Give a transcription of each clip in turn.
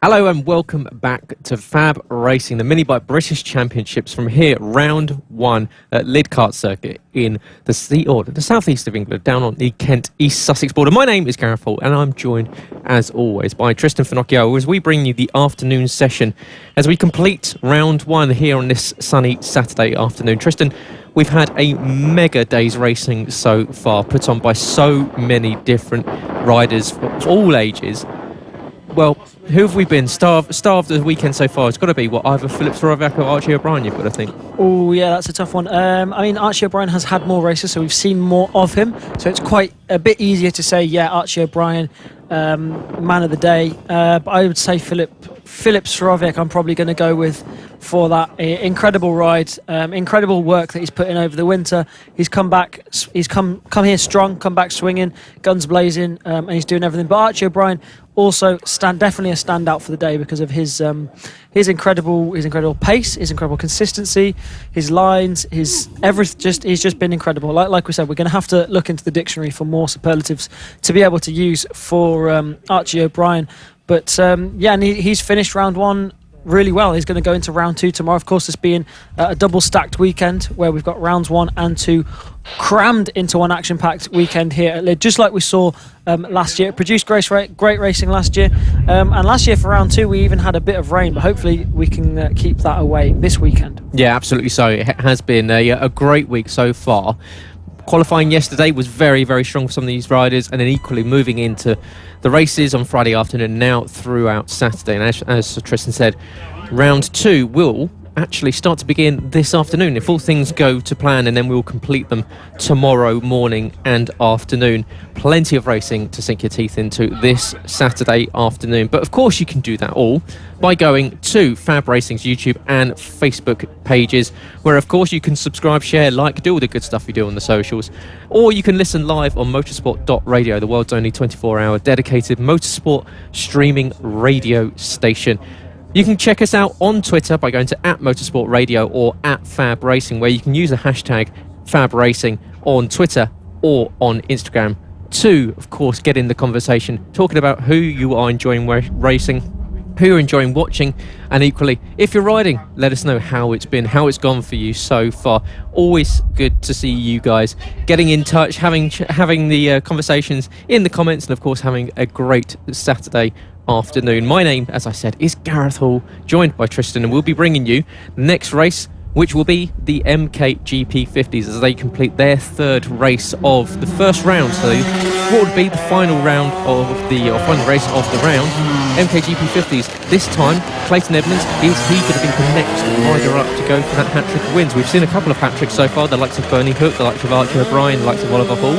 Hello and welcome back to FAB-Racing, the Minibike British Championships from here, round one at Lydd Kart Circuit in the southeast of England, down on the Kent East Sussex border. My name is Gareth Hall and I'm joined, as always, by Tristan Finocchio as we bring you the afternoon session as we complete round one here on this sunny Saturday afternoon. Tristan, we've had a mega day's racing so far, put on by so many different riders of all ages. Well, who have we been? Starved the weekend so far. It's got to be, either Philip Sorovac or Archie O'Brien, you've got to think. Oh, yeah, that's a tough one. Archie O'Brien has had more races, so we've seen more of him. So it's quite a bit easier to say, yeah, Archie O'Brien, man of the day. But I would say Philip Sorovac, I'm probably going to go with for that incredible ride, incredible work that he's put in over the winter. He's come back, he's come here strong, come back swinging, guns blazing, and he's doing everything. But Archie O'Brien also definitely a standout for the day because of his incredible pace, his incredible consistency, his lines, his everything. He's just been incredible. Like we said, we're going to have to look into the dictionary for more superlatives to be able to use for Archie O'Brien. But and he's finished round one really well. He's going to go into round two tomorrow. Of course, this being a double stacked weekend where we've got rounds 1 and 2 crammed into one action packed weekend here at Lydd, just like we saw last year. It produced great racing last year, and last year for round 2 we even had a bit of rain, but hopefully we can keep that away this weekend. Yeah, absolutely. So it has been a great week so far. Qualifying yesterday was very, very strong for some of these riders, and then equally moving into the races on Friday afternoon and now throughout Saturday. And as Tristan said, round 2 will actually start to begin this afternoon if all things go to plan, and then we'll complete them tomorrow morning and afternoon. Plenty of racing to sink your teeth into this Saturday afternoon, but of course you can do that all by going to FAB-Racing's YouTube and Facebook pages, where of course you can subscribe, share, like, do all the good stuff we do on the socials, or you can listen live on motorsport.radio, the world's only 24-hour dedicated motorsport streaming radio station. You can check us out on Twitter by going to @motorsportradio or @FAB-Racing, where you can use the hashtag FAB-Racing on Twitter or on Instagram to, of course, get in the conversation, talking about who you are enjoying racing, who you're enjoying watching, and equally, if you're riding, let us know how it's been, how it's gone for you so far. Always good to see you guys getting in touch, having the conversations in the comments, and of course having a great Saturday afternoon. My name, as I said, is Gareth Hall, joined by Tristan, and we'll be bringing you the next race, which will be the Mkgp 50s as they complete their third race of the first round. So what would be the final round of final race of the round, Mkgp 50s. This time, Clayton Edmonds, is he going to be the next rider up to go for that hat-trick of wins? We've seen a couple of hat-tricks so far, the likes of Bernie Hook, the likes of Archie O'Brien, the likes of Oliver Hall.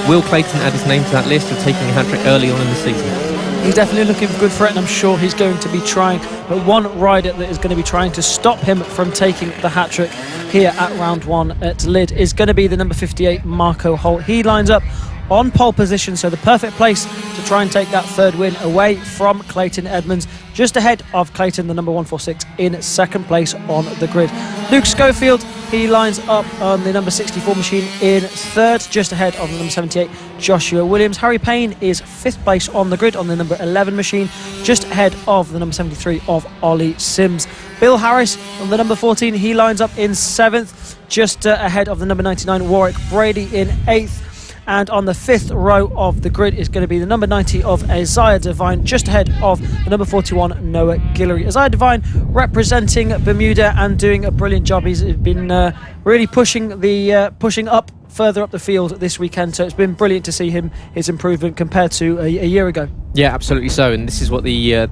Will Clayton add his name to that list of taking a hat-trick early on in the season? He's definitely looking good for it, and I'm sure he's going to be trying. But one rider that is going to be trying to stop him from taking the hat-trick here at round 1 at Lydd is going to be the number 58, Marco Holt. He lines up on pole position, so the perfect place to try and take that third win away from Clayton Edmonds, just ahead of Clayton, the number 146, in second place on the grid. Luke Schofield, he lines up on the number 64 machine in third, just ahead of the number 78, Joshua Williams. Harry Payne is fifth place on the grid on the number 11 machine, just ahead of the number 73 of Ollie Sims. Bill Harris on the number 14, he lines up in seventh, just ahead of the number 99, Warwick Brady, in eighth. And on the fifth row of the grid is going to be the number 90 of Isaiah Devine, just ahead of the number 41, Noah Guillory. Isaiah Devine representing Bermuda and doing a brilliant job. He's been really pushing up further up the field this weekend, so it's been brilliant to see his improvement compared to a year ago. Yeah, absolutely so, and this is what the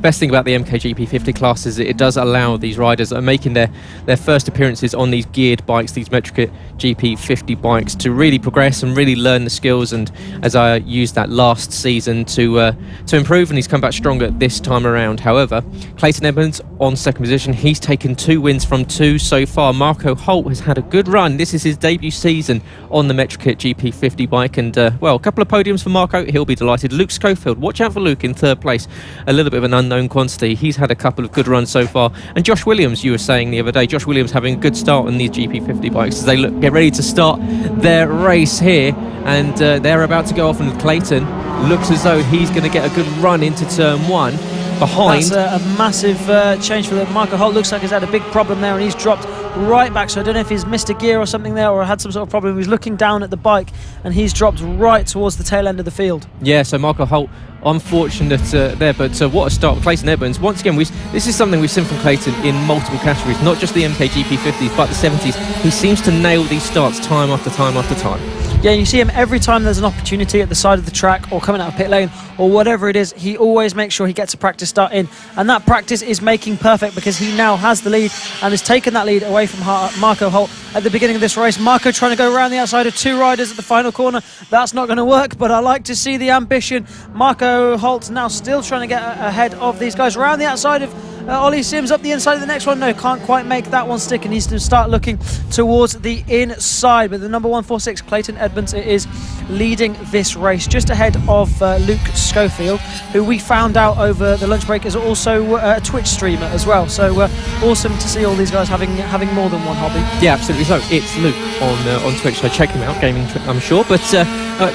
best thing about the Mkgp 50 class is that it does allow these riders that are making their first appearances on these geared bikes, these Mkgp GP 50 bikes, to really progress and really learn the skills. And as I used that last season to improve, and he's come back stronger this time around. However, Clayton Edmonds on second position, he's taken 2 wins from 2 so far. Marco Holt has had a good run. This is his debut season on the Mkgp GP 50 bike, and a couple of podiums for Marco, he'll be delighted. Luke Schofield, watch out for Luke in third place, a little bit of an unknown quantity. He's had a couple of good runs so far. And Josh Williams, you were saying the other day, Josh Williams having a good start on these GP50 bikes as they get ready to start their race here, and they're about to go off, and Clayton looks as though he's going to get a good run into turn 1. behind. That's a massive change for them. Marco Holt looks like he's had a big problem there, and he's dropped right back. So I don't know if he's missed a gear or something there, or had some sort of problem. He was looking down at the bike, and he's dropped right towards the tail end of the field. Yeah, so Marco Holt, unfortunate there, but what a start. Clayton Edmonds, once again, this is something we've seen from Clayton in multiple categories, not just the MKGP 50s, but the 70s. He seems to nail these starts time after time after time. Yeah, you see him every time there's an opportunity at the side of the track or coming out of pit lane or whatever it is. He always makes sure he gets a practice start in, and that practice is making perfect because he now has the lead and has taken that lead away from Marco Holt at the beginning of this race. Marco trying to go around the outside of two riders at the final corner. That's not going to work, but I like to see the ambition. Marco Holt now still trying to get ahead of these guys around the outside of Ollie Sims, up the inside of the next one. No, can't quite make that one stick, and needs to start looking towards the inside. But the number 146, Clayton Edmonds, it is leading this race just ahead of Luke Schofield, who we found out over the lunch break is also a Twitch streamer as well. So awesome to see all these guys having more than one hobby. Yeah, absolutely. So it's Luke on Twitch, so check him out, gaming I'm sure. But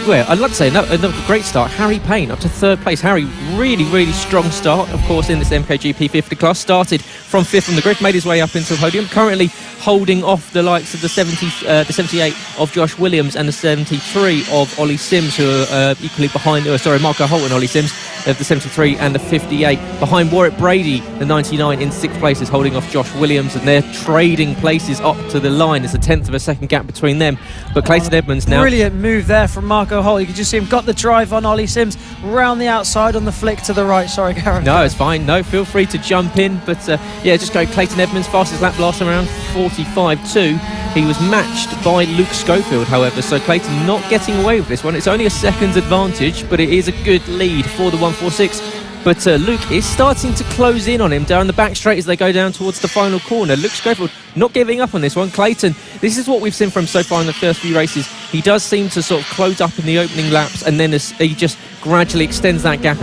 well, I'd like to say another great start. Harry Payne up to third place. Harry, really strong start, of course, in this MKGP 50 class. Started from fifth on the grid, made his way up into the podium. Currently holding off the likes of the 78 of Josh Williams and the 73 of Ollie Sims, who are equally behind. Marco Holt and Ollie Sims of the 73 and the 58. Behind Warwick Brady, the 99 in sixth place, is holding off Josh Williams, and they're trading places up to the line. It's a tenth of a second gap between them. But Clayton Edmonds now. Brilliant move there from Marco Holt. You can just see him got the drive on Ollie Sims round the outside on the flick to the right. Sorry, Gareth. No, it's fine. No, feel free to jump in. But yeah, just go Clayton Edmonds, fastest lap last time around, 45.2. He was matched by Luke Schofield, however, so Clayton not getting away with this one. It's only a second's advantage, but it is a good lead for the 146. But Luke is starting to close in on him down the back straight as they go down towards the final corner. Luke Schofield not giving up on this one. Clayton, this is what we've seen from him so far in the first few races. He does seem to sort of close up in the opening laps, and then he just gradually extends that gap.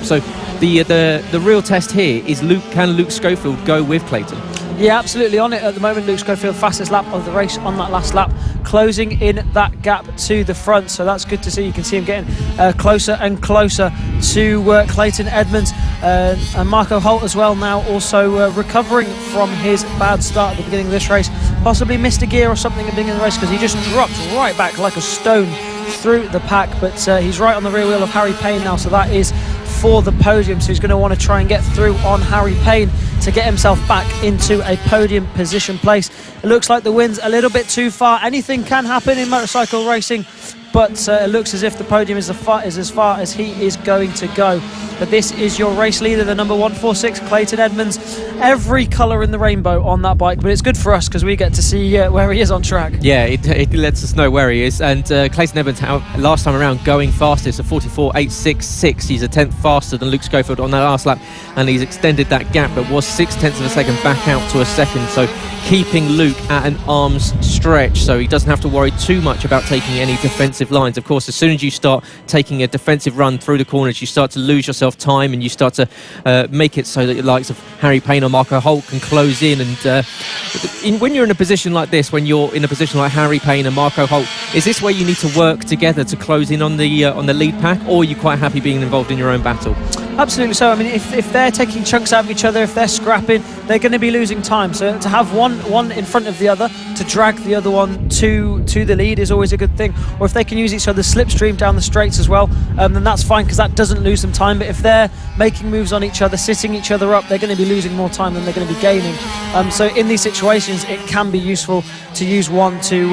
So the real test here is can Luke Schofield go with Clayton? Yeah, absolutely on it at the moment. Luke Schofield, fastest lap of the race on that last lap, closing in that gap to the front. So that's good to see. You can see him getting closer and closer to Clayton Edmonds. And Marco Holt as well now also recovering from his bad start at the beginning of this race. Possibly missed a gear or something at the beginning of the race because he just dropped right back like a stone through the pack. But he's right on the rear wheel of Harry Payne now, so that is for the podium. So he's going to want to try and get through on Harry Payne to get himself back into a podium position place. It looks like the wind's a little bit too far. Anything can happen in motorcycle racing, but it looks as if the podium is as far as he is going to go. But this is your race leader, the number 146, Clayton Edmonds. Every colour in the rainbow on that bike, but it's good for us because we get to see where he is on track. Yeah, it lets us know where he is. And Clayton Edmonds, last time around, going fastest, a 44.866. He's a tenth faster than Luke Schofield on that last lap, and he's extended that gap that was 0.6 of a second back out to a second. So keeping Luke at an arm's stretch, so he doesn't have to worry too much about taking any defensive lines. Of course, as soon as you start taking a defensive run through the corners, you start to lose yourself time, and you start to make it so that the likes of Harry Payne or Marco Holt can close in. And when you're in a position like this, when you're in a position like Harry Payne and Marco Holt, is this where you need to work together to close in on the lead pack, or are you quite happy being involved in your own battle? Absolutely so. I mean, if they're taking chunks out of each other, if they're scrapping, they're going to be losing time. So to have one in front of the other to drag the other one to the lead is always a good thing. Or if they can use each other's slipstream down the straights as well, then that's fine because that doesn't lose them time. But if they're making moves on each other, sitting each other up, they're going to be losing more time than they're going to be gaining. So in these situations, it can be useful to use one to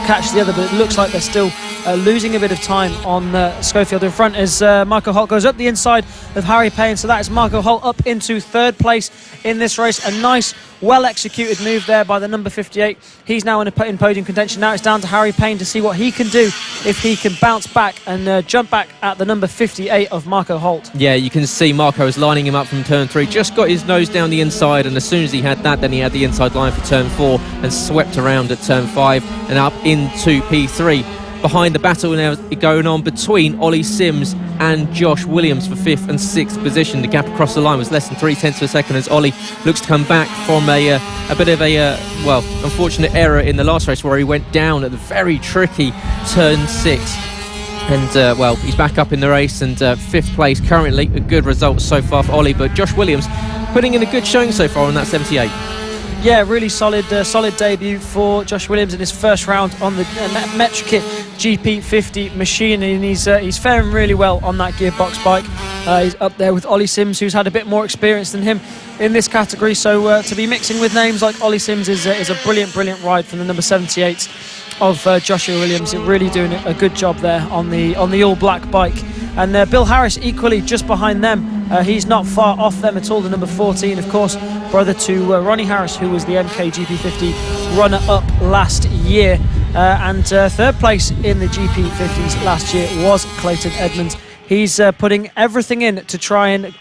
catch the other. But it looks like they're still losing a bit of time on Schofield in front as Marco Holt goes up the inside of Harry Payne. So that is Marco Holt up into third place in this race. A nice, well executed move there by the number 58. He's now in podium contention. Now it's down to Harry Payne to see what he can do, if he can bounce back and jump back at the number 58 of Marco Holt. Yeah, you can see Marco is lining him up from turn 3, just got his nose down the inside, and as soon as he had that, then he had the inside line for turn 4 and swept around at turn 5 and up into P3. Behind the battle now going on between Ollie Sims and Josh Williams for 5th and 6th position. The gap across the line was less than 0.3 of a second as Ollie looks to come back from a bit of a unfortunate error in the last race where he went down at the very tricky turn 6. And, well, he's back up in the race, and 5th place currently. A good result so far for Ollie, but Josh Williams putting in a good showing so far on that 78. Yeah, really solid debut for Josh Williams in his first round on the Mkgp GP50 machine, and he's faring really well on that gearbox bike. He's up there with Ollie Sims, who's had a bit more experience than him in this category. So to be mixing with names like Ollie Sims is a brilliant ride from the number 78 of Joshua Williams. Really doing a good job there on the all black bike. And Bill Harris equally just behind them. He's not far off them at all, the number 14, of course, brother to Ronnie Harris, who was the Mkgp50 runner-up last year. And 3rd place in the GP50s last year was Clayton Edmonds. He's putting everything in to try and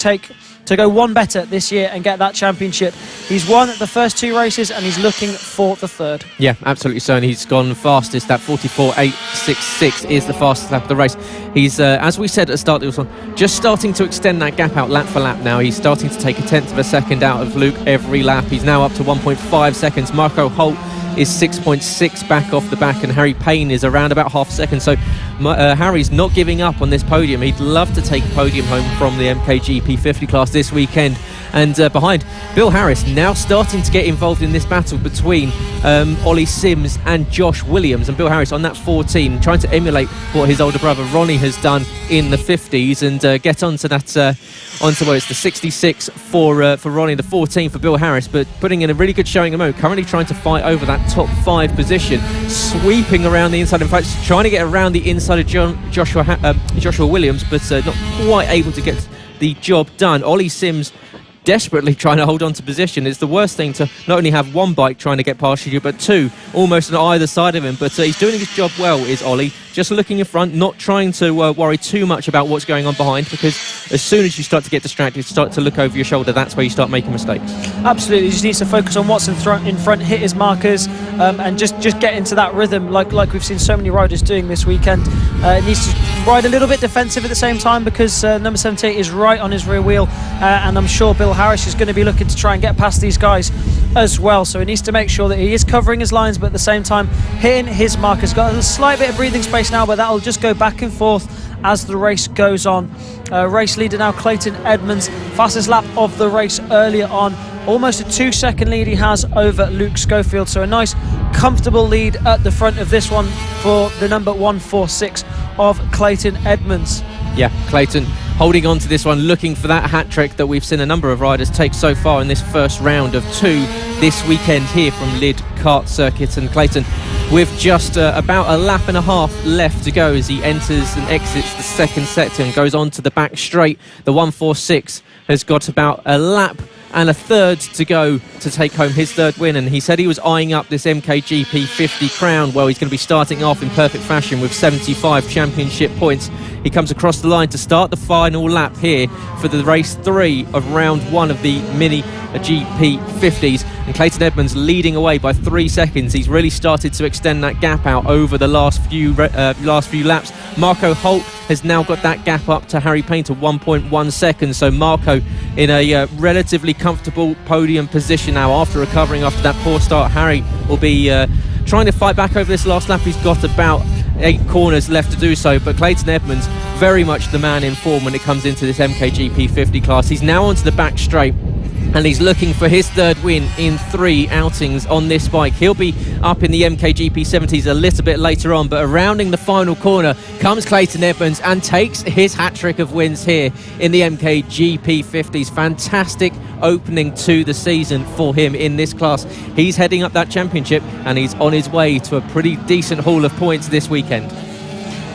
go one better this year and get that championship. He's won the first 2 races and he's looking for the 3rd. Yeah, absolutely so, and he's gone fastest. That 44.866 is the fastest lap of the race. He's, as we said at the start of this one, just starting to extend that gap out lap for lap now. He's starting to take 1/10 of a second out of Luke every lap. He's now up to 1.5 seconds. Marco Holt is 6.6 back off the back, and Harry Payne is around about half a second. So Harry's not giving up on this podium. He'd love to take a podium home from the Mkgp 50 class this weekend. And behind, Bill Harris now starting to get involved in this battle between Ollie Sims and Josh Williams. And Bill Harris on that 14, trying to emulate what his older brother Ronnie has done in the 50s and get onto that, it's the 66 for Ronnie, the 14 for Bill Harris, but putting in a really good showing at the moment, currently trying to fight over that top 5 position, sweeping around the inside, in fact trying to get around the inside of Joshua Williams, but not quite able to get the job done. Ollie Sims desperately trying to hold on to position. It's the worst thing to not only have one bike trying to get past you, but 2 almost on either side of him. But he's doing his job well, is Ollie. Just looking in front, not trying to worry too much about what's going on behind, because as soon as you start to get distracted, start to look over your shoulder, that's where you start making mistakes. Absolutely, he just needs to focus on what's in front, hit his markers, and just get into that rhythm, like we've seen so many riders doing this weekend. Needs to ride a little bit defensive at the same time, because number 78 is right on his rear wheel, and I'm sure Bill Harris is going to be looking to try and get past these guys as well. So he needs to make sure that he is covering his lines, but at the same time hitting his markers. Got a slight bit of breathing space now, but that'll just go back and forth as the race goes on. Race leader now Clayton Edmonds, fastest lap of the race earlier on. Almost a 2-second lead he has over Luke Schofield, so a nice comfortable lead at the front of this one for the number 146 of Clayton Edmonds. Yeah, Clayton holding on to this one, looking for that hat-trick that we've seen a number of riders take so far in this first round of 2 this weekend here from Lydd Kart Circuit. And Clayton, with just about a lap and a half left to go as he enters and exits the second sector and goes on to the back straight, the 146 has got about a lap and a third to go to take home his 3rd win. And he said he was eyeing up this Mkgp 50 crown. Well, he's going to be starting off in perfect fashion with 75 championship points. He comes across the line to start the final lap here for the race 3 of round 1 of the Minibikes GP50s. And Clayton Edmonds leading away by 3 seconds. He's really started to extend that gap out over the last few laps. Marco Holt has now got that gap up to Harry Payne to 1.1 seconds. So Marco in a relatively comfortable podium position now after recovering after that poor start. Harry will be trying to fight back over this last lap. He's got about 8 corners left to do so, but Clayton Edmonds very much the man in form when it comes into this Mkgp 50 class. He's now onto the back straight, and he's looking for his 3rd win in 3 outings on this bike. He'll be up in the Mkgp 70s a little bit later on, but rounding the final corner comes Clayton Edmonds and takes his hat-trick of wins here in the Mkgp 50s. Fantastic opening to the season for him in this class. He's heading up that championship, and he's on his way to a pretty decent haul of points this weekend.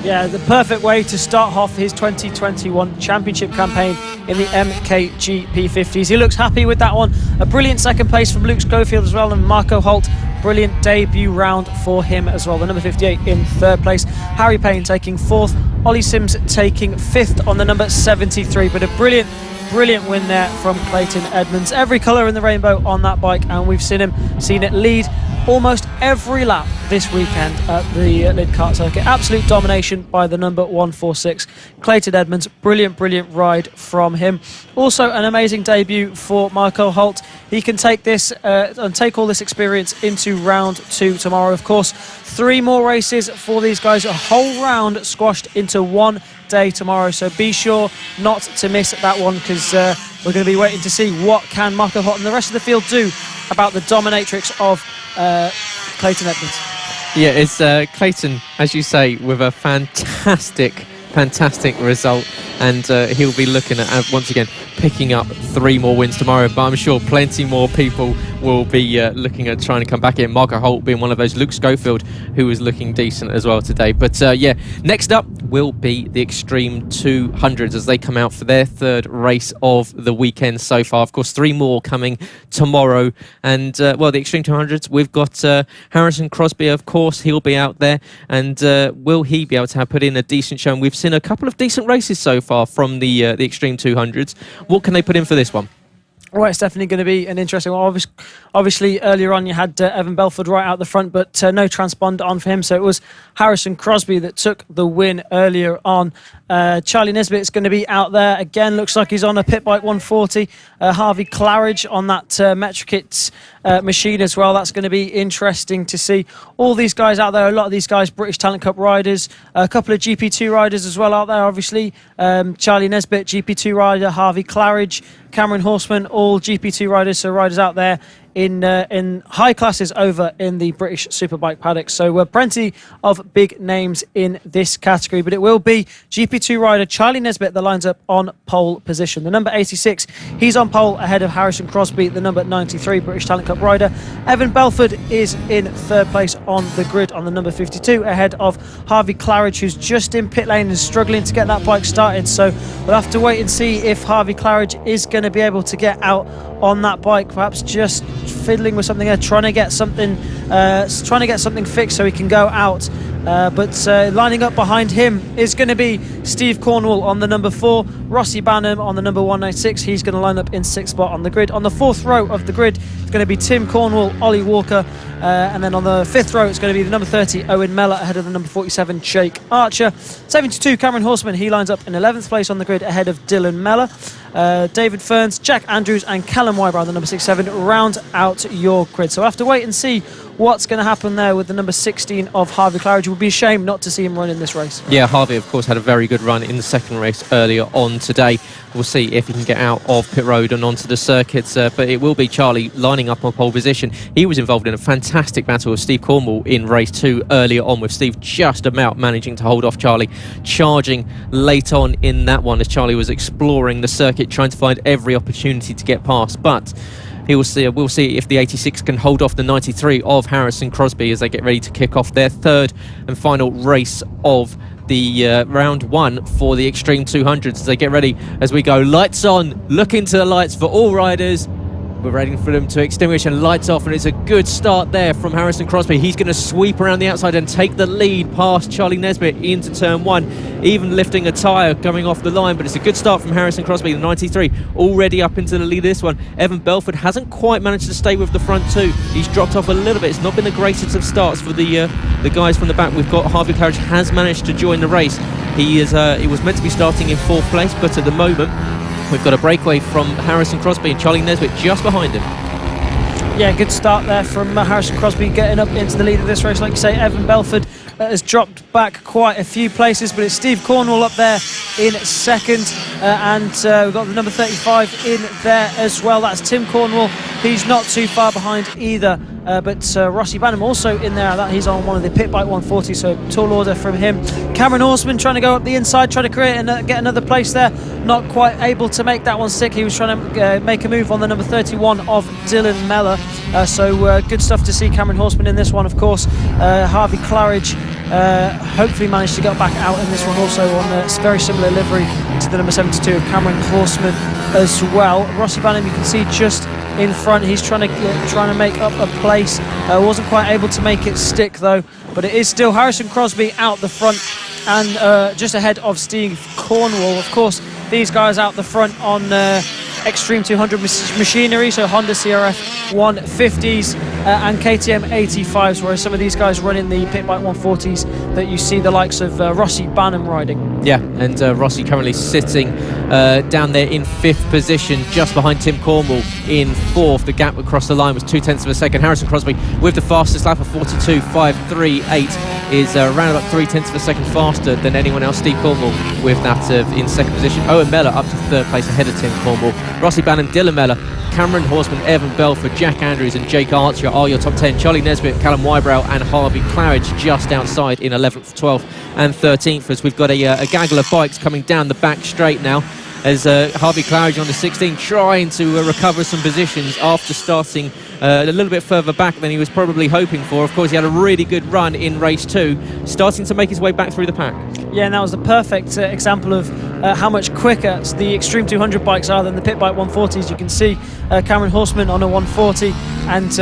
Yeah, the perfect way to start off his 2021 championship campaign in the Mkgp 50s. He looks happy with that one. A brilliant second place from Luke Schofield as well, and Marco Holt, brilliant debut round for him as well. The number 58 in 3rd place. Harry Payne taking 4th. Ollie Sims taking 5th on the number 73. But a brilliant win there from Clayton Edmonds. Every colour in the rainbow on that bike, and we've seen it lead almost every lap this weekend at the Lydd kart circuit. Absolute domination by the number 146, Clayton Edmonds. Brilliant ride from him. Also an amazing debut for Michael Holt. He can take this and take all this experience into round 2 tomorrow. Of course, 3 more races for these guys, a whole round squashed into one day tomorrow, so be sure not to miss that one, because we're going to be waiting to see what can Michael Holt and the rest of the field do about the dominatrix of Clayton Edmonds. Yeah, it's Clayton, as you say, with a fantastic result, and he'll be looking at once again picking up 3 more wins tomorrow, but I'm sure plenty more people will be looking at trying to come back in. Marco Holt being one of those. Luke Schofield, who was looking decent as well today. But yeah, next up will be the Xtreme 200s as they come out for their 3rd race of the weekend so far. Of course, 3 more coming tomorrow, and well, the Xtreme 200s, we've got Harrison Crosby, of course. He'll be out there, and will he be able to put in a decent show? And we've seen a couple of decent races so far from the Xtreme 200s. What can they put in for this one? Well, it's definitely going to be an interesting one. Obviously, earlier on you had Evan Belford right out the front, but no transponder on for him. So it was Harrison Crosby that took the win earlier on. Charlie Nesbitt's going to be out there again. Looks like he's on a pit bike 140. Harvey Claridge on that Metrikit machine as well. That's going to be interesting to see. All these guys out there, a lot of these guys British Talent Cup riders, a couple of GP2 riders as well out there, obviously. Charlie Nesbitt, GP2 rider, Harvey Claridge, Cameron Horseman, all GP2 riders, so riders out there in high classes over in the British Superbike paddock. So plenty of big names in this category, but it will be GP2 rider Charlie Nesbitt that lines up on pole position. The number 86, he's on pole ahead of Harrison Crosby, the number 93 British Talent Cup rider. Evan Belford is in 3rd place on the grid on the number 52, ahead of Harvey Claridge, who's just in pit lane and struggling to get that bike started. So we'll have to wait and see if Harvey Claridge is going to be able to get out on that bike, perhaps just fiddling with something there, trying to get something fixed so he can go out. But lining up behind him is going to be Steve Cornwall on the number 4, Rossi Banham on the number 196. He's going to line up in 6th spot on the grid. On the 4th row of the grid, it's going to be Tim Cornwall, Ollie Walker, and then on the 5th row, it's going to be the number 30, Owen Mellor, ahead of the number 47, Jake Archer. 72, Cameron Horseman, he lines up in 11th place on the grid, ahead of Dylan Mellor. David Ferns, Jack Andrews and Callum Wybrow, the number 67, round out your grid. So we'll have to wait and see what's going to happen there with the number 16 of Harvey Claridge. It would be a shame not to see him run in this race. Yeah, Harvey, of course, had a very good run in the 2nd race earlier on today. We'll see if he can get out of pit road and onto the circuits, but it will be Charlie lining up on pole position. He was involved in a fantastic battle with Steve Cornwall in race 2 earlier on, with Steve just about managing to hold off Charlie, charging late on in that one as Charlie was exploring the circuit, trying to find every opportunity to get past. But we'll see if the 86 can hold off the 93 of Harrison Crosby as they get ready to kick off their 3rd and final race of the round 1 for the Xtreme 200s as they get ready. As we go, lights on, look into the lights for all riders. We're waiting for them to extinguish and lights off, and it's a good start there from Harrison Crosby. He's going to sweep around the outside and take the lead past Charlie Nesbitt into turn 1, even lifting a tyre going off the line. But it's a good start from Harrison Crosby, the 93, already up into the lead of this one. Evan Belford hasn't quite managed to stay with the front 2. He's dropped off a little bit. It's not been the greatest of starts for the guys from the back. We've got Harvey Claridge has managed to join the race. He was meant to be starting in 4th place, but at the moment we've got a breakaway from Harrison Crosby and Charlie Nesbitt just behind him. Yeah, good start there from Harrison Crosby getting up into the lead of this race. Like you say, Evan Belford has dropped back quite a few places, but it's Steve Cornwall up there in 2nd, and we've got the number 35 in there as well. That's Tim Cornwall. He's not too far behind either, but Rossi Banham also in there. He's on one of the pit bike 140, so tall order from him. Cameron Horseman trying to go up the inside, trying to create and get another place there. Not quite able to make that one stick. He was trying to make a move on the number 31 of Dylan Mellor. So good stuff to see Cameron Horseman in this one, of course. Harvey Claridge hopefully managed to get back out in this one also on a very similar livery to the number 72 of Cameron Horseman as well. Rossi Banham, you can see just in front. He's trying to make up a place. Wasn't quite able to make it stick though, but it is still Harrison Crosby out the front and just ahead of Steve Cornwall. Of course, these guys out the front on Xtreme 200 machinery, so Honda CRF 150s. and KTM 85s, whereas some of these guys run in the pit bike 140s that you see the likes of Rossi Banham riding. Yeah, and Rossi currently sitting down there in 5th position, just behind Tim Cornwall in 4th. The gap across the line was 0.2 of a second. Harrison Crosby with the fastest lap of 42.538 is around about 0.3 of a second faster than anyone else. Steve Cornwall with that in 2nd position. Owen Mellor up to 3rd place ahead of Tim Cornwall. Rossi Banham, Dylan Mellor, Cameron Horseman, Evan Belford, Jack Andrews and Jake Archer are your top 10. Charlie Nesbitt, Callum Wybrow and Harvey Claridge just outside in 11th, 12th and 13th, as we've got a gaggle of bikes coming down the back straight now, as Harvey Claridge on the 16 trying to recover some positions after starting a little bit further back than he was probably hoping for. Of course, he had a really good run in race 2, starting to make his way back through the pack. Yeah, and that was the perfect example of how much quicker the Xtreme 200 bikes are than the pit bike 140s. You can see Cameron Horseman on a 140 and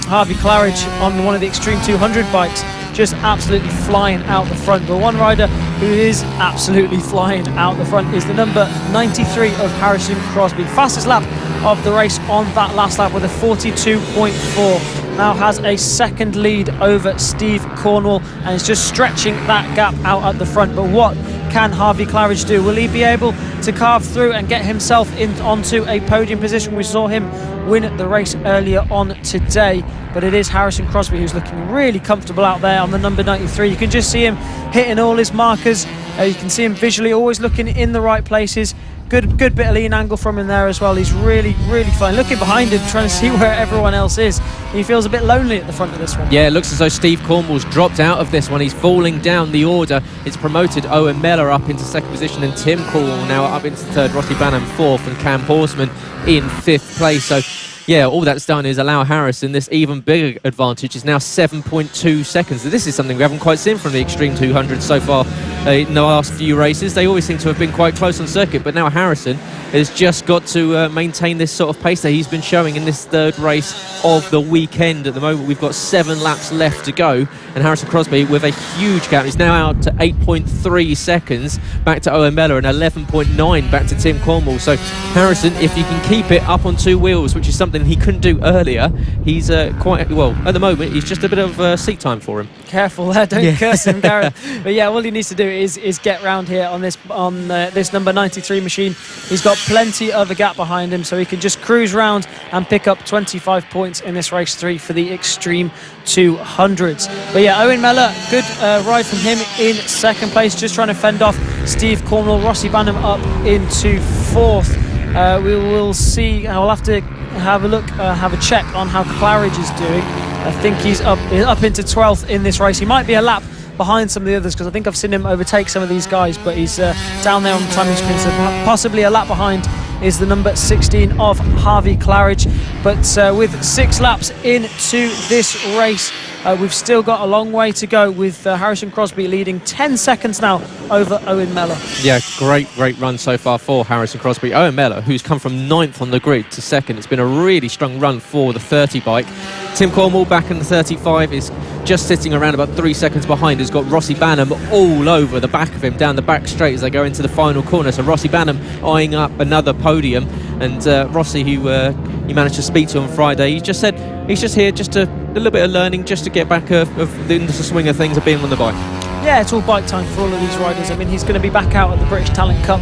Harvey Claridge on one of the Xtreme 200 bikes, just absolutely flying out the front. But one rider who is absolutely flying out the front is the number 93 of Harrison Crosby. Fastest lap of the race on that last lap with a 42.4. Now has a second lead over Steve Cornwall and is just stretching that gap out at the front. But what can Harvey Claridge do? Will he be able to carve through and get himself onto a podium position? We saw him win the race earlier on today, but it is Harrison Crosby who's looking really comfortable out there on the number 93. You can just see him hitting all his markers. You can see him visually always looking in the right places. Good bit of lean angle from him there as well. He's really fine. Looking behind him, trying to see where everyone else is. He feels a bit lonely at the front of this one. Yeah, it looks as though Steve Cornwall's dropped out of this one. He's falling down the order. It's promoted Owen Mellor up into 2nd position and Tim Cornwall now up into 3rd. Rossi Banham 4th and Cam Horseman in 5th place. So yeah, all that's done is allow Harrison this even bigger advantage. Is now 7.2 seconds. This is something we haven't quite seen from the Xtreme 200 so far in the last few races. They always seem to have been quite close on circuit, but now Harrison has just got to maintain this sort of pace that he's been showing in this 3rd race of the weekend. At the moment, we've got 7 laps left to go, and Harrison Crosby with a huge gap. He's now out to 8.3 seconds back to Owen Mellor and 11.9 back to Tim Cornwall. So Harrison, if he can keep it up on 2 wheels, which is something he couldn't do earlier, he's quite well at the moment. He's just a bit of seat time for him. Careful there, don't curse him, Gareth. But yeah, all he needs to do is get round here on this number 93 machine. He's got plenty of a gap behind him, so he can just cruise round and pick up 25 points in this race 3 for the Xtreme 200s. But yeah, Owen Mellor, good ride from him in 2nd place, just trying to fend off Steve Cornwall. Rossi Banham up into 4th. We will see. I'll have to have a look, have a check on how Claridge is doing. I think he's up into 12th in this race. He might be a lap behind some of the others, because I think I've seen him overtake some of these guys, but he's down there on the timing screen, so possibly a lap behind is the number 16 of Harvey Claridge. But with 6 laps into this race, we've still got a long way to go, with Harrison Crosby leading 10 seconds now over Owen Mellor. Yeah, great run so far for Harrison Crosby. Owen Mellor, who's come from 9th on the grid to 2nd. It's been a really strong run for the 30 bike. Tim Cornwall back in the 35 is just sitting around about 3 seconds behind. Has got Rossi Banham all over the back of him down the back straight as they go into the final corner. So Rossi Banham eyeing up another podium, and Rossi, who you managed to speak to on Friday, he just said he's just here just a little bit of learning, just to get back into the swing of things of being on the bike. Yeah, it's all bike time for all of these riders. I mean, he's going to be back out at the British Talent Cup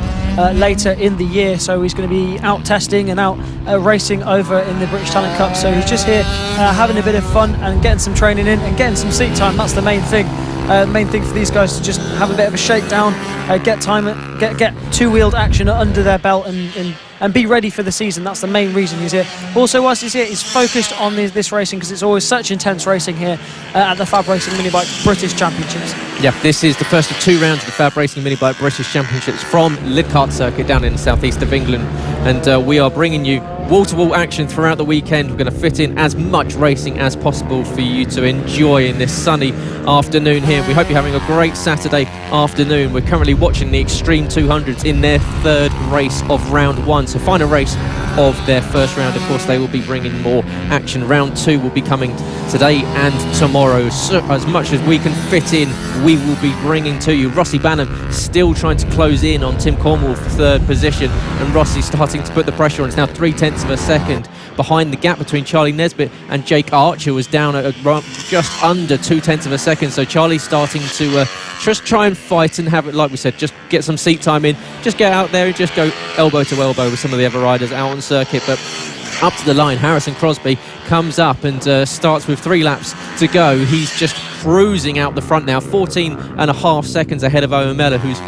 later in the year, so he's going to be out testing and out racing over in the British Talent Cup. So he's just here having a bit of fun and getting some training in and getting some seat time. That's the main thing. Main thing for these guys, to just have a bit of a shakedown, get two-wheeled action under their belt and be ready for the season. That's the main reason he's here. Also, whilst he's here, he's focused on this racing, because it's always such intense racing here at the FAB-Racing Minibike British Championships. Yeah, this is the first of 2 rounds of the FAB-Racing Minibike British Championships from Lydd Kart Circuit down in the southeast of England, and we are bringing you wall-to-wall action throughout the weekend. We're going to fit in as much racing as possible for you to enjoy in this sunny afternoon here. We hope you're having a great Saturday afternoon. We're currently watching the Xtreme 200s in their 3rd race of round 1. So final race of their 1st round. Of course, they will be bringing more action. Round 2 will be coming today and tomorrow. So as much as we can fit in, we will be bringing to you. Rossi Banham still trying to close in on Tim Cornwall for third position, and Rossi starting to put the pressure on. It's now 0.3 of a second behind. The gap between Charlie Nesbitt and Jake Archer was down at just under 0.2 of a second. So Charlie's starting to just try and fight and have it, like we said, just get some seat time in, just get out there and just go elbow to elbow with some of the other riders out on circuit. But up to the line, Harrison Crosby comes up and starts with 3 laps to go. He's just cruising out the front now, 14.5 seconds ahead of Owen Mellor, who's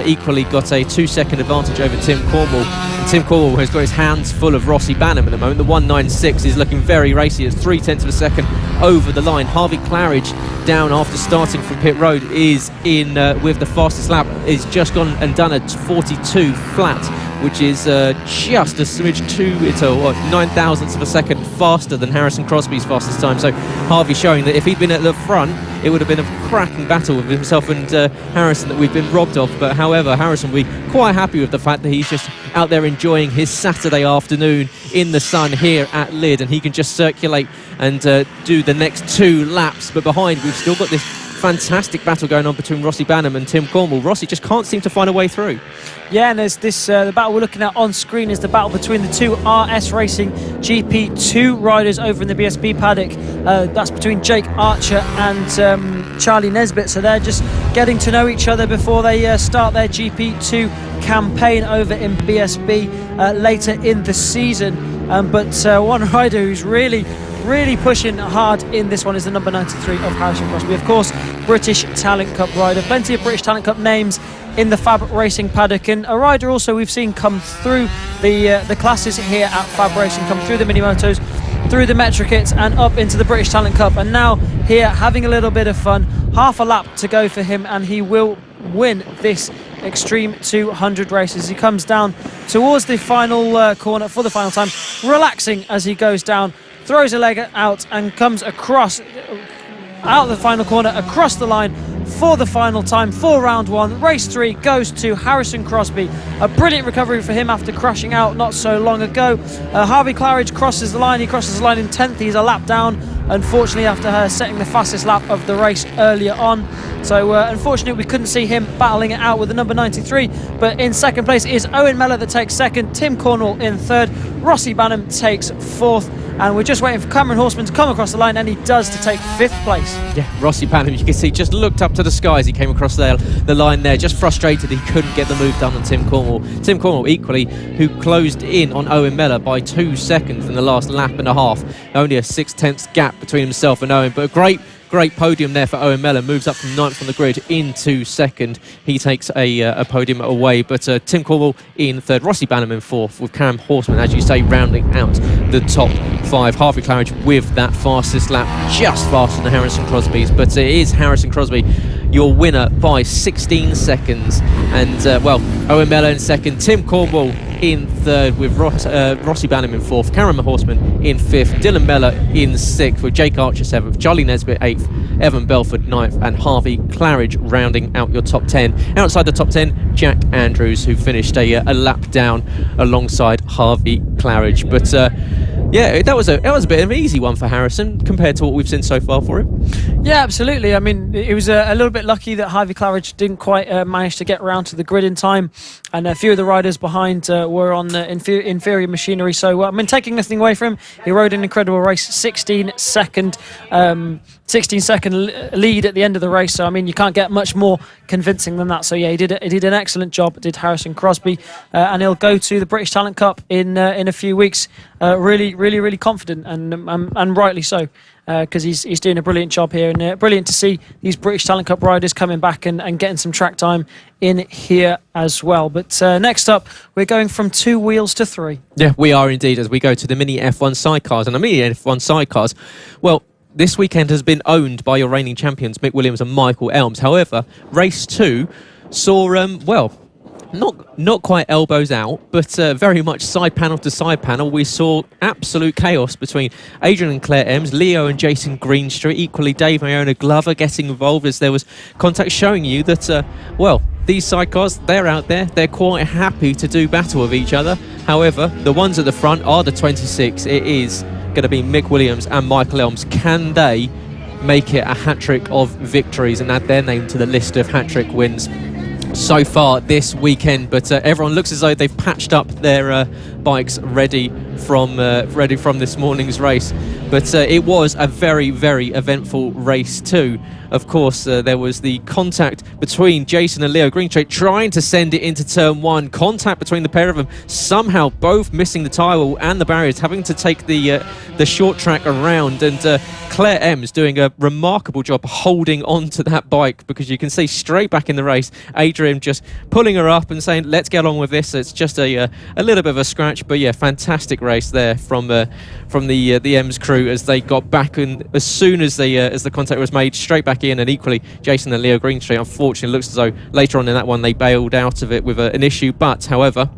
equally got a 2-second advantage over Tim Cornwall. And Tim Cornwall has got his hands full of Rossi Banham at the moment. The 196 is looking very racy. It's 0.3 of a second over the line. Harvey Claridge, down after starting from pit road, is in with the fastest lap. He's just gone and done a 42 flat, which is just a smidge to 9 thousandths of a second faster than Harrison Crosby's fastest time. So Harvey showing that if he'd been at the front, it would have been a cracking battle with himself and Harrison that we've been robbed of. But however, Harrison will be quite happy with the fact that he's just out there enjoying his Saturday afternoon in the sun here at Lydd, and he can just circulate and do the next 2 laps. But behind, we've still got this fantastic battle going on between Rossi Banham and Tim Cornwall. Rossi just can't seem to find a way through. Yeah, and there's this the battle we're looking at on screen is the battle between the 2 RS Racing GP2 riders over in the BSB paddock. That's between Jake Archer and Charlie Nesbitt. So they're just getting to know each other before they start their GP2 campaign over in BSB later in the season. But one rider who's really pushing hard in this one is the number 93 of Harrison Crosby. Of course, British Talent Cup rider. Plenty of British Talent Cup names in the FAB-Racing paddock, and a rider also we've seen come through the classes here at FAB-Racing, come through the Minimotos, through the Metrokits and up into the British Talent Cup, and now here having a little bit of fun. Half a lap to go for him and he will win this Xtreme 200 races. He comes down towards the final corner for the final time, relaxing as he goes down, throws a leg out and comes across out the final corner, across the line for the final time for round 1. Race 3 goes to Harrison Crosby. A brilliant recovery for him after crashing out not so long ago. Harvey Claridge crosses the line. He crosses the line in 10th. He's a lap down, unfortunately, after her setting the fastest lap of the race earlier on. So unfortunately we couldn't see him battling it out with the number 93. But in second place is Owen Mellor that takes second, Tim Cornwall in third, Rossi Banham takes fourth, and we're just waiting for Cameron Horseman to come across the line, and he does, to take 5th place. Yeah, Rossi Banham, you can see, just looked up to the skies. He came across the line there, just frustrated he couldn't get the move done on Tim Cornwall. Tim Cornwall, equally, who closed in on Owen Mellor by 2 seconds in the last lap and a half. Only a 0.6 gap between himself and Owen, but a great podium there for Owen Mellor. Moves up from 9th on the grid into 2nd. He takes a podium away, but Tim Cornwall in 3rd, Rossi Banham in 4th, with Cam Horseman, as you say, rounding out the top 5. Harvey Claridge with that fastest lap, just faster than Harrison Crosby's, but it is Harrison Crosby your winner by 16 seconds. And Owen Mellor in 2nd, Tim Cornwall in 3rd, with Rossi Banham in 4th, Cameron Horseman in 5th, Dylan Mellor in 6th, with Jake Archer 7th, Charlie Nesbitt 8th, Evan Belford 9th, and Harvey Claridge rounding out your top 10. Outside the top 10, Jack Andrews, who finished a lap down alongside Harvey Claridge. But yeah, that was a bit of an easy one for Harrison compared to what we've seen so far for him. Yeah, absolutely. I mean, it was a little bit lucky that Harvey Claridge didn't quite manage to get around to the grid in time, and a few of the riders behind were on inferior machinery. So, I mean, taking nothing away from him, he rode an incredible race, 16 second lead at the end of the race. So, I mean, you can't get much more convincing than that. So, yeah, he did an excellent job, did Harrison Crosby, and he'll go to the British Talent Cup in a few weeks, really confident, and rightly so. Because he's doing a brilliant job here, and brilliant to see these British Talent Cup riders coming back and getting some track time in here as well. But next up, we're going from 2 wheels to 3. Yeah, we are indeed, as we go to the Mini F1 sidecars. And the Mini F1 sidecars, well, this weekend has been owned by your reigning champions, Mick Williams and Michael Elms. However, race 2 saw, not quite elbows out, but very much side panel to side panel. We saw absolute chaos between Adrian and Claire Ems, Leo and Jason Greenstreet, equally Dave and Iona Glover getting involved, as there was contact showing you that, these sidecars, they're out there, they're quite happy to do battle with each other. However, the ones at the front are the 26. It is going to be Mick Williams and Michael Elms. Can they make it a hat-trick of victories and add their name to the list of hat-trick wins so far this weekend? But everyone looks as though they've patched up their bikes ready from this morning's race. But it was a very, very eventful race too. Of course, there was the contact between Jason and Leo Greenstreet trying to send it into turn one. Contact between the pair of them, somehow both missing the tyre wall and the barriers, having to take the short track around. And Claire Ems doing a remarkable job holding on to that bike, because you can see straight back in the race, Adrian just pulling her up and saying, let's get on with this. It's just a little bit of a scratch, but yeah, fantastic race there from the Ems crew as they got back, and as soon as the contact was made, straight back in. And equally, Jason and Leo Greenstreet, unfortunately, looks as though later on in that one they bailed out of it with an issue. But however,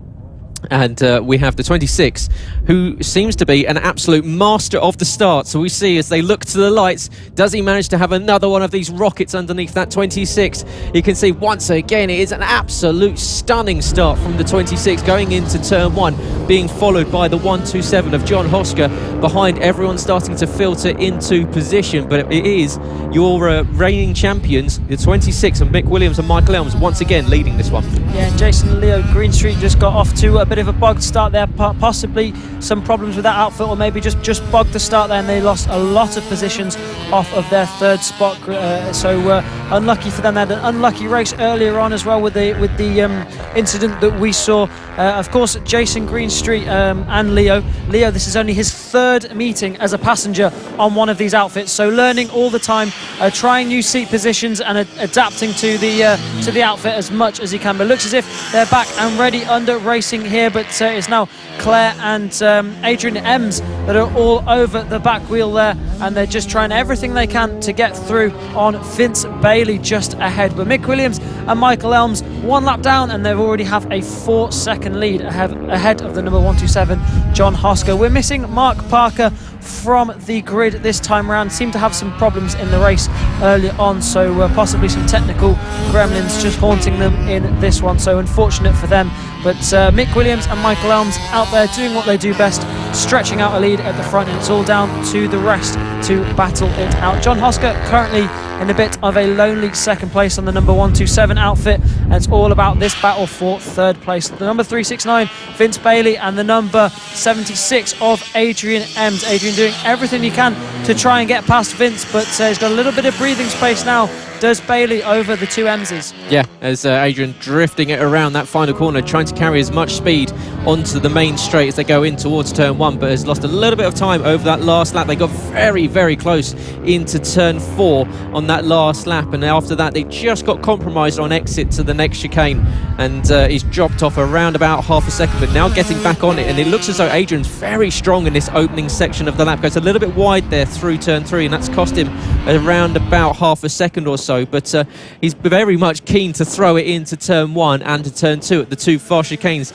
and we have the 26, who seems to be an absolute master of the start. So we see as they look to the lights, does he manage to have another one of these rockets underneath that 26? You can see once again it is an absolute stunning start from the 26 going into turn one, being followed by the 127 of John Hosker behind. Everyone starting to filter into position, but it is your reigning champions, the 26 of Mick Williams and Michael Elms, once again leading this one. Yeah, and Jason and Leo Greenstreet just got off to a bit of a bogged start there, possibly some problems with that outfit, or maybe just bogged the start there, and they lost a lot of positions off of their third spot. So unlucky for them. They had an unlucky race earlier on as well with the incident that we saw. Of course, Jason Greenstreet and Leo, this is only his third meeting as a passenger on one of these outfits, so learning all the time, trying new seat positions and adapting to the outfit as much as he can. But looks as if they're back and ready under racing here, but it's now Claire and Adrian Ems that are all over the back wheel there, and they're just trying everything they can to get through on Vince Bailey just ahead. But Mick Williams and Michael Elms one lap down, and they already have a 4-second lead ahead of the number 127 John Hosker. We're missing Mark Parker from the grid this time around. Seemed to have some problems in the race early on, so possibly some technical gremlins just haunting them in this one, so unfortunate for them. But Mick Williams and Michael Elms out there doing what they do best, stretching out a lead at the front, and it's all down to the rest to battle it out. John Hosker currently in a bit of a lonely second place on the number 127 outfit, and it's all about this battle for third place. The number 369 Vince Bailey and the number 76 of Adrian Ems. Adrian doing everything he can to try and get past Vince, but he's got a little bit of breathing space now, does Bailey, over the two Emses. Yeah, as Adrian drifting it around that final corner, trying to carry as much speed onto the main straight as they go in towards turn one, but has lost a little bit of time over that last lap. They got very, very close into turn four on that last lap, and after that they just got compromised on exit to the next chicane, and he's dropped off around about half a second, but now getting back on it, and it looks as though Adrian's very strong in this opening section of the lap. Goes a little bit wide there through turn three, and that's cost him around about half a second or so, but he's very much keen to throw it into turn one and to turn two at the two fast chicanes.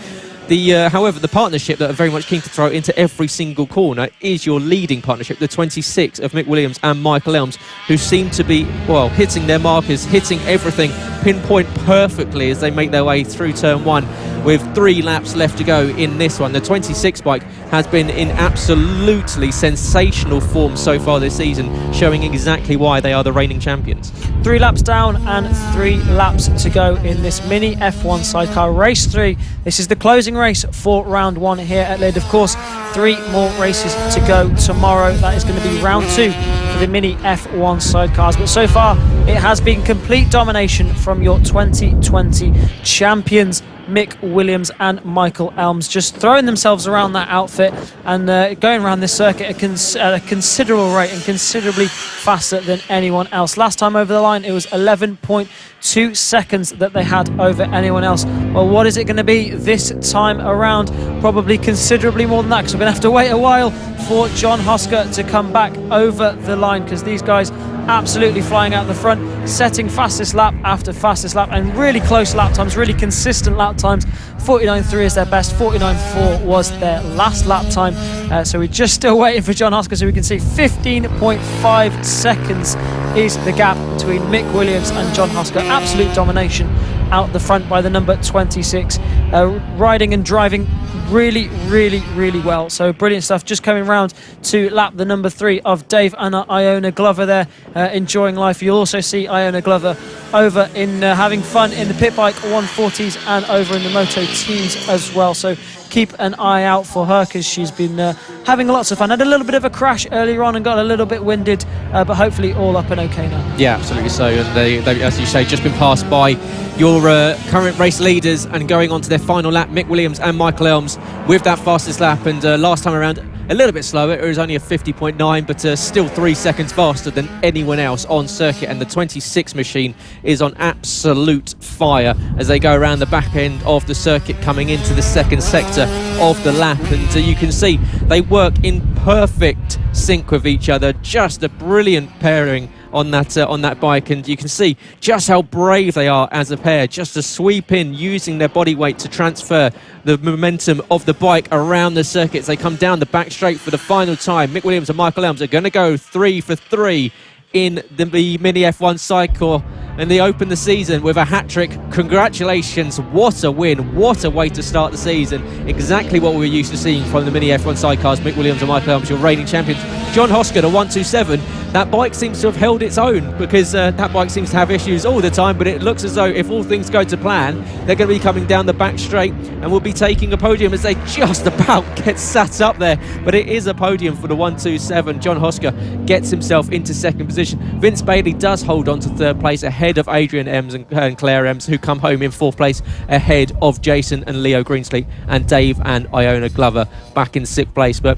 However, the partnership that are very much keen to throw into every single corner is your leading partnership, the 26 of Mick Williams and Michael Elms, who seem to be, well, hitting their markers, hitting everything, pinpoint perfectly as they make their way through turn one with 3 laps left to go in this one. The 26 bike has been in absolutely sensational form so far this season, showing exactly why they are the reigning champions. 3 laps down and 3 laps to go in this mini F1 sidecar race 3. This is the closing race for round 1 here at Lydd. Of course, 3 more races to go tomorrow. That is going to be round 2 for the mini F1 sidecars. But so far, it has been complete domination from your 2020 champions, Mick Williams and Michael Elms, just throwing themselves around that outfit and going around this circuit at a considerable rate and considerably faster than anyone else. Last time over the line, it was 11.2 seconds that they had over anyone else. Well, what is it going to be this time around? Probably considerably more than that, because we're going to have to wait a while for John Hosker to come back over the line, because these guys absolutely flying out the front, setting fastest lap after fastest lap, and really close lap times, really consistent lap times. 49.3 is their best, 49.4 was their last lap time. So we're just still waiting for John Hosker, so we can see 15.5 seconds is the gap between Mick Williams and John Hosker. Absolute domination out the front by the number 26, riding and driving really well. So brilliant stuff. Just coming round to lap the number 3 of Dave and Iona Glover there, enjoying life. You'll also see Iona Glover over in having fun in the pit bike 140s and over in the Moto teams as well. So keep an eye out for her, because she's been having lots of fun. Had a little bit of a crash earlier on and got a little bit winded, but hopefully all up and okay now. Yeah, absolutely so. And they, as you say, just been passed by your current race leaders and going on to their final lap, Mick Williams and Michael Elms with that fastest lap. And last time around, a little bit slower. It was only a 50.9, but still 3 seconds faster than anyone else on circuit. And the 26 machine is on absolute fire as they go around the back end of the circuit, coming into the second sector of the lap. And you can see they work in perfect sync with each other. Just a brilliant pairing on that bike, and you can see just how brave they are as a pair, just to sweep in using their body weight to transfer the momentum of the bike around the circuits. They come down the back straight for the final time. Mick Williams and Michael Elms are going to go 3 for 3 in the Mini F1 Sidecar, and they open the season with a hat-trick. Congratulations, what a win, what a way to start the season. Exactly what we're used to seeing from the Mini F1 Sidecars. Mick Williams and Michael Elms, your reigning champions. John Hosker, the 127, that bike seems to have held its own, because that bike seems to have issues all the time, but it looks as though if all things go to plan, they're going to be coming down the back straight and will be taking a podium as they just about get sat up there. But it is a podium for the 127. John Hosker gets himself into second position. Vince Bailey does hold on to third place ahead of Adrian Ems and Claire Ems, who come home in fourth place ahead of Jason and Leo Greensleet, and Dave and Iona Glover back in sixth place. But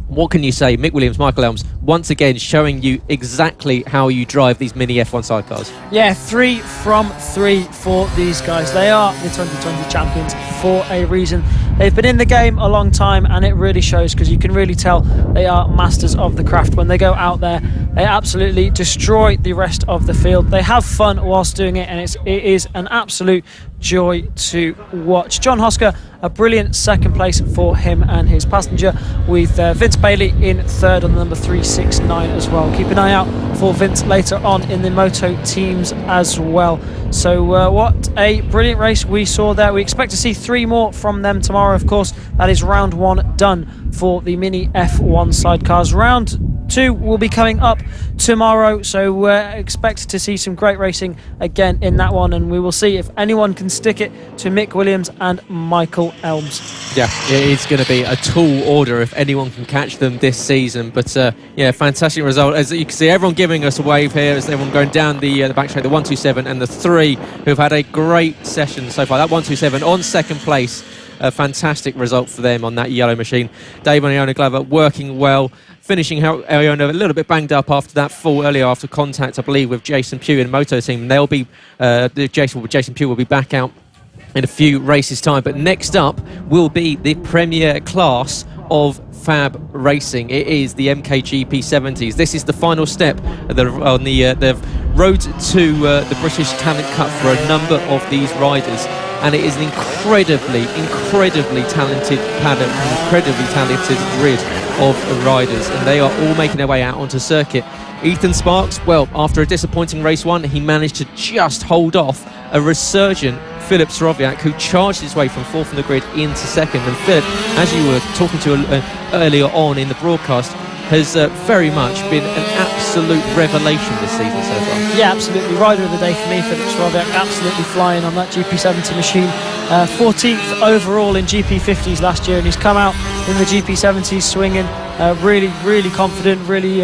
what can you say? Mick Williams, Michael Elms, once again showing you exactly how you drive these Mini F1 sidecars. Yeah, 3 from 3 for these guys. They are the 2020 champions for a reason. They've been in the game a long time, and it really shows, because you can really tell they are masters of the craft. When they go out there, they absolutely destroy the rest of the field. They have fun whilst doing it, and it is an absolute joy to watch. John Hosker, a brilliant second place for him and his passenger, with Vince Bailey in third on the number 369 as well. Keep an eye out for Vince later on in the Moto teams as well. So what a brilliant race we saw there. We expect to see 3 more from them tomorrow, of course. That is round 1 done for the Mini F1 sidecars. Round 2 will be coming up tomorrow, so expect to see some great racing again in that one, and we will see if anyone can stick it to Mick Williams and Michael Elms. Yeah, it's going to be a tall order if anyone can catch them this season. But yeah, fantastic result. As you can see, everyone giving us a wave here, as everyone going down the back straight, the 127 and the 3, who've had a great session so far. That 127 on second place, a fantastic result for them on that yellow machine. Dave and Iona Glover working well, finishing Iona a little bit banged up after that fall earlier after contact, I believe, with Jason Pugh in the Moto team. They'll be Jason Pugh will be back out in a few races time. But next up will be the premier class of FAB-Racing. It is the Mkgp 70s. This is the final step on the road to the British Talent Cup for a number of these riders. And it is an incredibly talented paddock, incredibly talented grid of riders, and they are all making their way out onto circuit. Ethan Sparks, well, after a disappointing race 1, he managed to just hold off a resurgent Philip Sorowiak, who charged his way from 4th on the grid into 2nd. And Philip, as you were talking to earlier on in the broadcast, has very much been an absolute revelation this season so far. Yeah, absolutely. Rider of the day for me, Philip Sorowiak, absolutely flying on that GP70 machine. 14th overall in GP50s last year, and he's come out in the GP70s swinging, really confident, really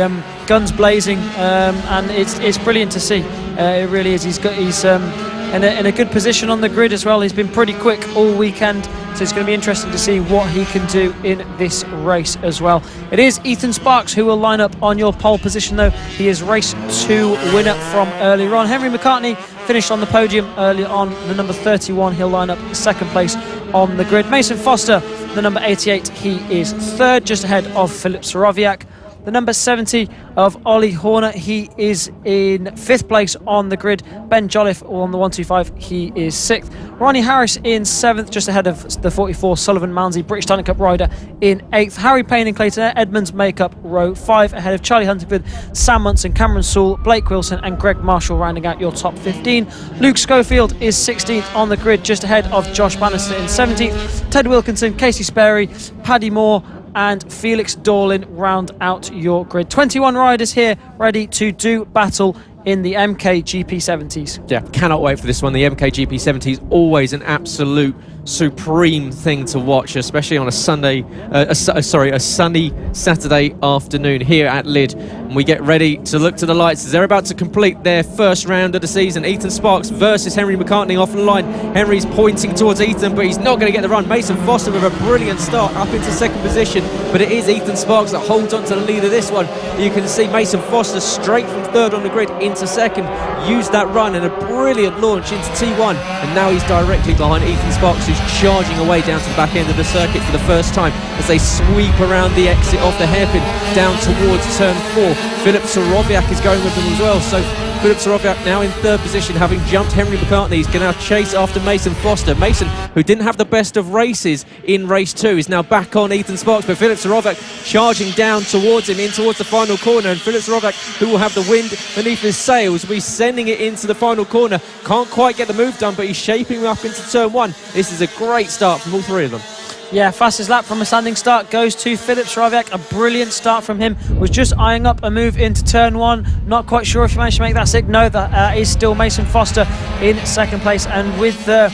guns blazing, and it's brilliant to see. It really is. He's in a good position on the grid as well. He's been pretty quick all weekend, so it's going to be interesting to see what he can do in this race as well. It is Ethan Sparks who will line up on your pole position, though. He is race 2 winner from earlier on. Henry McCartney finished on the podium early on, the number 31. He'll line up second place on the grid. Mason Foster, the number 88, he is third, just ahead of Philip Sorowiak. The number 70 of Ollie Horner, he is in 5th place on the grid. Ben Jolliffe on the 125, he is 6th. Ronnie Harris in 7th, just ahead of the 44 Sullivan Mounsey, British Talent Cup rider, in 8th. Harry Payne and Clayton Edmonds make up row 5, ahead of Charlie Huntingford, Sam Munson, Cameron Sewell, Blake Wilson and Greg Marshall rounding out your top 15. Luke Schofield is 16th on the grid, just ahead of Josh Bannister in 17th. Ted Wilkinson, Casey Sperry, Paddy Moore and Felix Dorlin round out your grid. 21 riders here ready to do battle in the MKGP 70s. Yeah, cannot wait for this one. The MKGP 70s, always an absolute supreme thing to watch, especially on a sunny Saturday afternoon here at Lydd. And we get ready to look to the lights as they're about to complete their first round of the season. Ethan Sparks versus Henry McCartney off the line. Henry's pointing towards Ethan, but he's not going to get the run. Mason Foster with a brilliant start up into 2nd position, but it is Ethan Sparks that holds on to the lead of this one. You can see Mason Foster straight from 3rd on the grid into 2nd, used that run and a brilliant launch into T1, and now he's directly behind Ethan Sparks, who's charging away down to the back end of the circuit for the first time as they sweep around the exit of the hairpin down towards turn 4. Philip Soroviak is going with them as well, so Philip Soroviak now in 3rd position, having jumped Henry McCartney. He's going to chase after Mason Foster. Mason, who didn't have the best of races in race 2, is now back on Ethan Sparks, but Philip Soroviak charging down towards him, in towards the final corner, and Philip Soroviak, who will have the wind beneath his sails, will be sending it into the final corner. Can't quite get the move done, but he's shaping up into turn 1. This is a great start from all 3 of them. Yeah, fastest lap from a standing start goes to Philip Soroviak. A brilliant start from him. Was just eyeing up a move into turn 1. Not quite sure if he managed to make that stick. No, that is still Mason Foster in 2nd place. And with that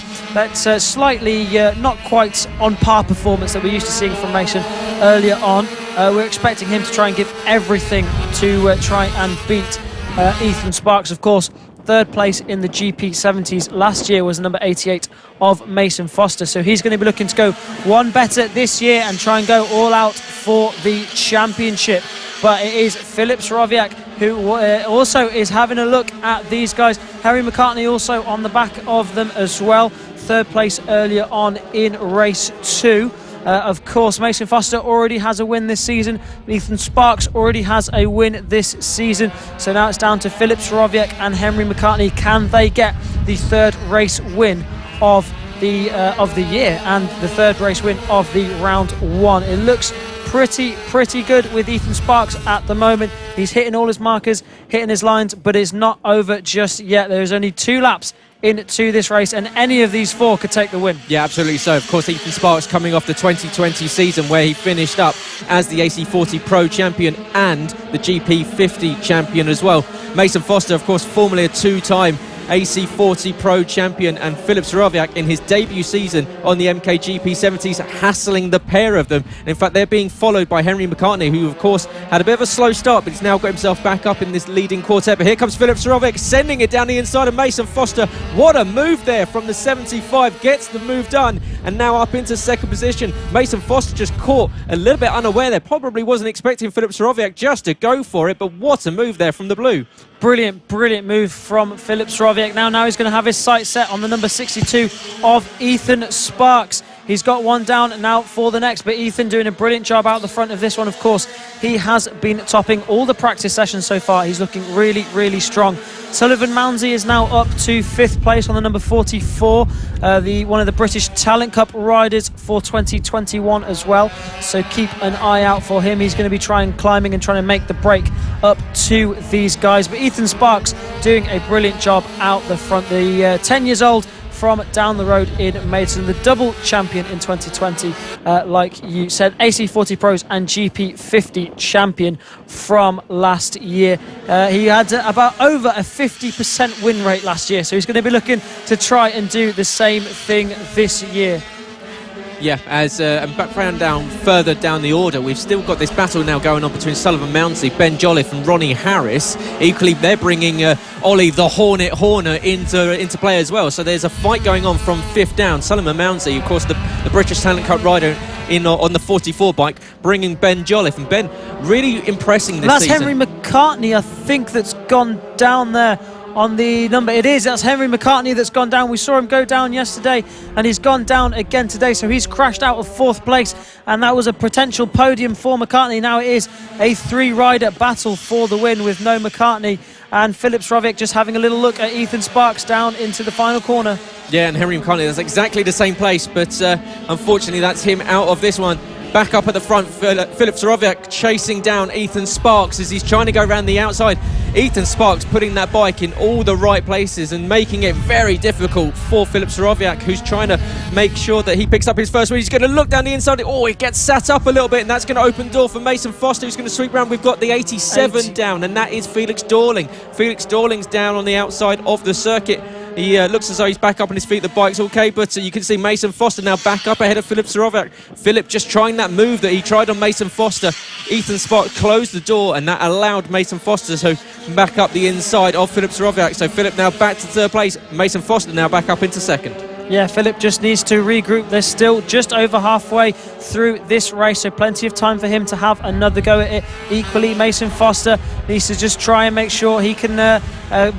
slightly not quite on par performance that we're used to seeing from Mason earlier on, we're expecting him to try and give everything to try and beat Ethan Sparks, of course. 3rd place in the GP 70s last year was number 88 of Mason Foster, so he's going to be looking to go one better this year and try and go all out for the championship. But it is Philip Soroviak who also is having a look at these guys. Harry McCartney also on the back of them as well, 3rd place earlier on in race 2. Of course, Mason Foster already has a win this season. Ethan Sparks already has a win this season. So now it's down to Philip Soroviak and Henry McCartney. Can they get the 3rd race win of the year and the 3rd race win of the round 1? It looks pretty good with Ethan Sparks at the moment. He's hitting all his markers, hitting his lines, but it's not over just yet. There's only 2 laps into this race, and any of these 4 could take the win. Yeah, absolutely so. Of course, Ethan Sparks coming off the 2020 season where he finished up as the AC40 Pro champion and the GP50 champion as well. Mason Foster, of course, formerly a 2-time AC40 Pro champion, and Philip Soroviak in his debut season on the MKGP 70s, hassling the pair of them. In fact, they're being followed by Henry McCartney, who of course had a bit of a slow start, but he's now got himself back up in this leading quartet. But here comes Philip Soroviak, sending it down the inside of Mason Foster. What a move there from the 75, gets the move done, and now up into 2nd position. Mason Foster just caught a little bit unaware there, probably wasn't expecting Philip Soroviak just to go for it, but what a move there from the blue. Brilliant move from Philip Soroviak. Now he's going to have his sights set on the number 62 of Ethan Sparks. He's got one down now for the next, but Ethan doing a brilliant job out the front of this one, of course. He has been topping all the practice sessions so far. He's looking really strong. Sullivan Mounsey is now up to 5th place on the number 44, one of the British Talent Cup riders for 2021 as well. So keep an eye out for him. He's going to be climbing and trying to make the break up to these guys. But Ethan Sparks doing a brilliant job out the front. The 10 years old from down the road in Maidstone, the double champion in 2020, like you said, AC40 Pros and GP50 champion from last year. He had about over a 50% win rate last year, so he's going to be looking to try and do the same thing this year. Yeah, as further down the order, we've still got this battle now going on between Sullivan Mounsey, Ben Jolliffe and Ronnie Harris. Equally, they're bringing Ollie the Hornet Horner into play as well. So there's a fight going on from 5th down. Sullivan Mounsey, of course, the British Talent Cup rider on the 44 bike, bringing Ben Jolliffe. And Ben really impressing this season. That's Henry McCartney, I think, that's gone down there on the number. That's Henry McCartney that's gone down. We saw him go down yesterday, and he's gone down again today, so he's crashed out of 4th place, and that was a potential podium for McCartney. Now it is a 3-rider battle for the win with no McCartney, and Filip Sroviak just having a little look at Ethan Sparks down into the final corner. Yeah, and Henry McCartney, that's exactly the same place, but unfortunately that's him out of this one. Back up at the front, Filip Sroviak chasing down Ethan Sparks as he's trying to go around the outside. Ethan Sparks putting that bike in all the right places and making it very difficult for Filip Sroviak, who's trying to make sure that he picks up his first win. He's going to look down the inside. Oh, he gets sat up a little bit, and that's going to open the door for Mason Foster, who's going to sweep around. We've got the 87 down, and that is Felix Dorling. Felix Dorling's down on the outside of the circuit. He looks as though he's back up on his feet. The bike's okay, but you can see Mason Foster now back up ahead of Filip Sroviak. Filip just trying that move that he tried on Mason Foster. Ethan Sparks closed the door, and that allowed Mason Foster to back up the inside of Filip Sroviak. So Filip now back to 3rd place. Mason Foster now back up into 2nd. Yeah, Filip just needs to regroup. They're still just over halfway through this race, so plenty of time for him to have another go at it. Equally, Mason Foster needs to just try and make sure he can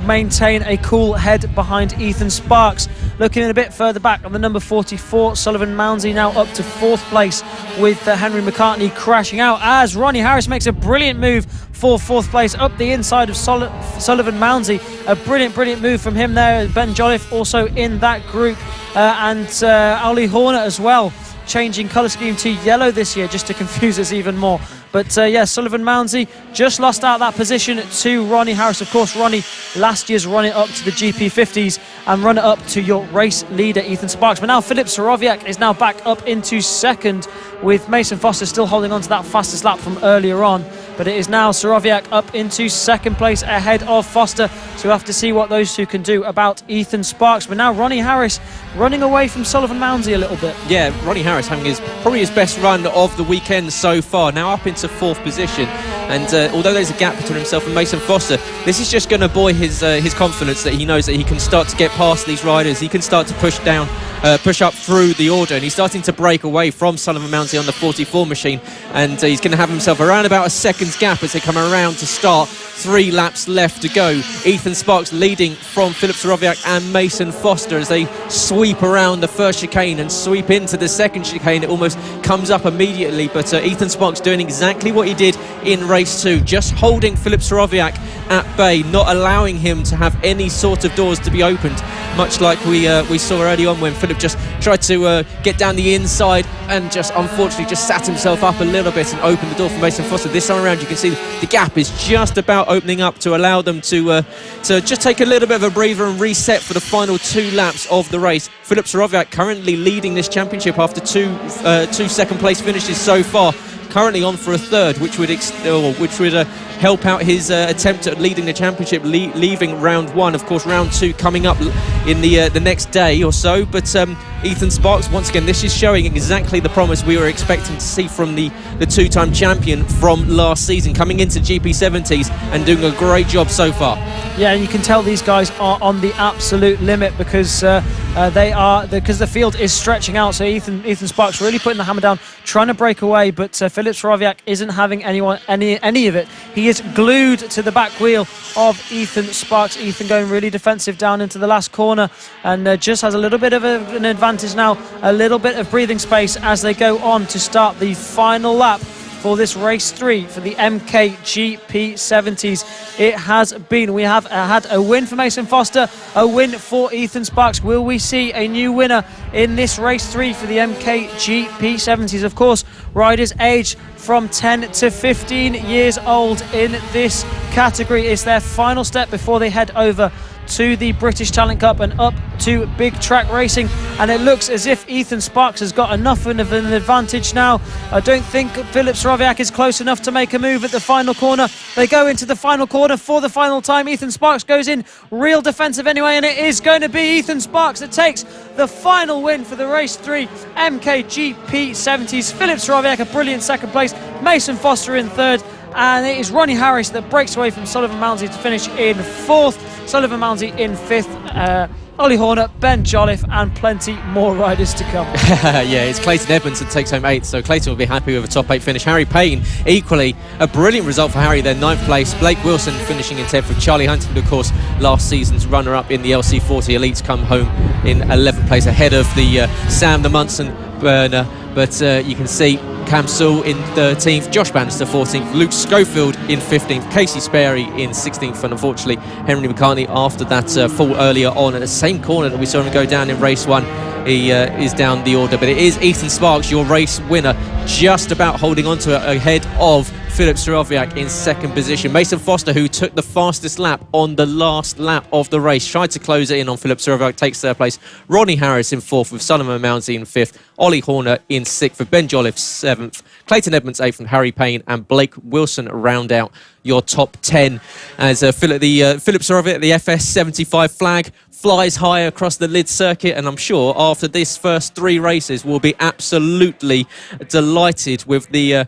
maintain a cool head behind Ethan Sparks. Looking a bit further back on the number 44, Sullivan Mounsey now up to 4th place with Henry McCartney crashing out as Ronnie Harris makes a brilliant move for 4th place up the inside of Sullivan Mounsey. A brilliant move from him there. Ben Jolliffe also in that group, and Ali Horner as well, changing colour scheme to yellow this year just to confuse us even more. But yeah, Sullivan Mounsey just lost out that position to Ronnie Harris. Of course, Ronnie last year's running up to the GP50s and run it up to your race leader Ethan Sparks. But now Filip Sroviak is now back up into 2nd, with Mason Foster still holding on to that fastest lap from earlier on. But it is now Sroviak up into 2nd place ahead of Foster. So we'll have to see what those two can do about Ethan Sparks. But now Ronnie Harris running away from Sullivan Mounsey a little bit. Yeah, Ronnie Harris having probably his best run of the weekend so far. Now up into 4th position. And although there's a gap between himself and Mason Foster, this is just going to buoy his confidence that he knows that he can start to get past these riders. He can start to push up through the order, and he's starting to break away from Sullivan Mounsey on the 44 machine, and he's going to have himself around about a second's gap as they come around to start. 3 laps left to go. Ethan Sparks leading from Filip Sroviak and Mason Foster as they sweep around the first chicane and sweep into the second chicane. It almost comes up immediately, but Ethan Sparks doing exactly what he did in race 2, just holding Filip Sroviak at bay, not allowing him to have any sort of doors to be opened, much like we saw early on when Filip just tried to get down the inside and just unfortunately just sat himself up a little bit and opened the door for Mason Foster. This time around you can see the gap is just about opening up to allow them to just take a little bit of a breather and reset for the final 2 laps of the race. Filip Sroviak currently leading this championship after two 2nd place finishes so far, currently on for a 3rd, which would help out his attempt at leading the championship, leaving round 1. Of course, round 2 coming up in the next day or so. But Ethan Sparks, once again, this is showing exactly the promise we were expecting to see from the 2-time champion from last season, coming into GP70s and doing a great job so far. Yeah, and you can tell these guys are on the absolute limit because the field is stretching out. So Ethan Sparks really putting the hammer down, trying to break away, but Filip Sroviak isn't having any of it. He is glued to the back wheel of Ethan Sparks. Ethan going really defensive down into the last corner, and just has a little bit of an advantage now, a little bit of breathing space as they go on to start the final lap for this race 3 for the Mkgp 70s. It has been, we have had a win for Mason Foster, a win for Ethan Sparks. Will we see a new winner in this race 3 for the Mkgp 70s? Of course, riders aged from 10 to 15 years old in this category. It's their final step before they head over to the British Talent Cup and up to big track racing, and it looks as if Ethan Sparks has got enough of an advantage now. I don't think Filip Sroviak is close enough to make a move at the final corner. They go into the final corner for the final time. Ethan Sparks goes in real defensive anyway, and it is going to be Ethan Sparks that takes the final win for the race 3 Mkgp 70s. Filip Sroviak a brilliant 2nd place, Mason Foster in 3rd, and it is Ronnie Harris that breaks away from Sullivan Mounsey to finish in 4th. Sullivan Mounsey in 5th, Ollie Horner, Ben Jolliffe, and plenty more riders to come. Yeah, it's Clayton Edmonds that takes home 8th, so Clayton will be happy with a top 8 finish. Harry Payne, equally a brilliant result for Harry, then 9th place. Blake Wilson finishing in 10th, with Charlie Huntington, of course, last season's runner-up in the LC40 Elites, come home in 11th place ahead of the Sam the Munson burner. But you can see Cam Sewell in 13th, Josh Bannister 14th, Luke Schofield in 15th, Casey Sperry in 16th, and unfortunately Henry McCartney, after that fall earlier on at the same corner that we saw him go down in race 1, he is down the order. But it is Ethan Sparks, your race winner, just about holding on to it ahead of Filip Starowiak in 2nd position. Mason Foster, who took the fastest lap on the last lap of the race, tried to close it in on Filip Starowiak, takes 3rd place. Ronnie Harris in 4th, with Sullivan Mounsey in 5th. Ollie Horner in 6th, with Ben Jolliffe 7th. Clayton Edmonds 8th, and Harry Payne and Blake Wilson round out your top 10 as Filip Starowiak, the FS75 flag flies high across the Lydd circuit, and I'm sure after this first 3 races we'll be absolutely delighted with the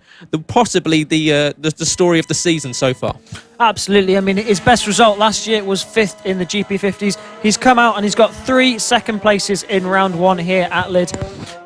story of the season so far. Absolutely. I mean, his best result last year was 5th in the GP50s. He's come out and he's got 3 second places in round 1 here at Lydd.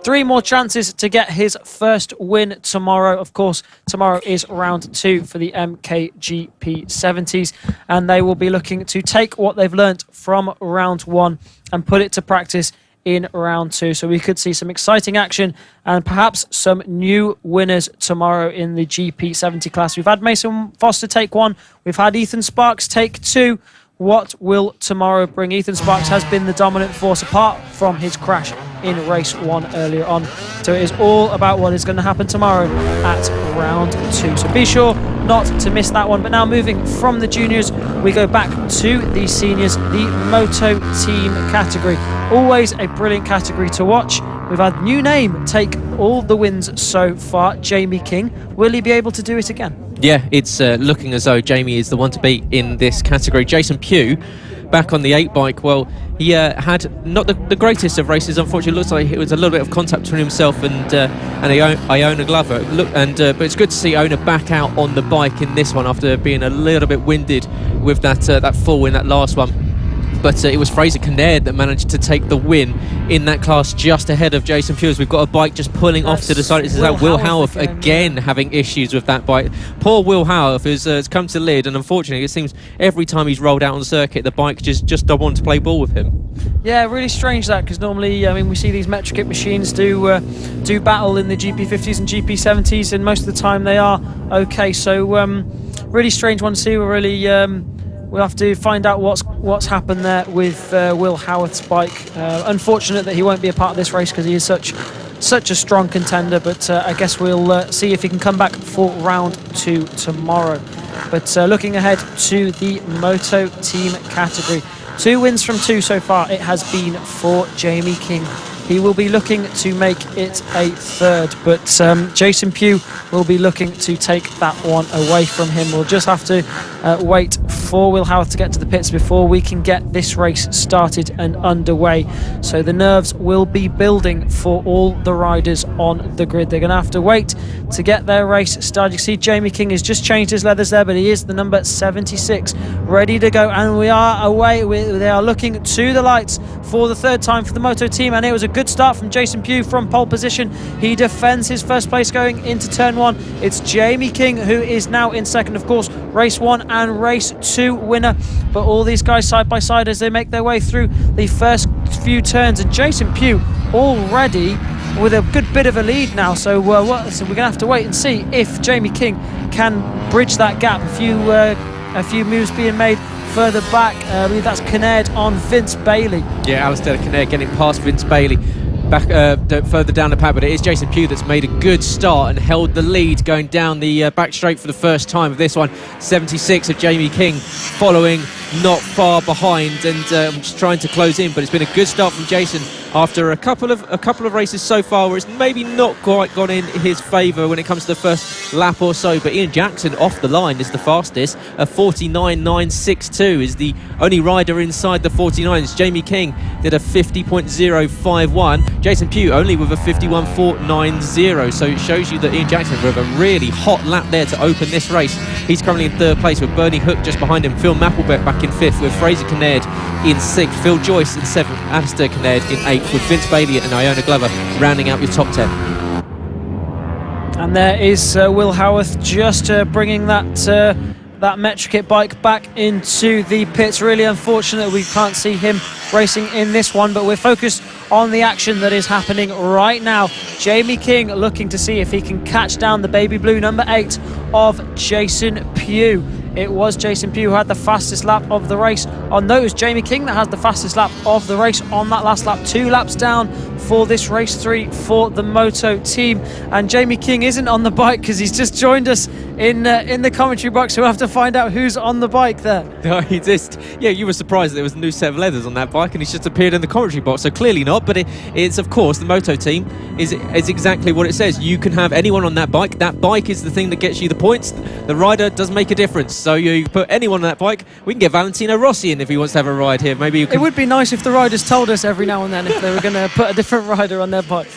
3 more chances to get his first win tomorrow. Of course, tomorrow is round 2 for the Mkgp 70s, and they will be looking to take what they've learnt from round 1 and put it to practice in round 2. So we could see some exciting action and perhaps some new winners tomorrow in the GP70 class. We've had Mason Foster take 1. We've had Ethan Sparks take 2. What will tomorrow bring? Ethan Sparks has been the dominant force apart from his crash in race 1 earlier on. So it is all about what is going to happen tomorrow at round 2. So be sure not to miss that one. But now moving from the juniors, we go back to the seniors, the Moto team category. Always a brilliant category to watch. We've had new name take all the wins so far, Jamie King. Will he be able to do it again? Yeah, it's looking as though Jamie is the one to beat in this category. Jason Pugh, back on the 8 bike, well, he had not the greatest of races. Unfortunately, it looks like it was a little bit of contact between himself and Iona Glover. But it's good to see Iona back out on the bike in this one after being a little bit winded with that fall in that last one. But it was Fraser Kinnaird that managed to take the win in that class just ahead of Jason Pugh. We've got a bike just pulling off to the side. This is Will Howarth again having issues with that bike. Poor Will Howarth has come to Lydd, and unfortunately it seems every time he's rolled out on the circuit the bike just don't want to play ball with him. Yeah, really strange that, because normally, I mean, we see these Mkgp machines do battle in the GP50s and GP70s, and most of the time they are okay. So really strange one to see. We'll have to find out what's happened there with Will Howarth's bike. Unfortunate that he won't be a part of this race because he is such a strong contender, but I guess we'll see if he can come back for round 2 tomorrow. But looking ahead to the Moto team category, 2 wins from 2 so far it has been for Jamie King. He will be looking to make it a 3rd, but Jason Pugh will be looking to take that one away from him. We'll just have to wait for Will Howarth to get to the pits before we can get this race started and underway. So the nerves will be building for all the riders on the grid. They're going to have to wait to get their race started. You see Jamie King has just changed his leathers there, but he is the number 76, ready to go, and we are away. They are looking to the lights for the 3rd time for the Moto team, and it was a good start from Jason Pugh from pole position. He defends his 1st place going into turn 1. It's Jamie King who is now in 2nd, of course, race 1 and race 2 winner. But all these guys side by side as they make their way through the first few turns, and Jason Pugh already with a good bit of a lead now. So we're going to have to wait and see if Jamie King can bridge that gap. A few moves being made further back. I believe that's Kinnaird on Vince Bailey. Yeah, Alistair Kinnaird getting past Vince Bailey back further down the pack, but it is Jason Pugh that's made a good start and held the lead going down the back straight for the first time of this one. 76 of Jamie King following not far behind, and just trying to close in, but it's been a good start from Jason after a couple of races so far where it's maybe not quite gone in his favour when it comes to the first lap or so. But Ian Jackson off the line is the fastest. A 49.962 is the only rider inside the 49s. Jamie King did a 50.051. Jason Pugh only with a 51.490. So it shows you that Ian Jackson with a really hot lap there to open this race. He's currently in 3rd place with Bernie Hook just behind him. Phil Mapplebeck back in 5th with Fraser Kinnaird in 6th. Phil Joyce in 7th. Alistair Kinnaird in 8th with Vince Bailey and Iona Glover rounding out your top 10. And there is Will Howarth just bringing that Mkgp bike back into the pits. Really unfortunate we can't see him racing in this one, but we're focused on the action that is happening right now. Jamie King looking to see if he can catch down the baby blue number 8 of Jason Pugh. It was Jason Pugh who had the fastest lap of the race. No, it was Jamie King that has the fastest lap of the race on that last lap. 2 laps down for this race 3 for the Moto team. And Jamie King isn't on the bike because he's just joined us in the commentary box. So we'll have to find out who's on the bike there. No, you were surprised that there was a new set of leathers on that bike, and he's just appeared in the commentary box. So clearly not, but it's of course the Moto team is exactly what it says. You can have anyone on that bike. That bike is the thing that gets you the points. The rider does make a difference. So you put anyone on that bike. We can get Valentino Rossi in if he wants to have a ride here. Maybe you can... It would be nice if the riders told us every now and then if they were going to put a different rider on their bike.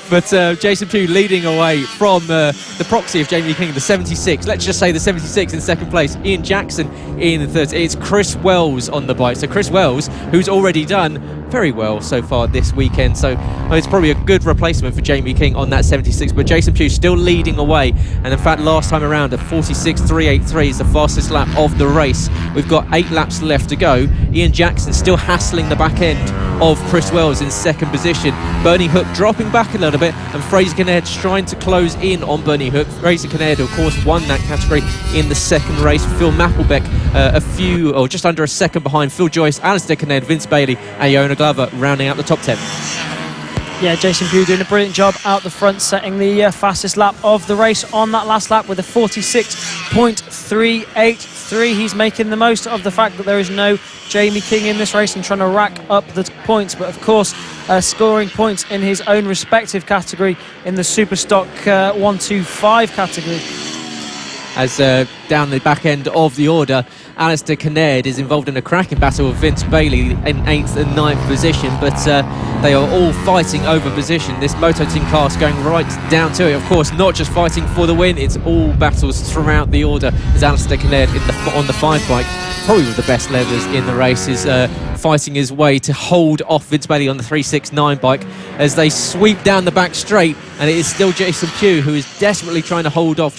But Jason Pugh leading away from the proxy of Jamie King, the 76. Let's just say the 76 in 2nd place. Ian Jackson in the 3rd. It's Chris Wells on the bike. So Chris Wells, who's already done very well so far this weekend. So it's probably a good replacement for Jamie King on that 76. But Jason Pugh still leading away. And in fact, last time around, a 46.383 is the fastest lap of the race. We've got 8 laps left to go. Ian Jackson still hassling the back end of Chris Wells in 2nd position. Bernie Hook dropping back a little bit, and Fraser Kinnaird trying to close in on Bernie Hook. Fraser Kinnaird, of course, won that category in the 2nd race. Phil Mapplebeck just under a second behind. Phil Joyce, Alistair Kinnaird, Vince Bailey, and Iona Glover rounding out the top 10. Yeah, Jason Pugh doing a brilliant job out the front, setting the fastest lap of the race on that last lap with a 46.383. He's making the most of the fact that there is no Jamie King in this race and trying to rack up the points, but of course scoring points in his own respective category in the Superstock 125 category. As down the back end of the order, Alistair Kinnaird is involved in a cracking battle with Vince Bailey in 8th and 9th position, but they are all fighting over position. This Moto team class going right down to it. Of course, not just fighting for the win, it's all battles throughout the order. As Alistair Kinnaird on the 5 bike, probably with the best leathers in the race, is fighting his way to hold off Vince Bailey on the 369 bike as they sweep down the back straight, and it is still Jason Pugh who is desperately trying to hold off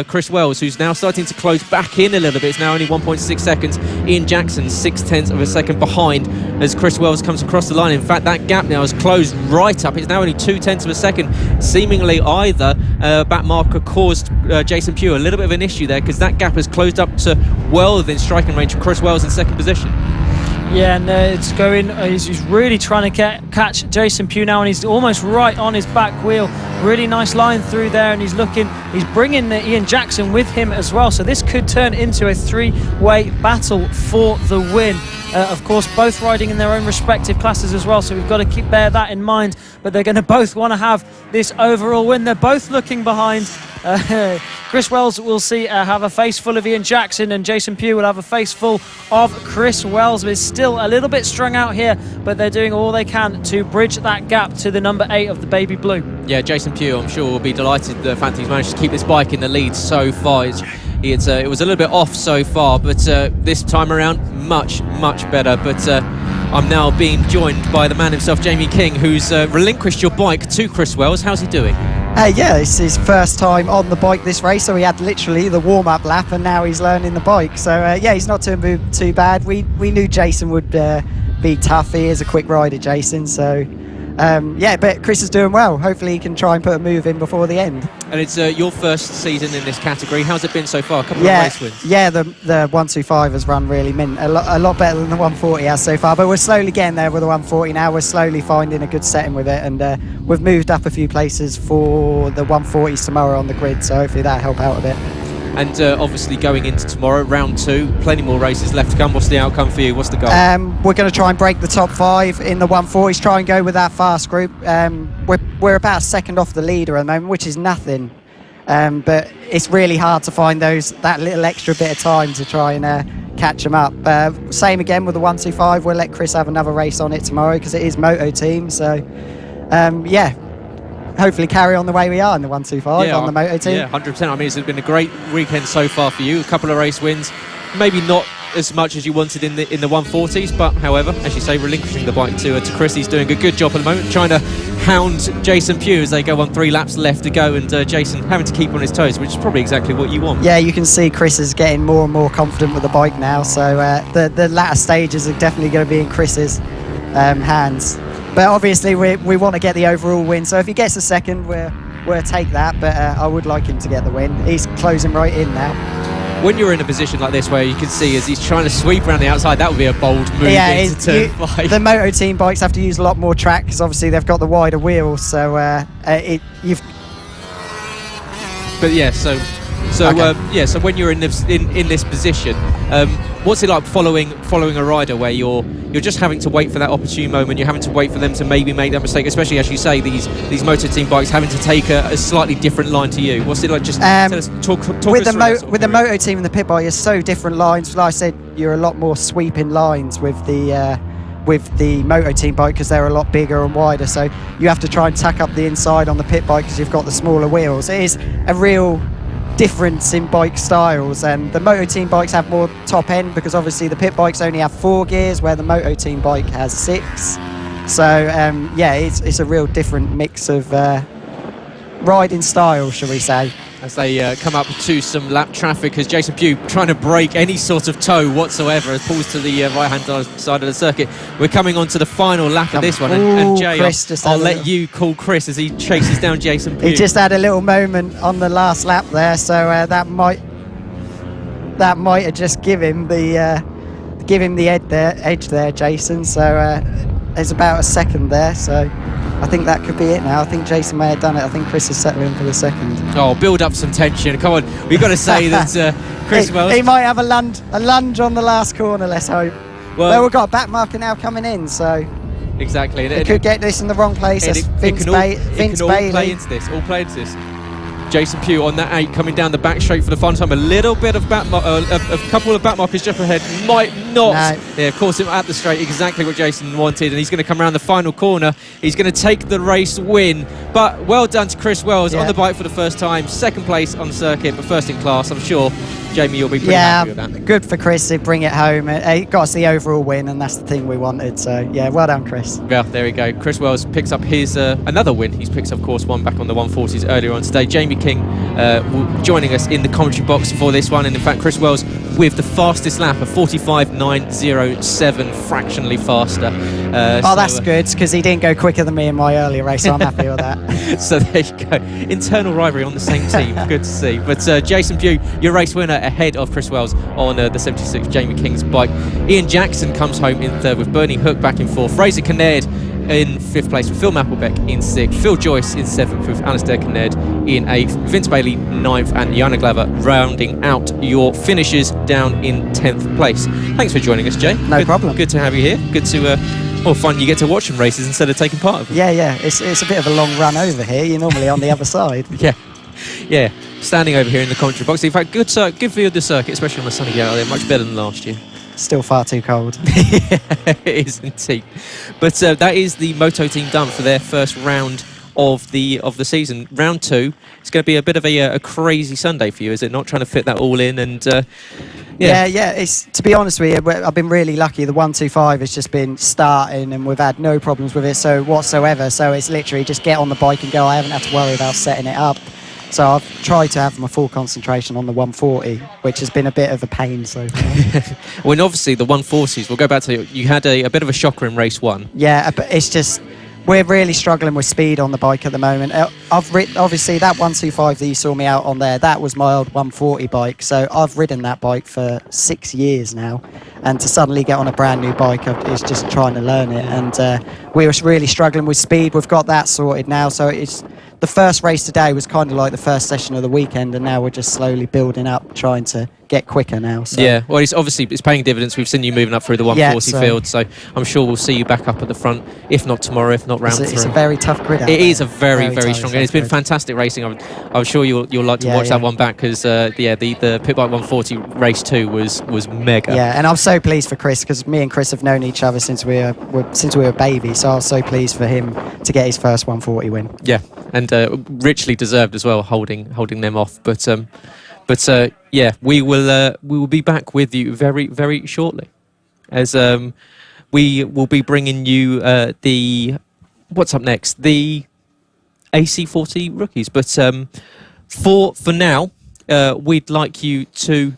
Chris Wells, who's now starting to close back in a little bit. It's now only 1.6 seconds. Ian Jackson 0.6 of a second behind as Chris Wells comes across the line. In fact, that gap now has closed right up. It's now only 0.2 of a second. Seemingly either back marker caused Jason Pugh a little bit of an issue there, because that gap has closed up to well within striking range of Chris Wells in 2nd position. Yeah, and it's going. He's really trying to catch Jason Pugh now, and he's almost right on his back wheel. Really nice line through there, and he's bringing Ian Jackson with him as well. So this could turn into a 3-way battle for the win. Of course, both riding in their own respective classes as well, so we've got to bear that in mind. But they're going to both want to have this overall win. They're both looking behind. Chris Wells will have a face full of Ian Jackson, and Jason Pugh will have a face full of Chris Wells. But it's still a little bit strung out here, but they're doing all they can to bridge that gap to the number 8 of the baby blue. Yeah, Jason Pugh, I'm sure, will be delighted the fact that he's managed to keep this bike in the lead so far. It was a little bit off so far, but this time around, much better. But I'm now being joined by the man himself, Jamie King, who's relinquished your bike to Chris Wells. How's he doing? Yeah, it's his first time on the bike this race, so he had literally the warm-up lap, and now he's learning the bike. So yeah, he's not too bad. We knew Jason would be tough. He is a quick rider, Jason. So yeah, but Chris is doing well. Hopefully he can try and put a move in before the end. And it's your first season in this category. How's it been so far? A couple of race wins. Yeah, the 125 has run really mint. A lot better than the 140 has so far. But we're slowly getting there with the 140 now. We're slowly finding a good setting with it, and we've moved up a few places for the 140s tomorrow on the grid. So hopefully that'll help out a bit. And obviously going into tomorrow, round 2, plenty more races left to come. What's the outcome for you? What's the goal? We're going to try and break the top 5 in the 140s, try and go with that fast group. We're about a second off the leader at the moment, which is nothing. But it's really hard to find that little extra bit of time to try and catch them up. Same again with the 125. We'll let Chris have another race on it tomorrow because it is Moto team. So hopefully carry on the way we are in the 125 on the Moto team. Yeah, 100%. I mean, it's been a great weekend so far for you. A couple of race wins, maybe not as much as you wanted in the 140s, but however, as you say, relinquishing the bike to Chris. He's doing a good job at the moment, trying to hound Jason Pugh as they go on 3 laps left to go, and Jason having to keep on his toes, which is probably exactly what you want. Yeah, you can see Chris is getting more and more confident with the bike now, so the latter stages are definitely going to be in Chris's hands. But obviously we want to get the overall win, so if he gets a second, we'll take that, but I would like him to get the win. He's closing right in now. When you're in a position like this where you can see as he's trying to sweep around the outside, that would be a bold move into turn 5. The Moto team bikes have to use a lot more track because obviously they've got the wider wheels, so But yeah, so when you're in this position, what's it like following a rider where you're just having to wait for that opportune moment, you're having to wait for them to maybe make that mistake, especially as you say, these Moto team bikes having to take a slightly different line to you? What's it like? Just talk with us the the Moto team and the pit bike, you're so different lines. Like I said, you're a lot more sweeping lines with the Moto team bike because they're a lot bigger and wider, so you have to try and tack up the inside on the pit bike because you've got the smaller wheels. It is a real difference in bike styles, and the Moto team bikes have more top end because obviously the pit bikes only have 4 gears where the Moto team bike has 6. So it's a real different mix of riding style, shall we say. As they come up to some lap traffic, as Jason Pugh trying to break any sort of toe whatsoever as pulls to the right-hand side of the circuit. We're coming on to the final lap of this one, and Jay, I'll let you call Chris as he chases down Jason Pugh. He just had a little moment on the last lap there, so that might have just give him the edge there, Jason. So there's about a second there, so I think that could be it now. I think Jason may have done it. I think Chris is settling for the second. Oh, build up some tension. Come on, we've got to say that Chris Wells... He might have a lunge on the last corner, let's hope. Well, we've got a back marker now coming in, so... Exactly. He could get this in the wrong place. That's Vince Bailey. Play into this. Jason Pugh on that 8 coming down the back straight for the final time. A little bit of a couple of back markers just ahead. Might not. No. Yeah, of course, at the straight, exactly what Jason wanted, and he's going to come around the final corner. He's going to take the race win. But well done to Chris Wells on the bike for the first time. Second place on the circuit, but first in class. I'm sure, Jamie, you'll be pretty happy with that. Good for Chris to bring it home. It got us the overall win, and that's the thing we wanted. So, yeah, well done, Chris. Well, there we go. Chris Wells picks up his another win. He's picked up, of course, one back on the 140s earlier on today. Jamie King joining us in the commentary box for this one, and in fact, Chris Wells with the fastest lap of 45.907, fractionally faster. That's good, because he didn't go quicker than me in my earlier race, so I'm happy with that. So there you go. Internal rivalry on the same team. Good to see. But Jason Pugh, your race winner ahead of Chris Wells on the 76 Jamie King's bike. Ian Jackson comes home in 3rd with Bernie Hook back in 4th. Fraser Kinnaird in 5th place with Phil Mapplebeck in 6th. Phil Joyce in 7th with Alistair Kinnaird in 8th. Vince Bailey 9th, and Jana Glover rounding out your finishers down in 10th place. Thanks for joining us, Jay. No problem. Good to have you here. Good to fun. You get to watch some races instead of taking part of them. Yeah. It's a bit of a long run over here. You're normally on the other side. Yeah. Standing over here in the commentary box. In fact, good view of the circuit, especially on a sunny day out there. Much better than last year. Still far too cold. It is indeed. But that is the Moto team done for their first round of the season. Round 2. It's going to be a bit of a crazy Sunday for you, is it not? Trying to fit that all in and. Yeah. It's, to be honest with you, I've been really lucky. The 125 has just been starting, and we've had no problems with it whatsoever. So it's literally just get on the bike and go. I haven't had to worry about setting it up. So I've tried to have my full concentration on the 140, which has been a bit of a pain so far. Well, obviously the 140s, we'll go back to you had a bit of a shocker in race 1. Yeah, but it's just, we're really struggling with speed on the bike at the moment. Obviously that 125 that you saw me out on there, that was my old 140 bike. So I've ridden that bike for 6 years now. and to suddenly get on a brand new bike is just trying to learn it. And we were really struggling with speed. We've got that sorted now, so it's the first race today was kind of like the first session of the weekend, and now we're just slowly building up, trying to get quicker now. So. Yeah, well, it's paying dividends. We've seen you moving up through the 140 field, so I'm sure we'll see you back up at the front, if not tomorrow, if not round 3. It's a very tough grid out there. It is a very strong, and it's been fantastic racing. I'm sure you'll like to watch that one back, because the Pit Bike 140 race 2 was mega. Yeah, and I'm so pleased for Chris, because me and Chris have known each other since we were babies, so I was so pleased for him to get his first 140 win. Yeah, and richly deserved as well, holding them off. But yeah, we will be back with you very, very shortly, as we will be bringing you what's up next, the AC40 rookies. But for now, we'd like you to.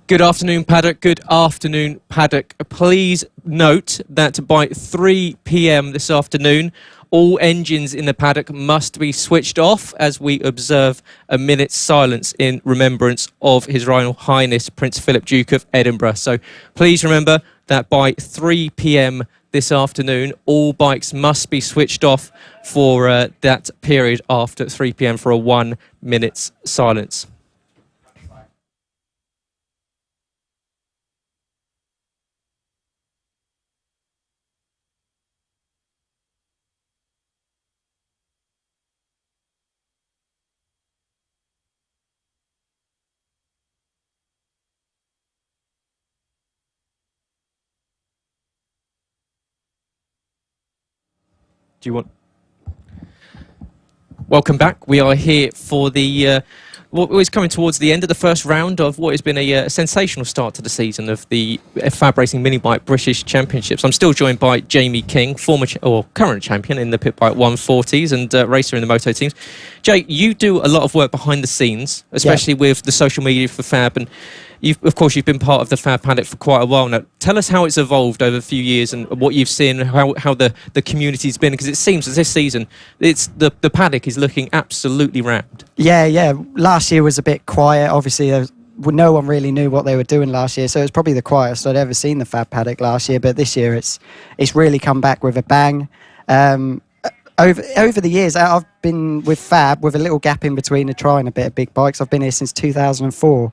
Good afternoon, paddock. Good afternoon, paddock. Please note that by 3 p.m. this afternoon, all engines in the paddock must be switched off as we observe a minute's silence in remembrance of His Royal Highness Prince Philip, Duke of Edinburgh. So please remember that by 3 p.m. this afternoon, all bikes must be switched off for that period after 3 p.m. for a 1 minute's silence. Do you want? Welcome back. We are here for the what is coming towards the end of the first round of what has been a sensational start to the season of the FAB-Racing Minibike British Championships. I'm still joined by Jamie King, current champion in the Pit Bike 140s and racer in the Moto teams. Jay, you do a lot of work behind the scenes, especially with the social media for FAB, and of course, you've been part of the FAB paddock for quite a while now. Tell us how it's evolved over a few years and what you've seen, how the community's been, because it seems as this season, the paddock is looking absolutely rammed. Yeah. Last year was a bit quiet. Obviously, no one really knew what they were doing last year, so it was probably the quietest I'd ever seen the FAB paddock last year. But this year, it's really come back with a bang. Over the years, I've been with FAB with a little gap in between to trying a bit of big bikes. I've been here since 2004.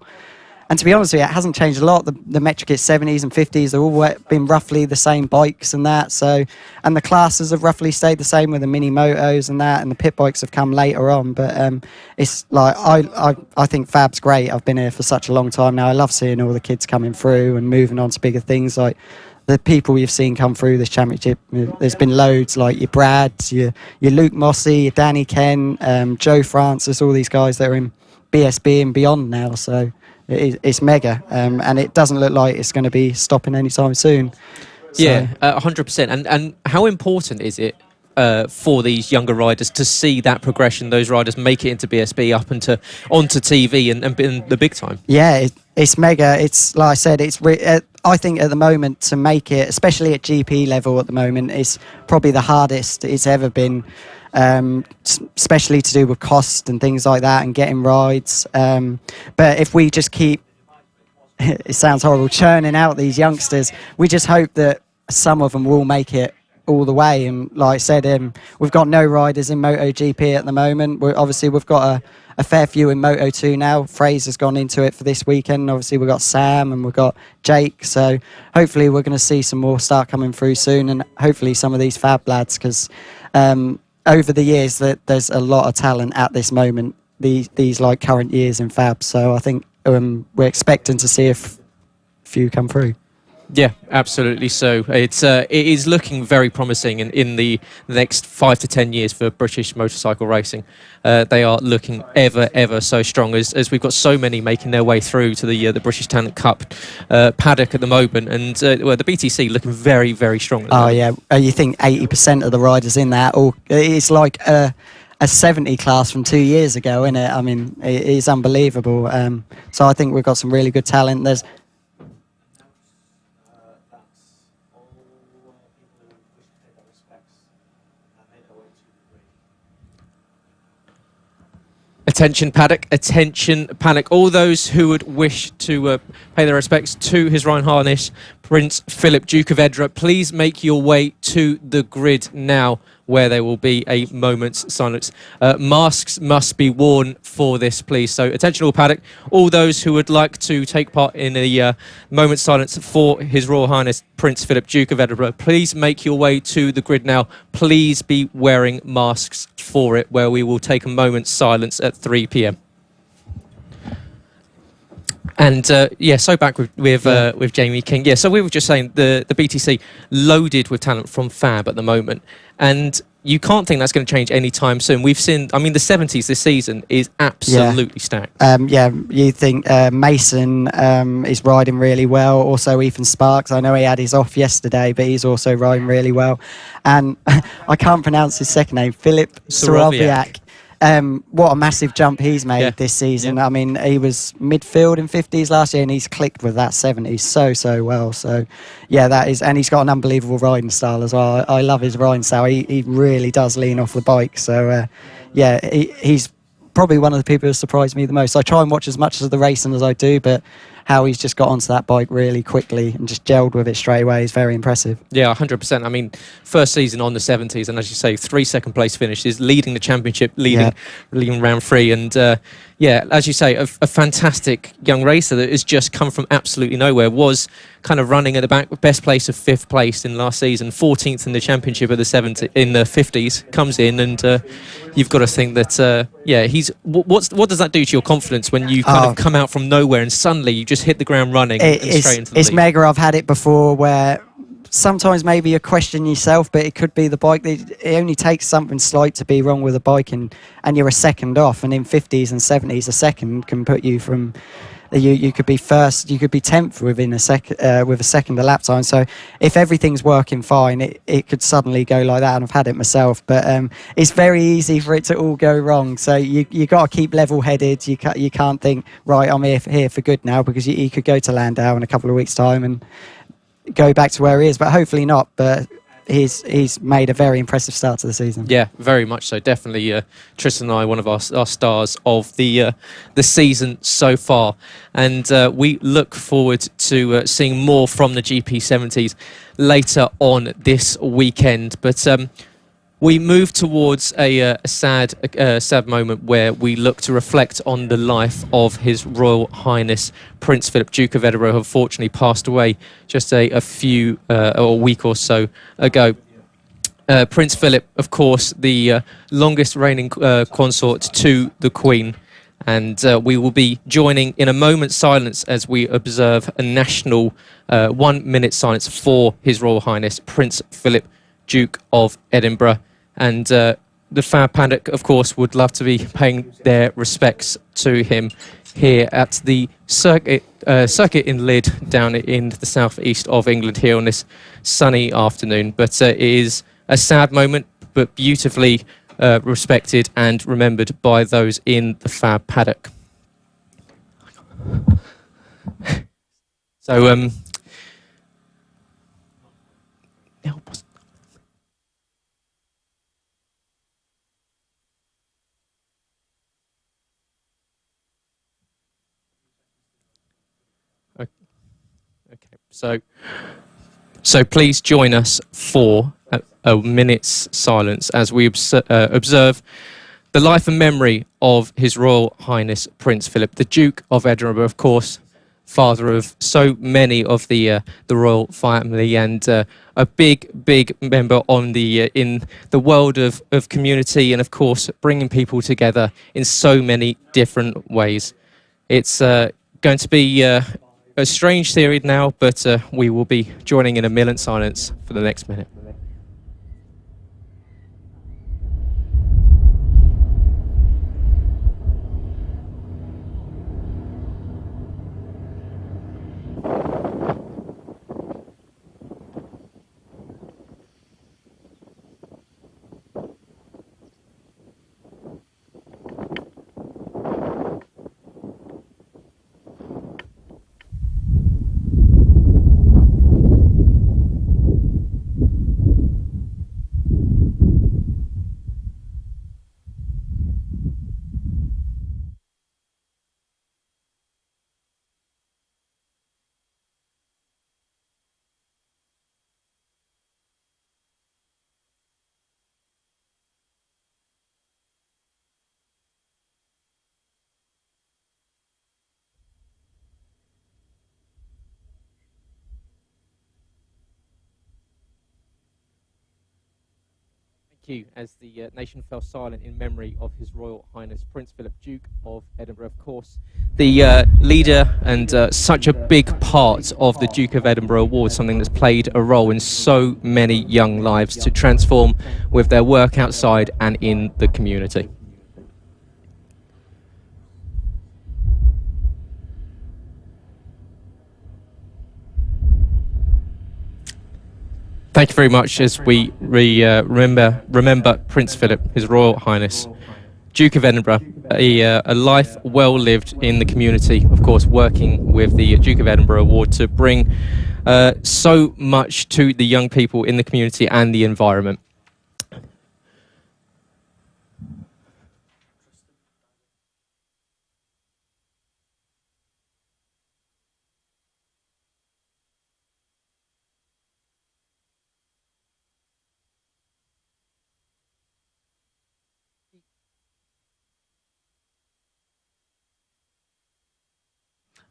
And to be honest with you, it hasn't changed a lot. The Mkgp 70s and 50s have all been roughly the same bikes and that. So, and the classes have roughly stayed the same with the mini motos and that. And the pit bikes have come later on. But it's like I think FAB's great. I've been here for such a long time now. I love seeing all the kids coming through and moving on to bigger things. Like the people you've seen come through this championship, there's been loads, like your Brads, your Luke Mossy, your Danny Ken, Joe Francis, all these guys that are in BSB and beyond now. So it's mega, and it doesn't look like it's going to be stopping anytime soon. So. Yeah, 100%. And how important is it for these younger riders to see that progression, those riders make it into BSB up onto TV and be in the big time? Yeah, it's mega. It's like I said, I think at the moment to make it, especially at GP level at the moment, is probably the hardest it's ever been. Especially to do with cost and things like that and getting rides. But if we just keep, it sounds horrible, churning out these youngsters, we just hope that some of them will make it all the way. And like I said, we've got no riders in MotoGP at the moment. We've got a fair few in Moto2 now. Fraser's gone into it for this weekend. Obviously, we've got Sam and we've got Jake. So hopefully we're going to see some more start coming through soon, and hopefully some of these FAB lads, because over the years, there's a lot of talent at this moment, these like current years in FAB. So I think we're expecting to see a few come through. Yeah, absolutely. So it is looking very promising in the next 5 to 10 years for British motorcycle racing. They are looking ever so strong as we've got so many making their way through to the British Talent Cup paddock at the moment, and the BTC looking very, very strong. Oh yeah, you think 80% of the riders in that, it's like a 70 class from 2 years ago, isn't it? I mean, it is unbelievable. So I think we've got some really good talent. There's Attention paddock, attention paddock. All those who would wish to pay their respects to His Royal Highness Prince Philip, Duke of Edinburgh, please make your way to the grid now, where there will be a moment's silence. Masks must be worn for this, please. So attention all paddock, all those who would like to take part in a moment's silence for His Royal Highness Prince Philip, Duke of Edinburgh, please make your way to the grid now. Please be wearing masks for it, where we will take a moment's silence at 3 p.m. And so back with Jamie King. Yeah, so we were just saying the BTC loaded with talent from FAB at the moment, and you can't think that's going to change anytime soon. We've seen, I mean, the 70s this season is absolutely stacked. You think Mason is riding really well. Also, Ethan Sparks. I know he had his off yesterday, but he's also riding really well. And I can't pronounce his second name, Filip Sorowiak. What a massive jump he's made this season. I mean, he was midfield in 50s last year, and he's clicked with that 70s so well. So, yeah, that is, and he's got an unbelievable riding style as well. I love his riding style. He really does lean off the bike. So, he's probably one of the people who surprised me the most. I try and watch as much of the racing as I do, but how he's just got onto that bike really quickly and just gelled with it straight away is very impressive. Yeah, 100%. I mean, first season on the 70s, and as you say, 3 second-place finishes, leading the championship, leading round 3, and as you say, a fantastic young racer that has just come from absolutely nowhere. Was kind of running at the back, best place of 5th place in last season, 14th in the championship of the 50s. Comes in, and you've got to think that he's. What does that do to your confidence when you kind of come out from nowhere and suddenly you just hit the ground running and straight into the lead? It's mega. I've had it before where sometimes maybe you question yourself, but it could be the bike. It only takes something slight to be wrong with a bike, and you're a second off. And in 50s and 70s, a second can put you from. You could be first, you could be 10th within a with a second of lap time. So if everything's working fine, it could suddenly go like that. And I've had it myself, but it's very easy for it to all go wrong. So you got to keep level-headed. You can't think, right, I'm here for good now, because he could go to Landau in a couple of weeks' time and go back to where he is, but hopefully not. But he's made a very impressive start to the season. Yeah, very much so. Definitely, Tristan and I, one of our stars of the season so far, and we look forward to seeing more from the GP70s later on this weekend. But we move towards a sad moment where we look to reflect on the life of His Royal Highness Prince Philip, Duke of Edinburgh, who unfortunately passed away just a week or so ago. Prince Philip, of course, the longest reigning consort to the Queen, and we will be joining in a moment's silence as we observe a national 1 minute silence for His Royal Highness Prince Philip, Duke of Edinburgh. And the FAB paddock, of course, would love to be paying their respects to him here at the circuit in Lydd, down in the southeast of England, here on this sunny afternoon. But it is a sad moment, but beautifully respected and remembered by those in the FAB paddock. So, So please join us for a minute's silence as we observe the life and memory of His Royal Highness Prince Philip, the Duke of Edinburgh, of course, father of so many of the royal family, and a big member on in the world of community, and of course bringing people together in so many different ways. It's going to be a strange period now, but we will be joining in a minute's silence for the next minute. cue as the nation fell silent in memory of His Royal Highness Prince Philip, Duke of Edinburgh, of course, the leader and such a big part of the Duke of Edinburgh Award, something that's played a role in so many young lives to transform with their work outside and in the community. Thank you very much as we remember Prince Philip, His Royal Highness, Duke of Edinburgh, a life well lived in the community, of course, working with the Duke of Edinburgh Award to bring so much to the young people in the community and the environment.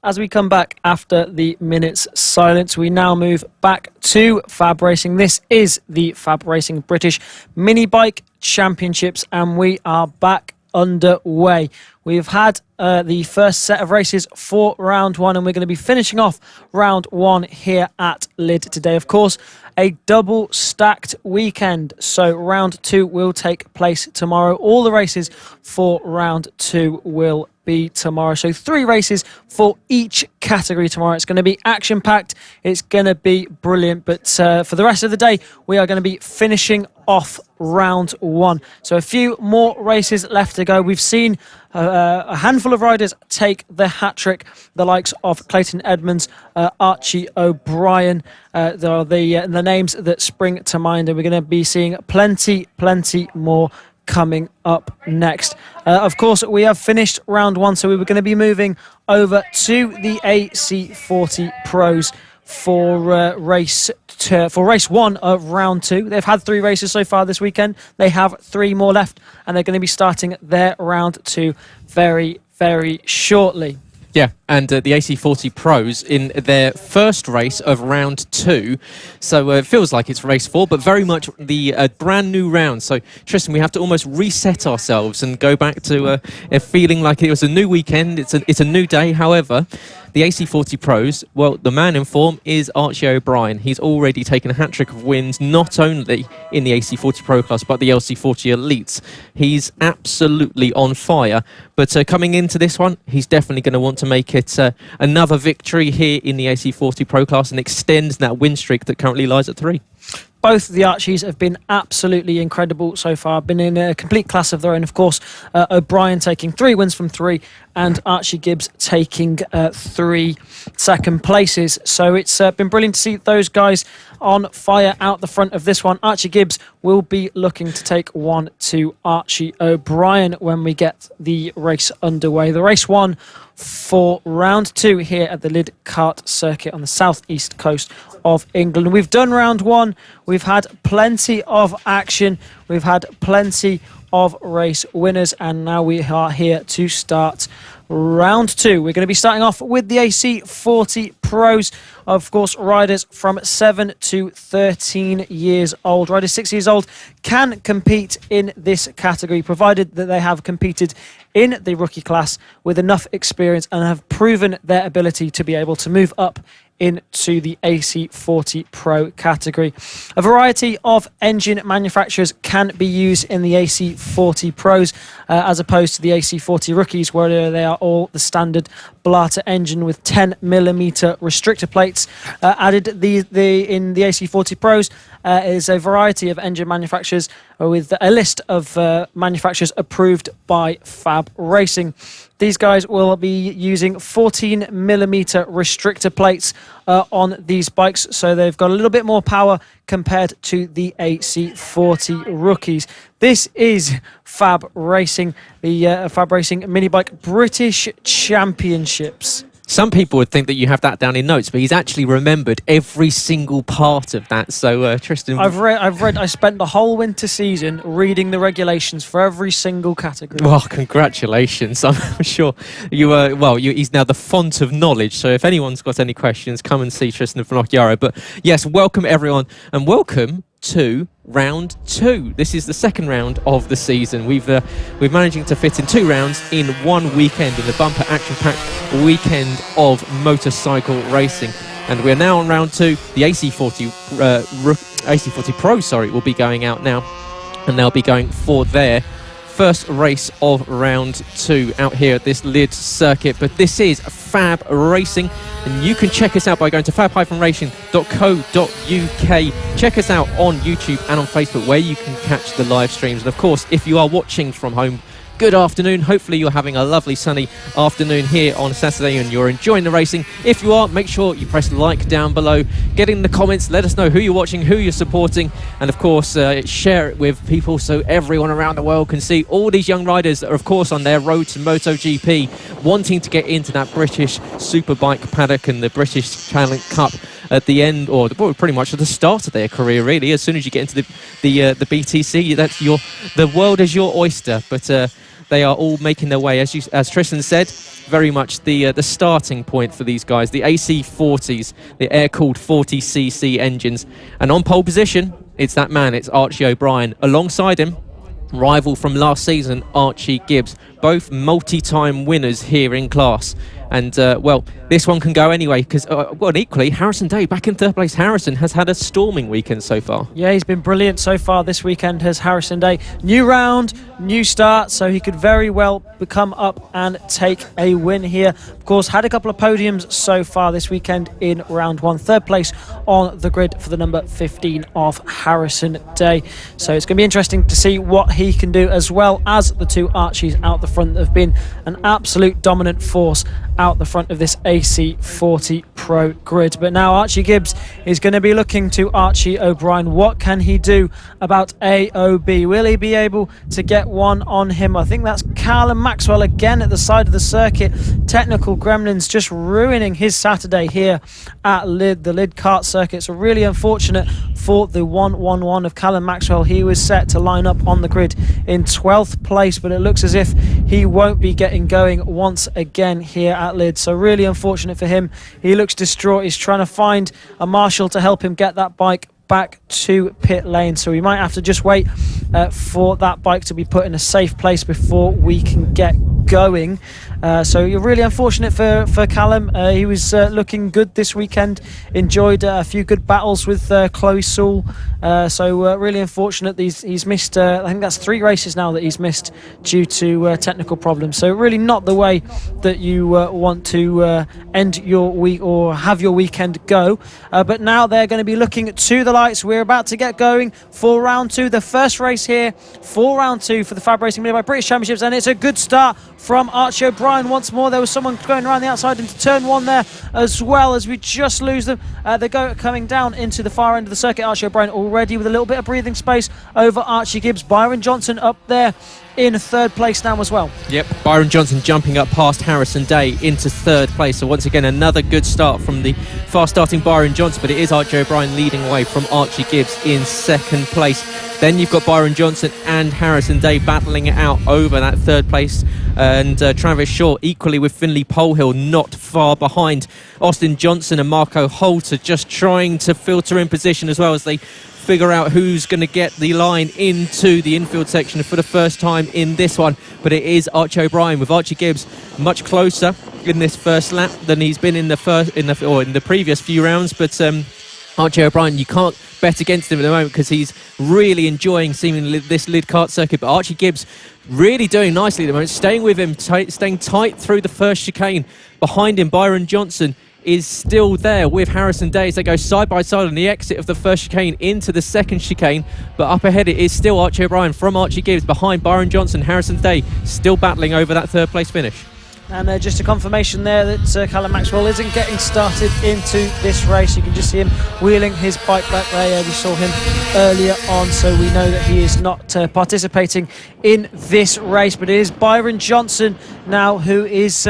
As we come back after the minute's silence, we now move back to FAB Racing. This is the FAB Racing British Mini Bike Championships, and we are back underway. We've had the first set of races for round one, and we're going to be finishing off round one here at Lydd today. Of course, a double stacked weekend. So round two will take place tomorrow. All the races for round two will be tomorrow. So 3 races for each category tomorrow. It's going to be action packed. It's going to be brilliant. But for the rest of the day, we are going to be finishing off round one. So a few more races left to go. We've seen a handful of riders take the hat trick, the likes of Clayton Edmonds, Archie O'Brien. There are the names that spring to mind, and we're going to be seeing plenty more coming up next. Of course, we have finished round one, so we were going to be moving over to the AC40 Pros for race one of round two. They've had 3 races so far this weekend. They have 3 more left, and they're going to be starting their round two very shortly. Yeah, and the AC40 Pros in their first race of round 2. So it feels like it's race 4, but very much the brand new round. So, Tristan, we have to almost reset ourselves and go back to a feeling like it was a new weekend. It's a new day. However, the AC40 Pros, well, the man in form is Archie O'Brien. He's already taken a hat-trick of wins, not only in the AC40 Pro class, but the LC40 Elites. He's absolutely on fire. But coming into this one, he's definitely going to want to make it another victory here in the AC40 Pro class and extend that win streak that currently lies at 3. Both the Archies have been absolutely incredible so far, been in a complete class of their own. Of course, O'Brien taking 3 wins from 3 and Archie Gibbs taking 3 second places. So it's been brilliant to see those guys on fire out the front of this one. Archie Gibbs will be looking to take one to Archie O'Brien when we get the race underway. The race 1 for round 2 here at the Lydd Kart Circuit on the southeast coast of England. We've done round 1. We've had plenty of action. We've had plenty of race winners, and now we are here to start round 2. We're going to be starting off with the AC40 Pros. Of course, riders from 7 to 13 years old. Riders 6 years old can compete in this category, provided that they have competed in the rookie class with enough experience and have proven their ability to be able to move up into the AC40 Pro category. A variety of engine manufacturers can be used in the AC40 Pros as opposed to the AC40 Rookies, where they are all the standard Blata engine with 10mm restrictor plates. Added in the AC40 Pros is a variety of engine manufacturers with a list of manufacturers approved by FAB Racing. These guys will be using 14mm restrictor plates on these bikes, so they've got a little bit more power compared to the AC40 Rookies. This is FAB Racing, the FAB Racing Mini Bike British Championships. Some people would think that you have that down in notes, but he's actually remembered every single part of that. So, Tristan, I spent the whole winter season reading the regulations for every single category. Well, congratulations! I'm sure he's now the font of knowledge. So, if anyone's got any questions, come and see Tristan Finocchiaro. But yes, welcome everyone, and welcome to round 2. This is the second round of the season. We're managing to fit in 2 rounds in one weekend, in the bumper action-packed weekend of motorcycle racing. And we're now on round 2. The AC40 Pro, will be going out now, and they'll be going for their first race of round 2 out here at this Lydd circuit. But this is FAB-Racing, and you can check us out by going to fab-racing.co.uk. Check us out on YouTube and on Facebook, where you can catch the live streams. And of course, if you are watching from home, good afternoon. Hopefully you're having a lovely sunny afternoon here on Saturday and you're enjoying the racing. If you are, make sure you press like down below, get in the comments, let us know who you're watching, who you're supporting, and of course share it with people so everyone around the world can see all these young riders that are of course on their road to MotoGP, wanting to get into that British Superbike paddock and the British Talent Cup at the end, or pretty much at the start of their career, really. As soon as you get into the BTC, that's the world is your oyster. But they are all making their way, as Tristan said, very much the starting point for these guys. The AC40s, the air-cooled 40cc engines, and on pole position, it's that man. It's Archie O'Brien. Alongside him, rival from last season, Archie Gibbs. Both multi-time winners here in class. And, well, this one can go anyway, because, equally, Harrison Day back in 3rd place. Harrison has had a storming weekend so far. Yeah, he's been brilliant so far this weekend, has Harrison Day. New round, new start, so he could very well come up and take a win here. Of course, had a couple of podiums so far this weekend in round 1. 3rd place on the grid for the number 15 of Harrison Day. So it's going to be interesting to see what he can do, as well as the 2 Archies out the front that have been an absolute dominant force out the front of this AC40 Pro grid. But now Archie Gibbs is going to be looking to Archie O'Brien. What can he do about AOB? Will he be able to get one on him? I think that's Callum Maxwell again at the side of the circuit. Technical gremlins just ruining his Saturday here at Lydd, the Lydd kart circuit. So really unfortunate for the 111 of Callum Maxwell. He was set to line up on the grid in 12th place, but it looks as if he won't be getting going once again here at Lydd. So really unfortunate for him. He looks distraught. He's trying to find a marshal to help him get that bike back to pit lane, so we might have to just wait for that bike to be put in a safe place before we can get going. So you're really unfortunate for Callum. He was looking good this weekend, enjoyed a few good battles with Chloe Sewell, so really unfortunate he's missed I think that's 3 races now that he's missed due to technical problems. So really not the way that you want to end your week or have your weekend go, but now they're going to be looking to the lights. We're about to get going for round 2, the first race here for round 2 for the FAB-Racing Minibike British Championships, and it's a good start from Archie O'Brien once more. There was someone going around the outside into turn 1 there, as well as we just lose them. They go coming down into the far end of the circuit. Archie O'Brien already with a little bit of breathing space over Archie Gibbs. Byron Johnson up there in 3rd place now as well. Yep, Byron Johnson jumping up past Harrison Day into 3rd place. So once again, another good start from the fast-starting Byron Johnson, but it is Archie O'Brien leading away from Archie Gibbs in 2nd place. Then you've got Byron Johnson and Harrison Day battling it out over that 3rd place. And Travis Shaw equally with Finley Polehill not far behind. Austin Johnson and Marco Holt are just trying to filter in position as well as they figure out who's going to get the line into the infield section for the first time in this one. But it is Archie O'Brien, with Archie Gibbs much closer in this first lap than he's been in the previous few rounds. But Archie O'Brien, you can't bet against him at the moment because he's really enjoying seemingly this Lydd kart circuit. But Archie Gibbs really doing nicely at the moment, staying with him, staying tight through the first chicane. Behind him, Byron Johnson is still there with Harrison Day as they go side by side on the exit of the first chicane into the 2nd chicane. But up ahead it is still Archie O'Brien from Archie Gibbs behind Byron Johnson. Harrison Day still battling over that 3rd place finish. And just a confirmation there that Callum Maxwell isn't getting started into this race. You can just see him wheeling his bike back there. We saw him earlier on, so we know that he is not participating in this race. But it is Byron Johnson now who is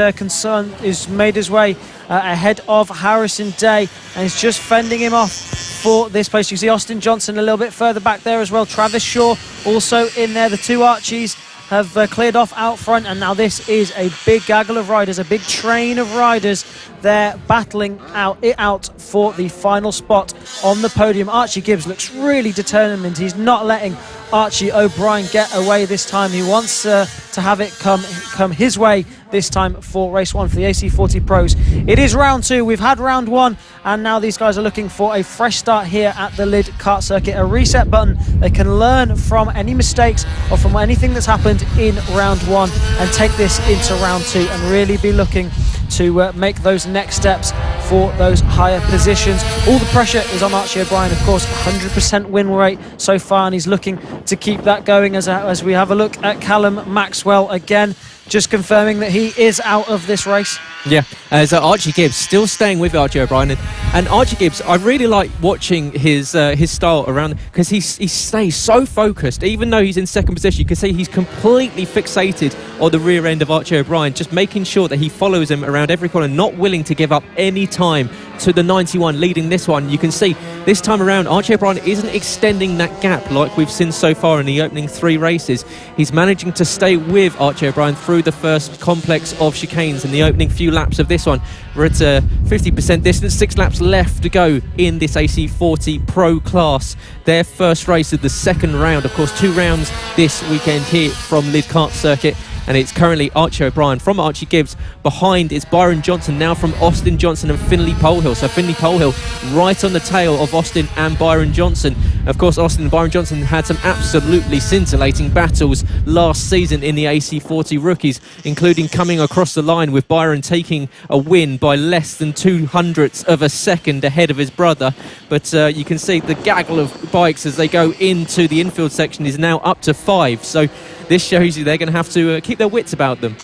made his way ahead of Harrison Day and is just fending him off for this place. You see Austin Johnson a little bit further back there as well. Travis Shaw also in there. The 2 Archies have cleared off out front, and now this is a big gaggle of riders, a big train of riders they're battling it out for the final spot on the podium. Archie Gibbs looks really determined. He's not letting Archie O'Brien get away this time. He wants to have it come his way this time for race 1 for the AC40 Pros. It is round 2. We've had round 1, and now these guys are looking for a fresh start here at the Lydd kart circuit. A reset button. They can learn from any mistakes or from anything that's happened in round 1 and take this into round 2 and really be looking to make those next steps for those higher positions. All the pressure is on Archie O'Brien, of course. 100% win rate so far, and he's looking to keep that going as we have a look at Callum Maxwell again, just confirming that he is out of this race. Yeah, so Archie Gibbs still staying with Archie O'Brien, and Archie Gibbs, I really like watching his style around, because he stays so focused. Even though he's in second position, you can see he's completely fixated on the rear end of Archie O'Brien, just making sure that he follows him around every corner, not willing to give up any time to the 91 leading this one. You can see this time around Archie O'Brien isn't extending that gap like we've seen so far in the opening 3 races. He's managing to stay with Archie O'Brien through the first complex of chicanes in the opening few laps of this one. We're at a 50% distance, 6 laps left to go in this AC40 Pro class. Their first race of the second round, of course 2 rounds this weekend here from Lydd kart circuit. And it's currently Archie O'Brien from Archie Gibbs. Behind it's Byron Johnson now from Austin Johnson and Finley Polehill. So Finley Polehill right on the tail of Austin and Byron Johnson. Of course, Austin and Byron Johnson had some absolutely scintillating battles last season in the AC40 rookies, including coming across the line with Byron taking a win by less than 200ths of a second ahead of his brother. But you can see the gaggle of bikes as they go into the infield section is now up to 5. So this shows you they're going to have to keep their wits about them.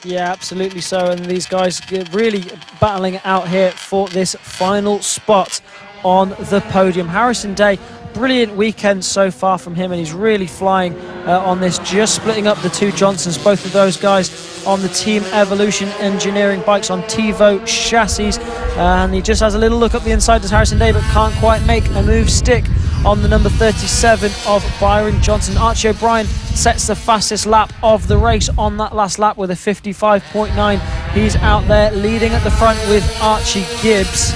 Yeah, absolutely so. And these guys really battling it out here for this final spot on the podium. Harrison Day, brilliant weekend so far from him, and he's really flying on this, just splitting up the 2 Johnsons, both of those guys on the Team Evolution Engineering bikes on TiVo chassis, and he just has a little look up the inside, does Harrison Day, but can't quite make a move stick on the number 37 of Byron Johnson. Archie O'Brien sets the fastest lap of the race on that last lap with a 55.9. He's out there leading at the front with Archie Gibbs.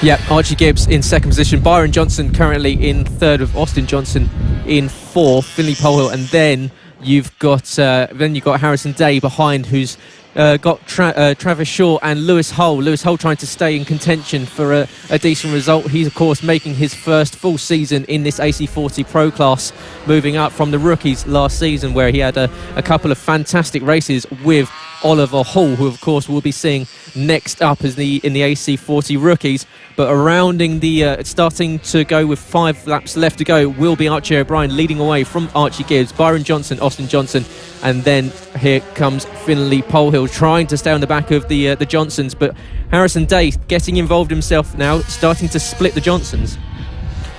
Yeah, Archie Gibbs in second position, Byron Johnson currently in third, with Austin Johnson in fourth, Finley Polehill, and then you've got Harrison Day behind, who's got Travis Shaw and Lewis Hull. Lewis Hull trying to stay in contention for a decent result. He's of course making his first full season in this AC40 Pro class, moving up from the rookies last season, where he had a couple of fantastic races with Oliver Hall, who of course we'll be seeing next up as in the AC40 rookies. But surrounding the starting to go with 5 laps left to go will be Archie O'Brien, leading away from Archie Gibbs, Byron Johnson, Austin Johnson, and then here comes Finley Polehill trying to stay on the back of the Johnsons. But Harrison Day getting involved himself now, starting to split the Johnsons.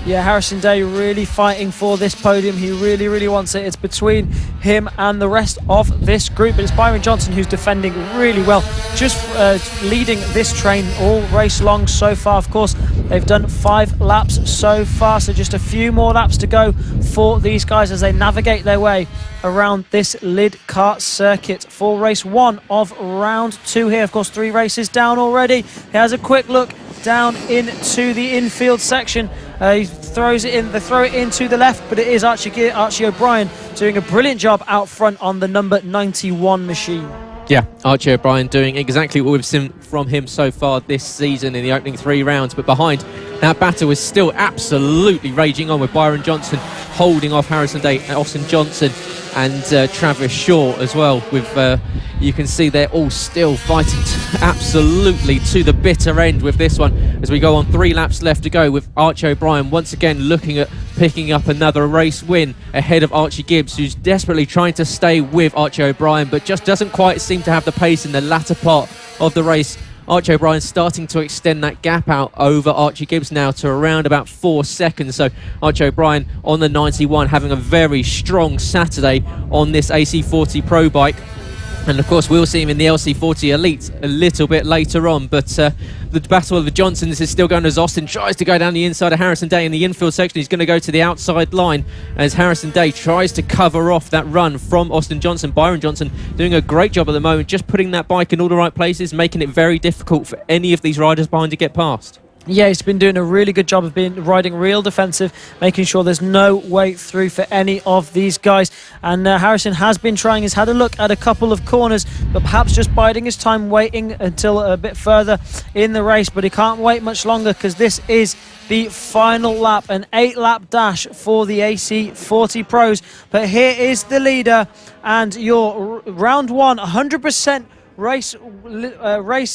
Yeah, Harrison Day really fighting for this podium. He really, really wants it. It's between him and the rest of this group. But it's Byron Johnson who's defending really well, just leading this train all race long so far. Of course, they've done 5 laps so far, so just a few more laps to go for these guys as they navigate their way around this Lydd kart circuit for race 1 of round 2 here. Of course, 3 races down already. Here's a quick look down into the infield section. He throws it in. They throw it into the left, but it is Archie O'Brien doing a brilliant job out front on the number 91 machine. Yeah, Archie O'Brien doing exactly what we've seen from him so far this season in the opening 3 rounds. But behind, that battle is still absolutely raging on, with Byron Johnson holding off Harrison Day, Austin Johnson and Travis Shaw as well. With you can see they're all still fighting absolutely to the bitter end with this one, as we go on 3 laps left to go, with Archie O'Brien once again looking at picking up another race win ahead of Archie Gibbs, who's desperately trying to stay with Archie O'Brien but just doesn't quite seem to have the pace in the latter part of the race. Archie O'Brien starting to extend that gap out over Archie Gibbs now to around about 4 seconds. So Archie O'Brien on the 91 having a very strong Saturday on this AC40 Pro bike. And of course, we'll see him in the LC40 Elite a little bit later on. But the battle of the Johnsons is still going as Austin tries to go down the inside of Harrison Day in the infield section. He's going to go to the outside line as Harrison Day tries to cover off that run from Austin Johnson. Byron Johnson doing a great job at the moment, just putting that bike in all the right places, making it very difficult for any of these riders behind to get past. Yeah, he's been doing a really good job of riding real defensive, making sure there's no way through for any of these guys. And Harrison has been trying. He's had a look at a couple of corners, but perhaps just biding his time, waiting until a bit further in the race. But he can't wait much longer because this is the final lap, an 8-lap dash for the AC40 Pros. But here is the leader and your round one, 100% race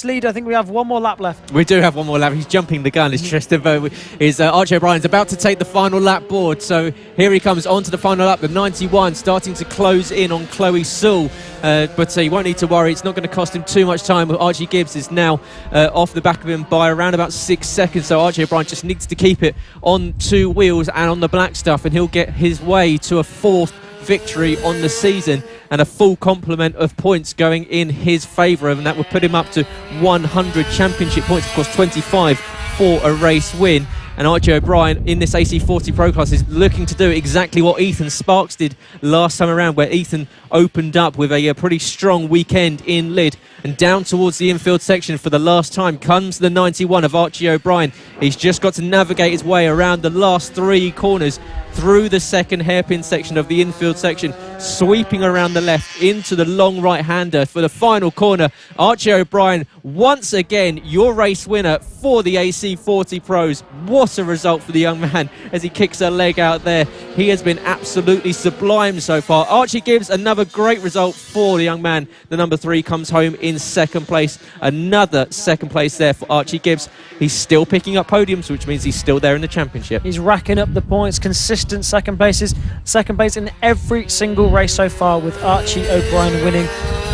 lead. I think we have one more lap left. We do have one more lap. He's jumping the gun. It's just Archie O'Brien's about to take the final lap board. So here he comes onto the final lap. The 91 starting to close in on Chloe Sewell. But he won't need to worry. It's not going to cost him too much time. Archie Gibbs is now off the back of him by around about 6 seconds. So Archie O'Brien just needs to keep it on 2 wheels and on the black stuff, and he'll get his way to a 4th victory on the season and a full complement of points going in his favour, and that would put him up to 100 championship points, of course 25 for a race win. And Archie O'Brien in this AC40 Pro class is looking to do exactly what Ethan Sparks did last time around, where Ethan opened up with a pretty strong weekend in Lydd. And down towards the infield section for the last time comes the 91 of Archie O'Brien. He's just got to navigate his way around the last 3 corners through the second hairpin section of the infield section, sweeping around the left into the long right-hander for the final corner. Archie O'Brien, once again, your race winner for the AC40 Pros. What a result for the young man as he kicks a leg out there. He has been absolutely sublime so far. Archie Gibbs, another great result for the young man. The number 3 comes home in second place. Another second place there for Archie Gibbs. He's still picking up podiums, which means he's still there in the championship. He's racking up the points, consistent second place in every single race so far, with Archie O'Brien winning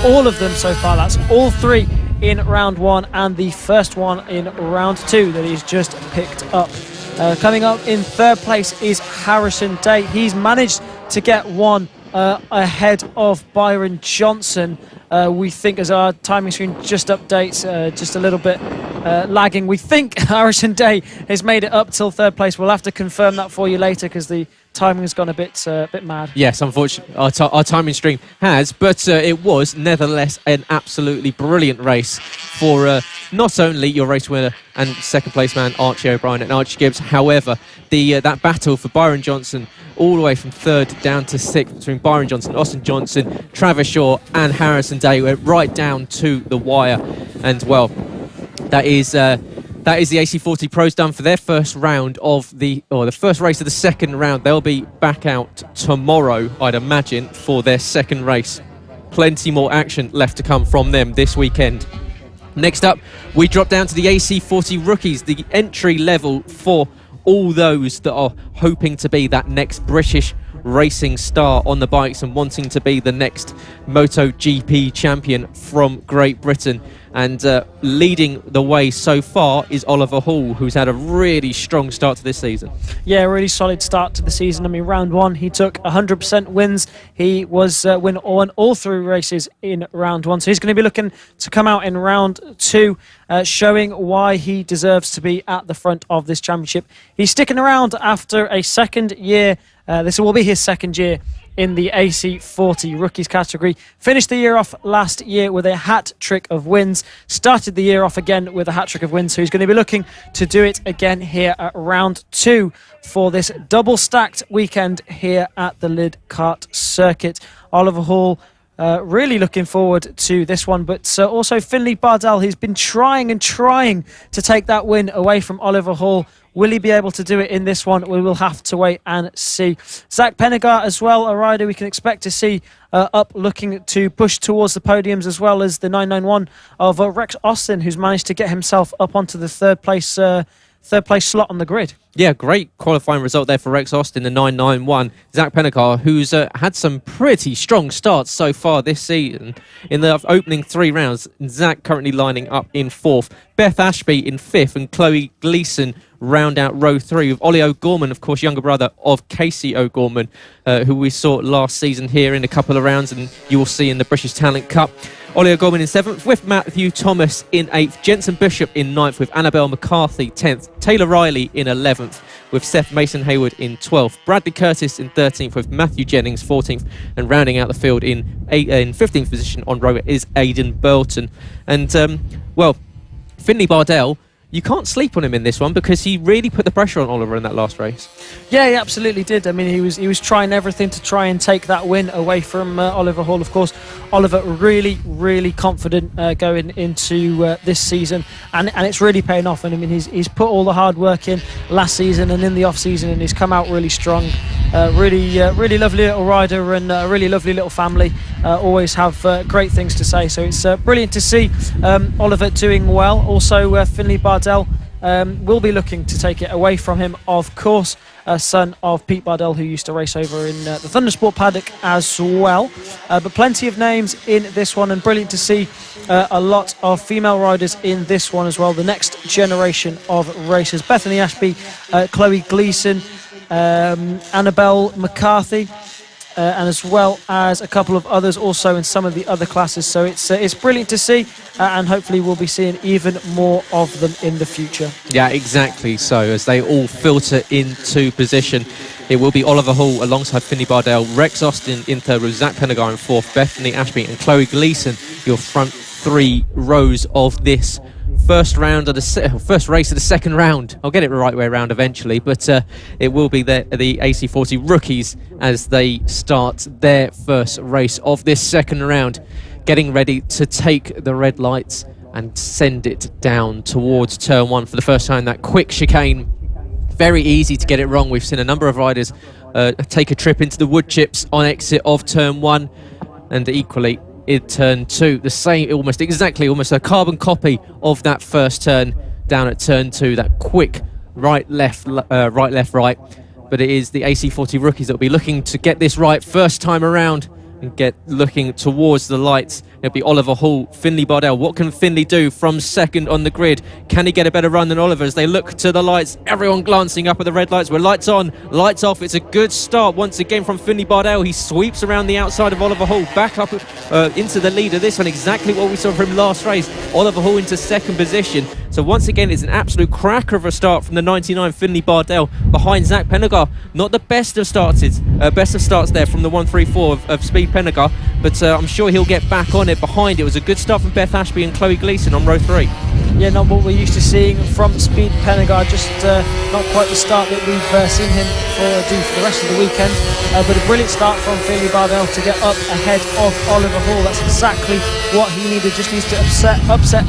all of them so far. That's all 3 in round 1 and the first one in round 2 that he's just picked up. Coming up in 3rd place is Harrison Day. He's managed to get one ahead of Byron Johnson. We think, as our timing screen just updates, just a little bit lagging, we think Harrison Day has made it up till 3rd place. We'll have to confirm that for you later because the timing has gone a bit mad. Yes, unfortunately, our timing stream has, but it was nevertheless an absolutely brilliant race for not only your race winner and second place man Archie O'Brien and Archie Gibbs. However, that battle for Byron Johnson, all the way from 3rd down to 6th, between Byron Johnson, Austin Johnson, Travis Shaw and Harrison Day, went right down to the wire. And well, that is the AC40 Pros done for their first round of the first race of the second round. They'll be back out tomorrow, I'd imagine, for their second race. Plenty more action left to come from them this weekend. Next up, we drop down to the AC40 Rookies, the entry level for all those that are hoping to be that next British racing star on the bikes and wanting to be the next MotoGP champion from Great Britain. And leading the way so far is Oliver Hall, who's had a really strong start to this season. Yeah, really solid start to the season. I mean, round 1, he took 100% wins. He was won all 3 races in round 1. So he's going to be looking to come out in round 2, showing why he deserves to be at the front of this championship. He's sticking around after a second year. This will be his second year in the AC40 Rookies category. Finished the year off last year with a hat-trick of wins. Started the year off again with a hat-trick of wins. So he's going to be looking to do it again here at round 2 for this double-stacked weekend here at the Lydd Kart Circuit. Oliver Hall, really looking forward to this one, but also Finley Bardell, he's been trying to take that win away from Oliver Hall. Will he be able to do it in this one? We will have to wait and see. Zach Pennegar as well, a rider we can expect to see up looking to push towards the podiums, as well as the 991 of Rex Austin, who's managed to get himself up onto the third place slot on the grid. Yeah, great qualifying result there for Rex Austin, the 991. Zach Pennegar, who's had some pretty strong starts so far this season. In the opening 3 rounds, Zach currently lining up in 4th. Beth Ashby in 5th and Chloe Gleeson round out row 3 with Ollie O'Gorman, of course, younger brother of Casey O'Gorman, who we saw last season here in a couple of rounds, and you will see in the British Talent Cup. Ollie O'Gorman in 7th, with Matthew Thomas in 8th, Jensen Bishop in 9th, with Annabelle McCarthy 10th, Taylor Riley in 11th, with Seth Mason Hayward in 12th, Bradley Curtis in 13th, with Matthew Jennings 14th, and rounding out the field in 15th position on row is Aidan Burton. And, Finley Bardell, you can't sleep on him in this one because he really put the pressure on Oliver in that last race. Yeah, he absolutely did. I mean, he was trying everything to try and take that win away from Oliver Hall. Of course, Oliver really confident going into this season, and it's really paying off. And I mean, he's put all the hard work in last season and in the off season, and he's come out really strong. Really lovely little rider and a really lovely little family. Always have great things to say. So it's brilliant to see Oliver doing well. Also, Finley Bardell will be looking to take it away from him, of course, son of Pete Bardell, who used to race over in the Thundersport paddock as well. But plenty of names in this one, and brilliant to see a lot of female riders in this one as well. The next generation of racers: Bethany Ashby, Chloe Gleason, Annabelle McCarthy, and as well as a couple of others also in some of the other classes. So it's brilliant to see, and hopefully we'll be seeing even more of them in the future. Yeah, exactly. So as they all filter into position, it will be Oliver Hall alongside Finley Bardell, Rex Austin in 3rd, with Zach Pennegar in 4th, Bethany Ashby and Chloe Gleason, your front 3 rows of this first round of the first race of the second round. I'll get it the right way around eventually, but it will be the AC40 rookies as they start their first race of this second round, getting ready to take the red lights and send it down towards turn 1 for the first time. That quick chicane, very easy to get it wrong. We've seen a number of riders take a trip into the wood chips on exit of turn 1, and equally in turn 2, the same, almost a carbon copy of that first turn down at turn 2, that quick right left. But it is the AC40 rookies that will be looking to get this right first time around and get looking towards the lights. It'll be Oliver Hall, Finley Bardell. What can Finley do from second on the grid? Can he get a better run than Oliver as they look to the lights? Everyone glancing up at the red lights. We're lights on, lights off. It's a good start once again from Finley Bardell. He sweeps around the outside of Oliver Hall, back up into the lead of this one. Exactly what we saw from last race. Oliver Hall into second position. So once again, it's an absolute cracker of a start from the 99 Finley Bardell behind Zach Pennegar. Not the best of starts there from the 134 of Speed Pennegar, but I'm sure he'll get back on it behind. It was a good start from Beth Ashby and Chloe Gleason on row 3. Yeah, not what we're used to seeing from Speed Pennegar, just not quite the start that we've seen him do for the rest of the weekend, but a brilliant start from Finley Bardell to get up ahead of Oliver Hall. That's exactly what he needed. Just needs to upset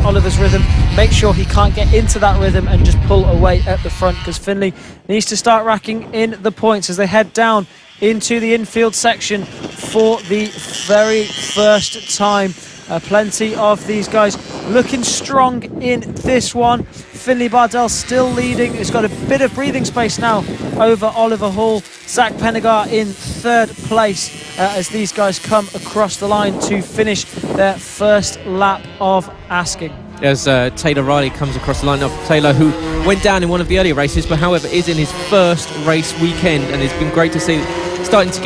Oliver's rhythm, make sure he can't get into that rhythm and just pull away at the front, because Finley needs to start racking in the points as they head down into the infield section for the very first time. Plenty of these guys looking strong in this one. Finley Bardell still leading. He's got a bit of breathing space now over Oliver Hall. Zach Pennegar in 3rd place as these guys come across the line to finish their first lap of asking. As Taylor Riley comes across the line of Taylor, who went down in one of the earlier races, but however is in his first race weekend, and it's been great to see starting to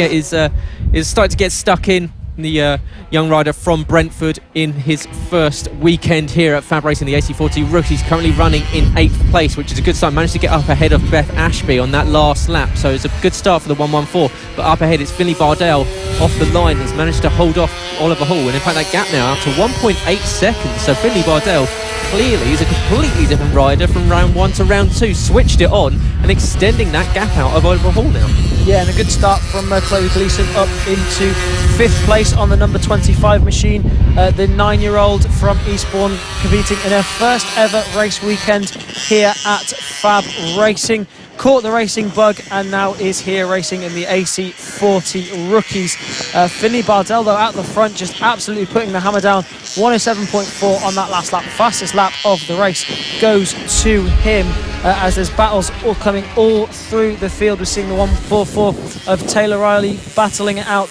get stuck in. The young rider from Brentford in his first weekend here at FAB-Racing, the AC40 rookies, currently running in 8th place, which is a good start. Managed to get up ahead of Beth Ashby on that last lap, so it's a good start for the 114. But up ahead it's Finley Bardell off the line, has managed to hold off Oliver Hall, and in fact that gap now out to 1.8 seconds. So Finley Bardell clearly is a completely different rider from round 1 to round 2, switched it on and extending that gap out of Oliver Hall now. Yeah, and a good start from Chloe Gleason up into 5th place on the number 25 machine. The 9-year-old from Eastbourne competing in her first ever race weekend here at FAB-Racing. Caught the racing bug and now is here racing in the AC40 rookies. Finley Bardell, though, out the front, just absolutely putting the hammer down. 107.4 on that last lap. Fastest lap of the race goes to him as there's battles all coming all through the field. We're seeing the 144 of Taylor Riley battling it out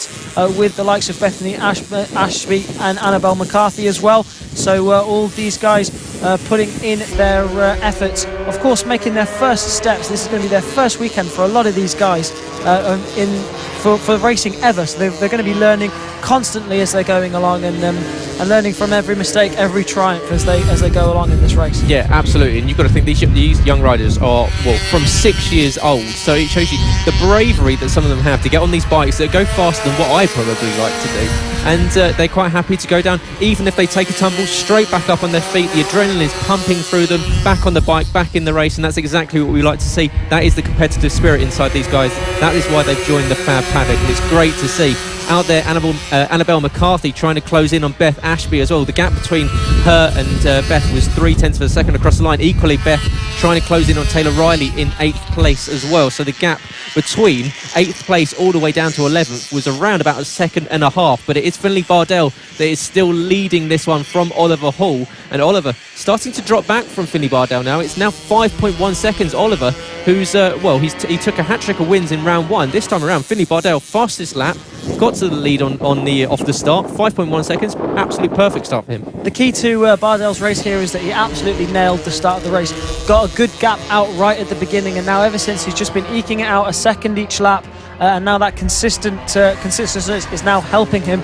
with the likes of Bethany Ashby and Annabelle McCarthy as well. So all these guys putting in their efforts. Of course, making their first steps. This is going to be their first weekend for a lot of these guys for racing ever. So they're going to be learning constantly as they're going along, and learning from every mistake, every triumph as they go along in this race. Yeah, absolutely. And you've got to think these young riders are, well, from 6 years old. So it shows you the bravery that some of them have to get on these bikes that go faster than what I probably like to do. And they're quite happy to go down, even if they take a tumble, straight back up on their feet. The adrenaline is pumping through them, back on the bike, back in the race, and that's exactly what we like to see. That is the competitive spirit inside these guys. That is why they've joined the FAB paddock, and it's great to see. Out there, Annabelle McCarthy trying to close in on Beth Ashby as well. The gap between her and Beth was 0.3 of a second across the line. Equally, Beth trying to close in on Taylor Riley in 8th place as well. So the gap between 8th place all the way down to 11th was around about a second and a half. But it is Finley Bardell that is still leading this one from Oliver Hall. And Oliver starting to drop back from Finley Bardell now. It's now 5.1 seconds. Oliver, who's, he took a hat-trick of wins in round 1. This time around, Finley Bardell, fastest lap, got to the lead on the off the start. 5.1 seconds, absolute perfect start for him. The key to Bardell's race here is that he absolutely nailed the start of the race. Got a good gap out right at the beginning, and now ever since he's just been eking it out a second each lap. And now that consistency is now helping him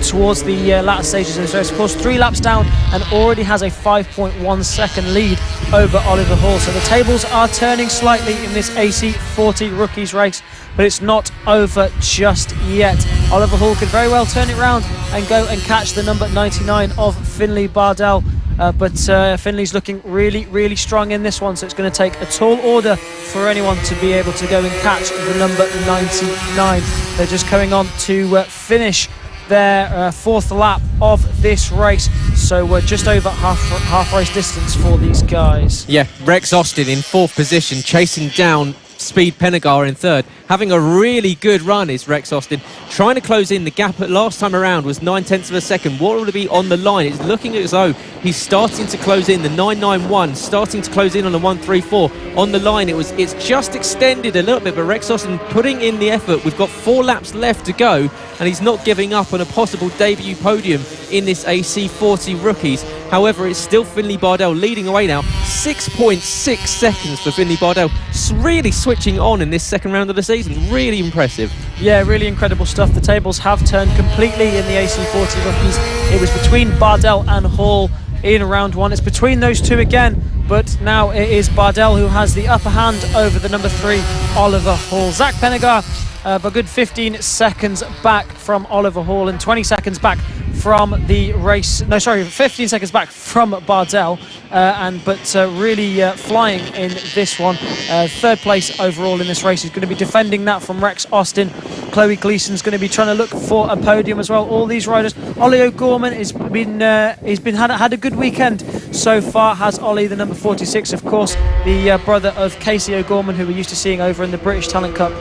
towards the latter stages of this race. Of course, 3 laps down and already has a 5.1 second lead over Oliver Hall. So the tables are turning slightly in this AC40 Rookies race, but it's not over just yet. Oliver Hall could very well turn it round and go and catch the number 99 of Finley Bardell. But Finley's looking really, really strong in this one, so it's going to take a tall order for anyone to be able to go and catch the number 99. They're just coming on to finish their 4th lap of this race, so we're just over half race distance for these guys. Yeah, Rex Austin in 4th position, chasing down Speed Pennegar in 3rd. Having a really good run is Rex Austin, trying to close in. The gap at last time around was 0.9 of a second. What will it be on the line? It's looking as though he's starting to close in. The 991 starting to close in on the 134 on the line. It's just extended a little bit, but Rex Austin putting in the effort. We've got 4 laps left to go, and he's not giving up on a possible debut podium in this AC40 Rookies. However, it's still Finley Bardell leading away now. 6.6 seconds for Finley Bardell, really switching on in this second round of the season. Really impressive. Yeah, really incredible stuff. The tables have turned completely in the AC40 Rookies. It was between Bardell and Hall in round 1. It's between those two again, but now it is Bardell who has the upper hand over the number 3, Oliver Hall. Zach Pennegar, a good 15 seconds back from Oliver Hall and 20 seconds back from the race. No, sorry, 15 seconds back from Bardell, but really flying in this one. 3rd place overall in this race. He's going to be defending that from Rex Austin. Chloe Gleason's going to be trying to look for a podium as well. All these riders. Ollie O'Gorman has had a good weekend so far. Has Ollie, the number 46, of course, the brother of Casey O'Gorman, who we're used to seeing over in the British Talent Cup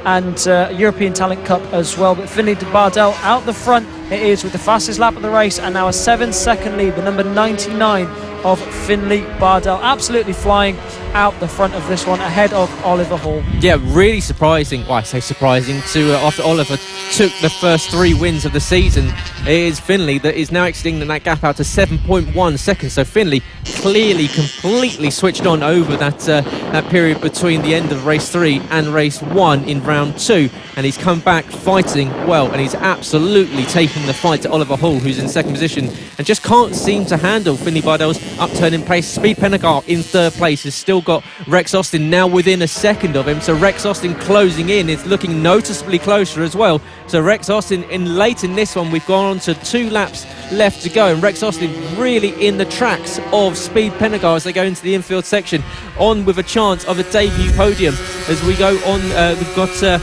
and European Talent Cup as well. But Finley Bardell out the front. It is with the fastest lap of the race, and now a 7-second lead. The number 99 of Finley Bardell, absolutely flying out the front of this one, ahead of Oliver Hall. Yeah, really surprising. Well, I say surprising to after Oliver took the first 3 wins of the season. It is Finley that is now extending that gap out to 7.1 seconds. So Finley clearly completely switched on over that period between the end of race 3 and race 1 in round 2, and he's come back fighting well, and he's absolutely taking the fight to Oliver Hall, who's in 2nd position and just can't seem to handle Finley Bardell's upturning pace. Speed Pennegar in 3rd place has still got Rex Austin now within a second of him, so Rex Austin closing in. It's looking noticeably closer as well. So Rex Austin in late in this one, we've gone on to 2 laps left to go, and Rex Austin really in the tracks of Speed Pennegar as they go into the infield section, on with a chance of a debut podium. As we go on, we've got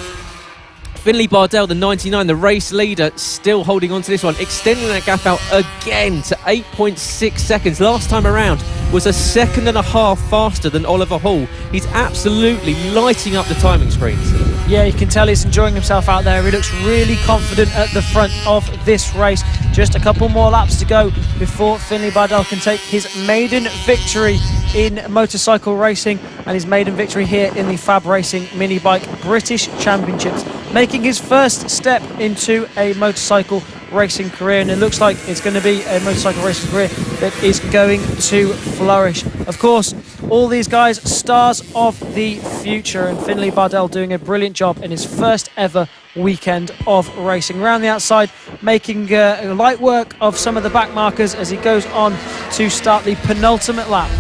Finley Bardell, the 99, the race leader, still holding on to this one, extending that gap out again to 8.6 seconds. Last time around was a second and a half faster than Oliver Hall. He's absolutely lighting up the timing screens. Yeah, you can tell he's enjoying himself out there. He looks really confident at the front of this race. Just a couple more laps to go before Finley Bardell can take his maiden victory in motorcycle racing and his maiden victory here in the FAB-Racing Minibike British Championships, making his first step into a motorcycle racing career, and it looks like it's going to be a motorcycle racing career that is going to flourish. Of course, all these guys, stars of the future, and Finley Bardell doing a brilliant job in his first ever weekend of racing. Around the outside, making light work of some of the back markers as he goes on to start the penultimate lap.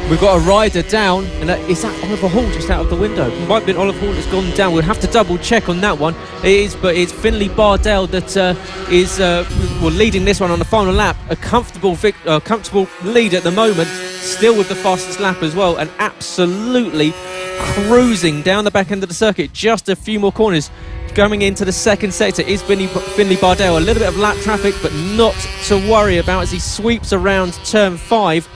We've got a rider down, and is that Oliver Hall just out of the window? It might be Oliver Hall that's gone down. We'll have to double check on that one. It is, but it's Finley Bardell that is leading this one on the final lap. A comfortable lead at the moment, still with the fastest lap as well, and absolutely cruising down the back end of the circuit. Just a few more corners. Coming into the second sector is Finley Bardell. A little bit of lap traffic, but not to worry about as he sweeps around turn 5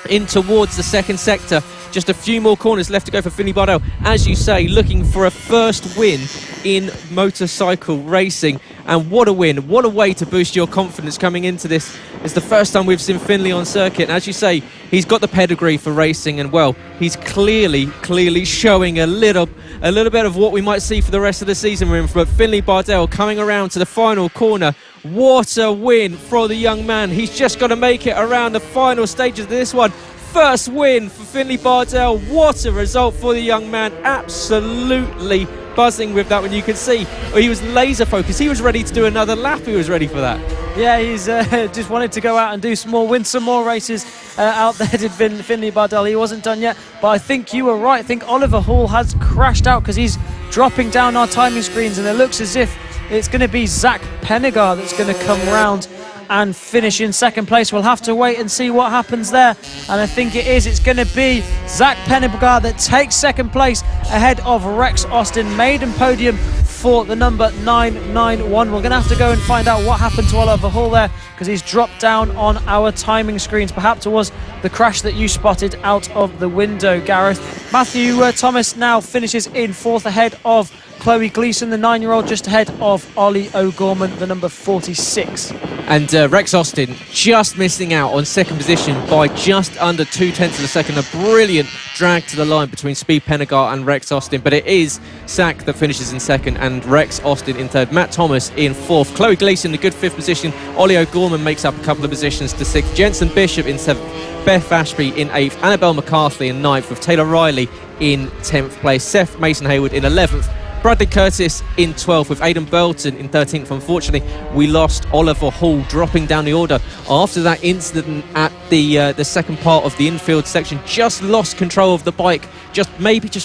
in towards the second sector. Just a few more corners left to go for Finley Bardell. As you say, looking for a first win in motorcycle racing. And what a win. What a way to boost your confidence coming into this. It's the first time we've seen Finley on circuit. And as you say, he's got the pedigree for racing. And, well, he's clearly showing a little bit of what we might see for the rest of the season. But Finley Bardell coming around to the final corner. What a win for the young man. He's just got to make it around the final stages of this one. First win for Finley Bardell. What a result for the young man. Absolutely buzzing with that one. You can see he was laser focused. He was ready to do another lap. He was ready for that. Yeah, he's just wanted to go out and do some more, win some more races out there, did Finley Bardell. He wasn't done yet, but I think you were right. I think Oliver Hall has crashed out because he's dropping down our timing screens, and it looks as if it's going to be Zach Pennegar that's going to come round and finish in second place. We'll have to wait and see what happens there. And I think it's going to be Zach Pennegar that takes second place ahead of Rex Austin. Maiden podium for the number 991. We're going to have to go and find out what happened to Oliver Hall there, because he's dropped down on our timing screens. Perhaps it was the crash that you spotted out of the window, Gareth. Matthew Thomas now finishes in fourth ahead of Chloe Gleason, the 9-year-old, just ahead of Ollie O'Gorman, the number 46. And Rex Austin just missing out on second position by just under 0.2 of a second. A brilliant drag to the line between Speed Pennegar and Rex Austin, but it is Zach that finishes in second and Rex Austin in third. Matt Thomas in fourth. Chloe Gleason, a good fifth position. Ollie O'Gorman makes up a couple of positions to sixth. Jensen Bishop in seventh. Beth Ashby in 8th, Annabelle McCarthy in 9th, with Taylor Riley in 10th place, Seth Mason Hayward in 11th, Bradley Curtis in 12th, with Aidan Burton in 13th. Unfortunately, we lost Oliver Hall, dropping down the order after that incident at the second part of the infield section. Just lost control of the bike, just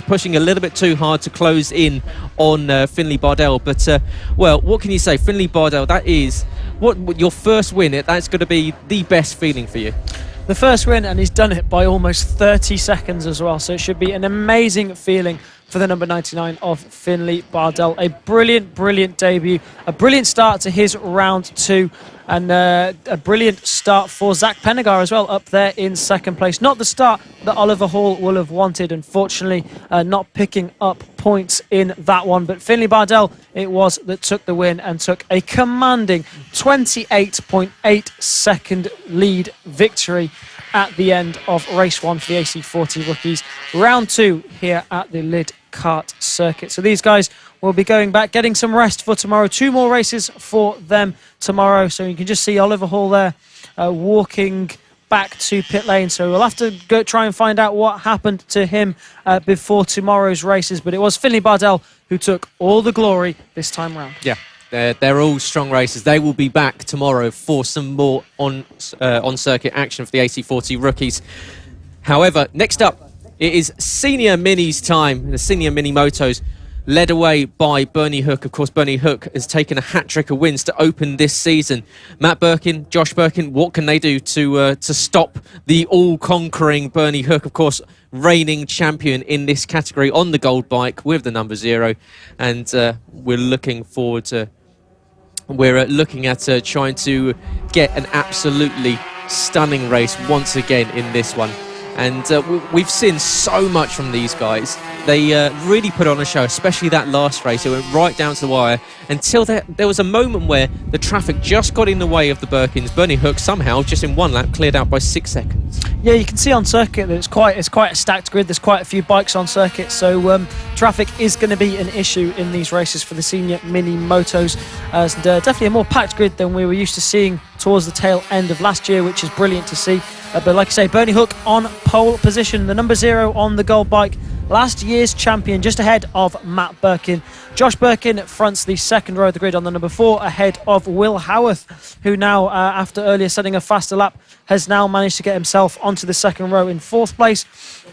pushing a little bit too hard to close in on Finley Bardell. But, well, what can you say? Finley Bardell, that is what your first win. That's going to be the best feeling for you. The first win, and he's done it by almost 30 seconds as well. So it should be an amazing feeling for the number 99 of Finley Bardell. A brilliant debut, a brilliant start to his round 2, and a brilliant start for Zach Pennegar as well, up there in second place. Not the start that Oliver Hall will have wanted, unfortunately, not picking up points in that one. But Finley Bardell, it was that took the win and took a commanding 28.8 second lead victory at the end of race 1 for the AC40 rookies. Round 2 here at the Lydd kart circuit. So these guys will be going back, getting some rest for tomorrow. 2 more races for them tomorrow. So you can just see Oliver Hall there walking back to pit lane. So we'll have to go try and find out what happened to him before tomorrow's races. But it was Finley Bardell who took all the glory this time round. Yeah. They're all strong races. They will be back tomorrow for some more on-circuit action for the AC40 rookies. However, next up, it is Senior Minis time. The Senior Mini Motos, led away by Bernie Hook. Of course, Bernie Hook has taken a hat-trick of wins to open this season. Matt Birkin, Josh Birkin, what can they do to stop the all-conquering Bernie Hook? Of course, reigning champion in this category on the gold bike with the number 0. And we're looking forward to... We're looking at trying to get an absolutely stunning race once again in this one. And we've seen so much from these guys. They really put on a show, especially that last race. It went right down to the wire until there was a moment where the traffic just got in the way of the Birkins. Bernie Hook somehow, just in one lap, cleared out by 6 seconds. Yeah, you can see on circuit that it's quite a stacked grid. There's quite a few bikes on circuit, so traffic is going to be an issue in these races for the senior mini motos. And definitely a more packed grid than we were used to seeing towards the tail end of last year, which is brilliant to see. But like I say, Bernie Hook on pole position, the number 0 on the gold bike, last year's champion, just ahead of Matt Birkin. Josh Birkin fronts the second row of the grid on the number 4, ahead of Will Howarth, who now, after earlier setting a faster lap, has now managed to get himself onto the second row in 4th place.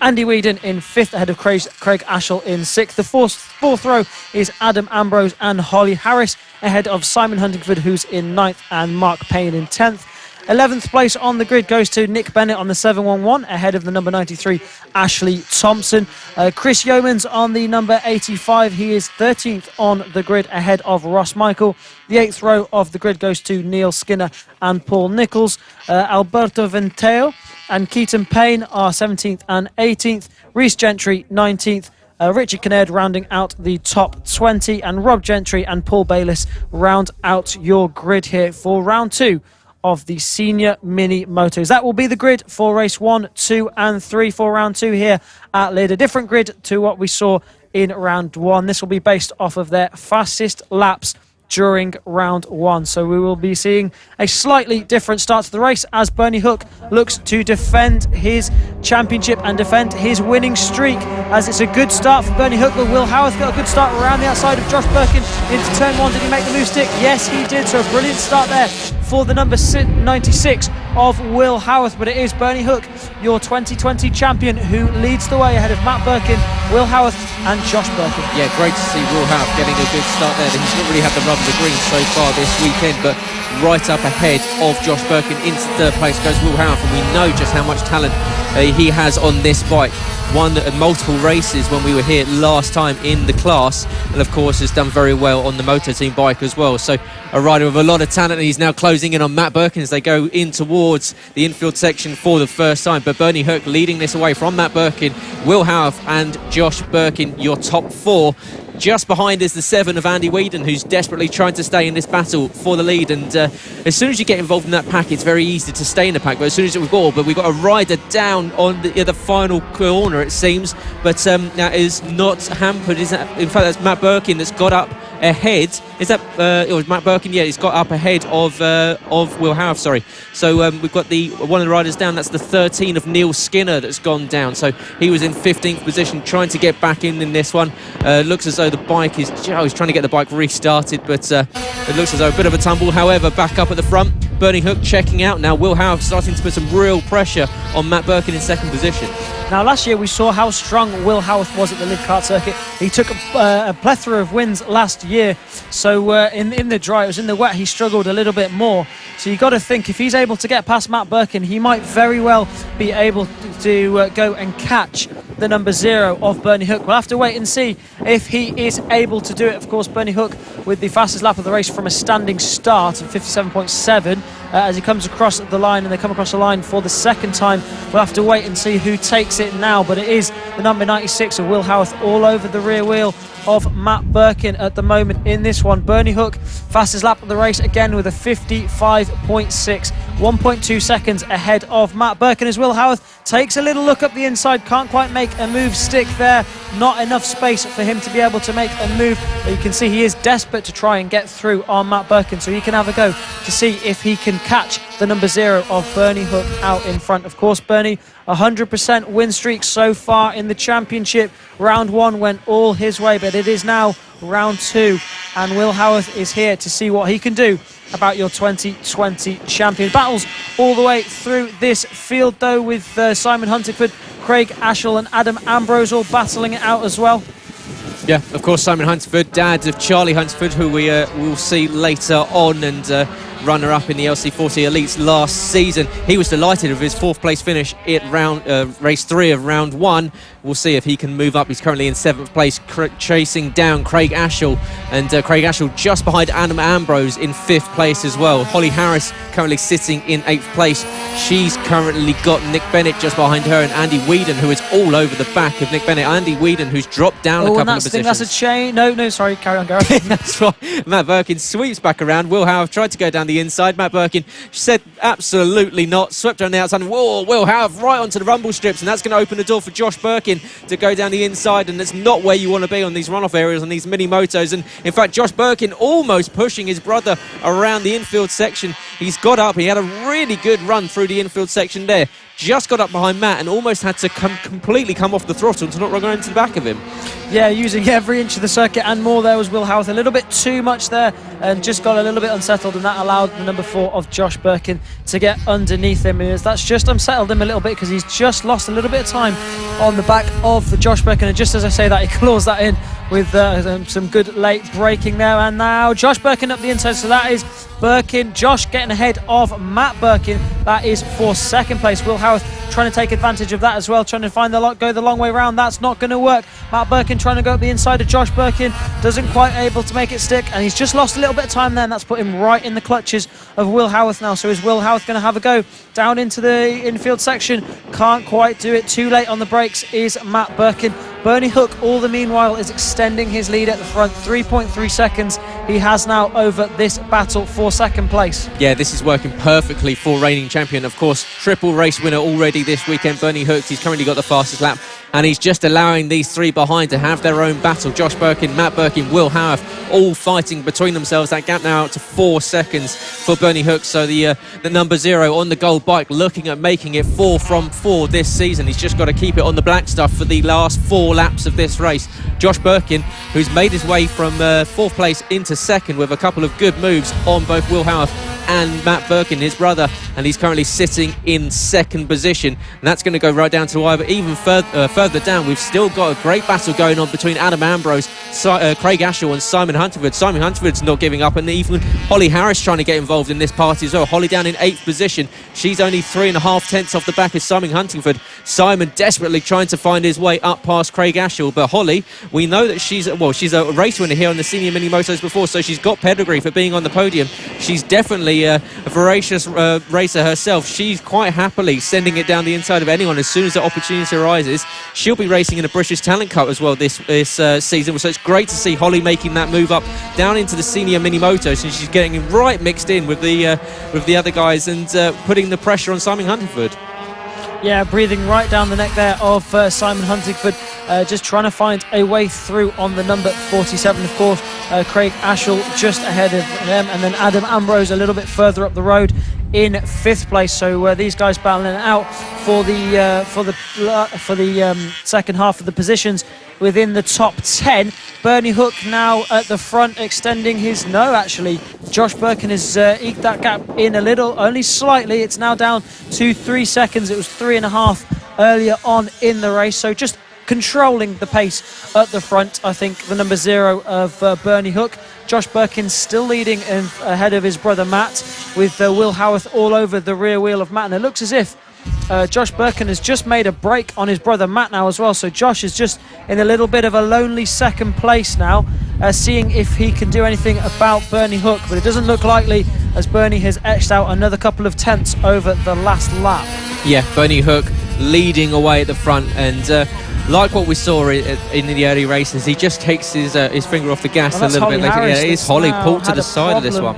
Andy Whedon in 5th, ahead of Craig Ashell in 6th. The fourth row is Adam Ambrose and Holly Harris, ahead of Simon Huntingford, who's in 9th, and Mark Payne in 10th. 11th place on the grid goes to Nick Bennett on the 711, ahead of the number 93, Ashley Thompson. Chris Yeomans on the number 85. He is 13th on the grid, ahead of Ross Michael. The 8th row of the grid goes to Neil Skinner and Paul Nichols. Alberto Venteo and Keaton Payne are 17th and 18th. Rhys Gentry, 19th. Richard Kinnaird rounding out the top 20. And Rob Gentry and Paul Bayliss round out your grid here for round 2 of the senior mini motos. That will be the grid for race 1, 2 and 3 for round 2 here at Lydd. A different grid to what we saw in round 1. This will be based off of their fastest laps during round 1. So we will be seeing a slightly different start to the race as Bernie Hook looks to defend his championship and defend his winning streak, as it's a good start for Bernie Hook. But Will Howarth got a good start around the outside of Josh Birkin into turn 1. Did he make the move stick? Yes, he did. So a brilliant start there for the number 96 of Will Howarth. But it is Bernie Hook, your 2020 champion, who leads the way ahead of Matt Birkin, Will Howarth and Josh Birkin. Yeah, great to see Will Howarth getting a good start there. He's not really had the rub of the green so far this weekend, but right up ahead of Josh Birkin into 3rd place goes Will Howarth, and we know just how much talent he has on this bike. Won multiple races when we were here last time in the class, and of course has done very well on the Moto team bike as well. So a rider with a lot of talent, and he's now closing in on Matt Birkin as they go in towards the infield section for the first time. But Bernie Hook leading this away from Matt Birkin, Will Howarth and Josh Birkin, your top 4. Just behind is the 7 of Andy Whedon, who's desperately trying to stay in this battle for the lead. And as soon as you get involved in that pack, it's very easy to stay in the pack. But as soon as we've got a rider down on the final corner, it seems. But that is not hampered. Is that? In fact, that's Matt Birkin that's got up ahead. Is that it was Matt Birkin? Yeah, he's got up ahead of Will Howarth. Sorry. So we've got one of the riders down. That's the 13 of Neil Skinner that's gone down. So he was in 15th position, trying to get back in this one. Looks as though the bike is. He's trying to get the bike restarted, but it looks as though a bit of a tumble. However, back up at the front, Bernie Hook checking out now. Will Howarth starting to put some real pressure on Matt Birkin in 2nd position. Now, last year we saw how strong Will Howarth was at the Lydd kart circuit. He took a plethora of wins last year. So in the dry, it was in the wet, he struggled a little bit more. So you got to think, if he's able to get past Matt Birkin, he might very well be able to go and catch the number 0 of Bernie Hook. We'll have to wait and see if he is able to do it. Of course, Bernie Hook with the fastest lap of the race from a standing start of 57.7 as he comes across the line, and they come across the line for the second time. We'll have to wait and see who takes it now, but it is the number 96 of Will Howarth all over the rear wheel of Matt Birkin at the moment in this one. Bernie Hook, fastest lap of the race, again with a 55.6, 1.2 seconds ahead of Matt Birkin as Will Howarth takes a little look up the inside, can't quite make a move stick there, not enough space for him to be able to make a move, but you can see he is desperate to try and get through on Matt Birkin, so he can have a go to see if he can catch the number 0 of Bernie Hook out in front. Of course, Bernie, 100% win streak so far in the championship. Round 1 went all his way, but it is now round 2, and Will Howarth is here to see what he can do about your 2020 champion. Battles all the way through this field though, with Simon Huntingford, Craig Ashell and Adam Ambrose all battling it out as well. Yeah, of course, Simon Huntingford, dad of Charlie Huntingford, who we will see later on, and runner-up in the LC40 Elites last season. He was delighted with his 4th place finish at race 3 of round 1. we'll see if he can move up. He's currently in 7th place, chasing down Craig Ashall, and Craig Ashall just behind Adam Ambrose in 5th place as well. Holly Harris currently sitting in 8th place. She's currently got Nick Bennett just behind her, and Andy Whedon, who is all over the back of Nick Bennett. Andy Whedon, who's dropped down a couple of positions. That's a chain. No, sorry, carry on, Gareth. That's right. Matt Birkin sweeps back around. Will Howard tried to go down the inside. Matt Birkin said absolutely not. Swept on the outside. Whoa, Will Howard right onto the rumble strips, and that's going to open the door for Josh Birkin to go down the inside, and that's not where you want to be on these runoff areas on these mini motos. And in fact, Josh Birkin almost pushing his brother around the infield section. He's got up. He had a really good run through the infield section there. Just got up behind Matt and almost had to completely come off the throttle to not run into the back of him. Yeah, using every inch of the circuit and more. There was Will Howarth, a little bit too much there, and just got a little bit unsettled, and that allowed the number 4 of Josh Birkin to get underneath him. That's just unsettled him a little bit because he's just lost a little bit of time on the back of Josh Birkin, and just as I say that, he claws that in with some good late braking there. And now Josh Birkin up the inside, so that is Birkin. Josh getting ahead of Matt Birkin. That is for 2nd place. Will Howarth trying to take advantage of that as well, trying to find go the long way around. That's not going to work. Matt Birkin trying to go up the inside of Josh Birkin, doesn't quite able to make it stick, and he's just lost a little bit of time there, and that's put him right in the clutches of Will Howarth now. So is Will Howarth going to have a go down into the infield section? Can't quite do it. Too late on the brakes is Matt Birkin. Bernie Hook, all the meanwhile, is extending his lead at the front. 3.3 seconds he has now over this battle for 2nd place. Yeah, this is working perfectly for reigning champion. Of course, triple race winner already this weekend, Bernie Hook. He's currently got the fastest lap, and he's just allowing these 3 behind to have their own battle. Josh Birkin, Matt Birkin, Will Howarth, all fighting between themselves. That gap now out to 4 seconds for Bernie Hook. So the number 0 on the gold bike, looking at making it 4 from 4 this season. He's just got to keep it on the black stuff for the last 4 laps of this race. Josh Birkin, who's made his way from 4th place into 2nd with a couple of good moves on both Will Howarth and Matt Birkin, his brother, and he's currently sitting in 2nd position, and that's going to go right down to even further down. We've still got a great battle going on between Adam Ambrose, Craig Ashall and Simon Hunterford. Simon Hunterford's not giving up, and even Holly Harris trying to get involved in this party as well. Holly down in 8th position. She's only 3.5 tenths off the back of Simon Huntingford. Simon desperately trying to find his way up past Craig Ashall, but Holly, we know that she's a race winner here on the senior mini motos before, so she's got pedigree for being on the podium. She's definitely a voracious racer herself. She's quite happily sending it down the inside of anyone as soon as the opportunity arises. She'll be racing in a British Talent Cup as well this season, so it's great to see Holly making that move up down into the senior mini motos, and she's getting right mixed in with the other guys and putting the pressure on Simon Huntingford. Yeah, breathing right down the neck there of Simon Huntingford, just trying to find a way through on the number 47, of course. Craig Ashall just ahead of them, and then Adam Ambrose a little bit further up the road in 5th place. So these guys battling it out for the second half of the positions within the top 10. Bernie Hook now at the front, extending his... No, actually, Josh Birkin has eked that gap in a little, only slightly. It's now down to 3 seconds. It was 3.5 earlier on in the race. So just controlling the pace at the front, I think, the number 0 of Bernie Hook. Josh Birkin still leading ahead of his brother Matt, with Will Howarth all over the rear wheel of Matt. And it looks as if Josh Birkin has just made a break on his brother Matt now as well. So Josh is just in a little bit of a lonely 2nd place now, seeing if he can do anything about Bernie Hook. But it doesn't look likely, as Bernie has etched out another couple of tenths over the last lap. Yeah, Bernie Hook leading away at the front, and like what we saw in the early races, he just takes his finger off the gas a little Holly bit later. Harris, yeah, it is Holly pulled to the side of this one.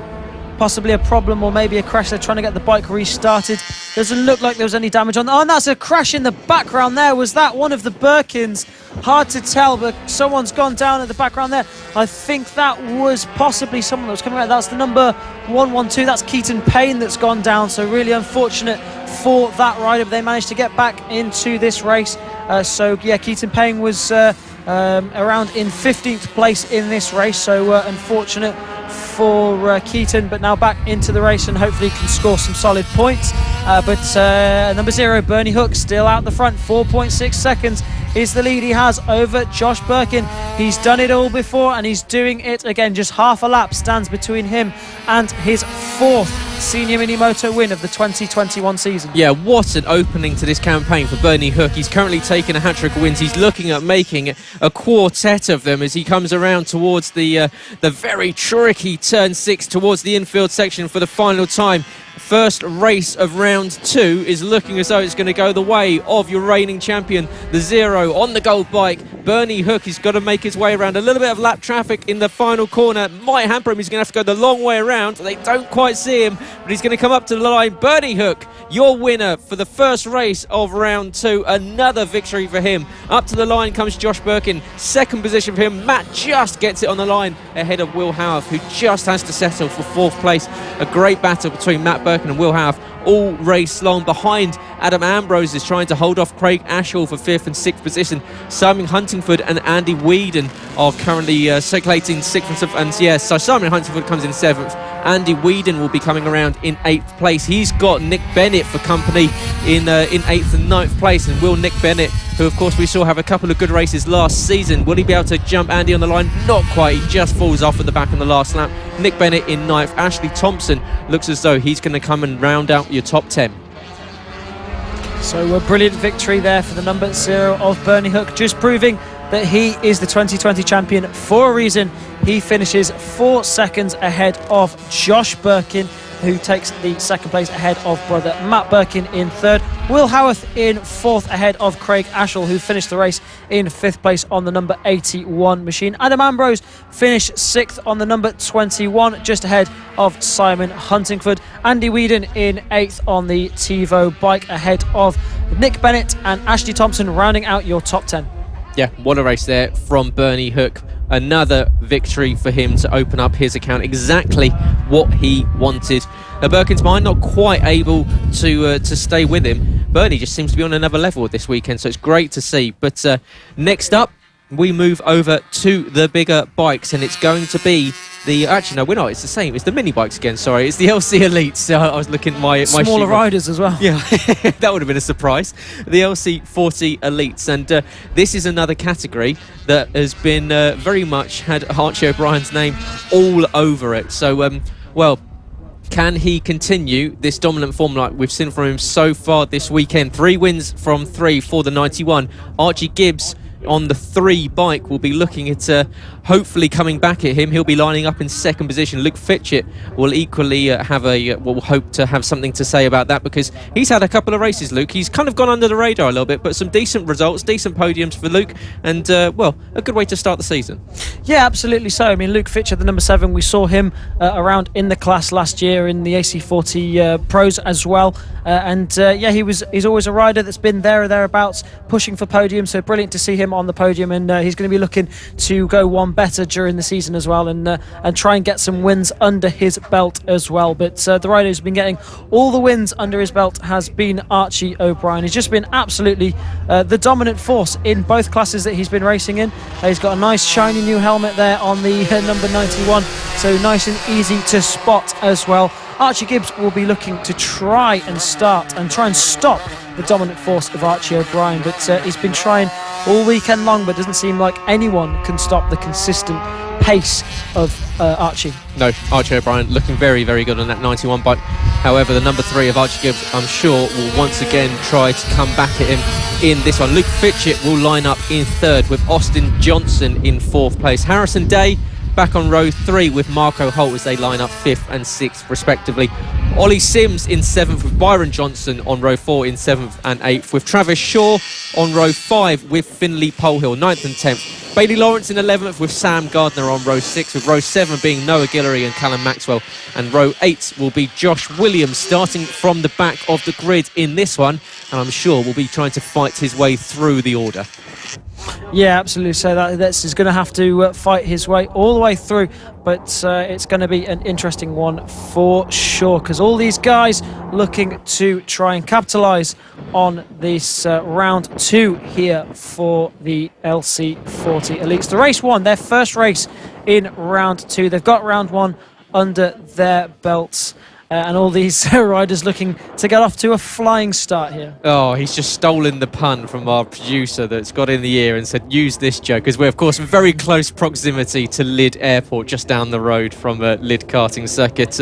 Possibly a problem, or maybe a crash. They're trying to get the bike restarted. Doesn't look like there was any damage on. Oh, and that's a crash in the background there. Was that one of the Birkins? Hard to tell, but someone's gone down at the background there. I think that was possibly someone that was coming out. That's the number 112. That's Keaton Payne that's gone down. So really unfortunate for that rider, but they managed to get back into this race. So yeah, Keaton Payne was around in 15th place in this race. So unfortunate for Keaton, but now back into the race and hopefully can score some solid points. But number 0, Bernie Hook, still out the front. 4.6 seconds is the lead he has over Josh Birkin. He's done it all before and he's doing it again. Just half a lap stands between him and his 4th senior mini moto win of the 2021 season. Yeah, what an opening to this campaign for Bernie Hook. He's currently taken a hat-trick of wins. He's looking at making a quartet of them as he comes around towards the very tricky turn 6 towards the infield section for the final time. First race of round 2 is looking as though it's going to go the way of your reigning champion, the 0 on the gold bike. Bernie Hook, he's got to make his way around a little bit of lap traffic in the final corner. Might hamper him. He's going to have to go the long way around. They don't quite see him, but he's going to come up to the line. Bernie Hook, your winner for the first race of round 2. Another victory for him. Up to the line comes Josh Birkin. 2nd position for him. Matt just gets it on the line ahead of Will Howarth, who just has to settle for 4th place. A great battle between Matt Birkin and Will Howarth all race long. Behind, Adam Ambrose is trying to hold off Craig Ashall for 5th and 6th position. Simon Huntingford and Andy Whedon are currently circulating 6th and 7th. And yes, so Simon Huntingford comes in 7th. Andy Whedon will be coming around in 8th place. He's got Nick Bennett for company in 8th and 9th place. And will Nick Bennett, who of course we saw have a couple of good races last season, will he be able to jump Andy on the line? Not quite. He just falls off at the back in the last lap. Nick Bennett in 9th. Ashley Thompson looks as though he's going to come and round out your top 10. So a brilliant victory there for the number 0 of Bernie Hook, just proving that he is the 2020 champion for a reason. He finishes 4 seconds ahead of Josh Birkin, who takes the 2nd place ahead of brother Matt Birkin in 3rd. Will Howarth in 4th ahead of Craig Ashall, who finished the race in 5th place on the number 81 machine. Adam Ambrose finished 6th on the number 21, just ahead of Simon Huntingford. Andy Whedon in 8th on the Tevo bike, ahead of Nick Bennett and Ashley Thompson, rounding out your top 10. Yeah, what a race there from Bernie Hook. Another victory for him to open up his account. Exactly what he wanted. Birkin's mind not quite able to stay with him. Bernie just seems to be on another level this weekend, so it's great to see. But next up, we move over to the bigger bikes, and it's going to be the... Actually, no, we're not. It's the same. It's the mini bikes again, sorry. It's the LC Elites. So I was looking at my smaller riders as well. Yeah, that would have been a surprise. The LC40 Elites. And this is another category that has been very much had Archie O'Brien's name all over it. So, well... Can he continue this dominant form like we've seen from him so far this weekend? 3 wins from 3 for the 91. Archie Gibbs on the 3 bike will be looking at hopefully coming back at him. He'll be lining up in 2nd position. Luke Fitchett will equally will hope to have something to say about that, because he's had a couple of races, Luke. He's kind of gone under the radar a little bit, but some decent results, decent podiums for Luke, and well, a good way to start the season. Yeah, absolutely so. I mean, Luke Fitchett, the number 7, we saw him around in the class last year in the AC40 Pros as well, yeah, he's always a rider that's been there or thereabouts, pushing for podium, so brilliant to see him on the podium, and he's going to be looking to go one better during the season as well, and try and get some wins under his belt as well. But the rider who's been getting all the wins under his belt has been Archie O'Brien. He's just been absolutely the dominant force in both classes that he's been racing in. He's got a nice shiny new helmet there on the number 91, so nice and easy to spot as well. Archie Gibbs will be looking to try and stop the dominant force of Archie O'Brien, but he's been trying all weekend long, but doesn't seem like anyone can stop the consistent pace of Archie. No, Archie O'Brien looking very, very good on that 91 bike. However, the number 3 of Archie Gibbs, I'm sure, will once again try to come back at him in this one. Luke Fitchett will line up in 3rd with Austin Johnson in 4th place. Harrison Day back on row 3 with Marco Holt as they line up 5th and 6th respectively. Ollie Sims in 7th with Byron Johnson on row 4 in 7th and 8th, with Travis Shaw on row 5 with Finley Polehill 9th and 10th. Bailey Lawrence in 11th with Sam Gardner on row 6, with row 7 being Noah Guillory and Callum Maxwell, and row 8 will be Josh Williams starting from the back of the grid in this one, and I'm sure will be trying to fight his way through the order. Yeah, absolutely. So that's going to have to fight his way all the way through, but it's going to be an interesting one for sure, because all these guys looking to try and capitalise on this round 2 here for the LC40 Elites. The race 1, their first race in round 2. They've got round 1 under their belts. and all these riders looking to get off to a flying start here. Oh, he's just stolen the pun from our producer that's got in the ear and said, use this joke, because we're, of course, very close proximity to Lydd Airport, just down the road from Lydd karting circuit.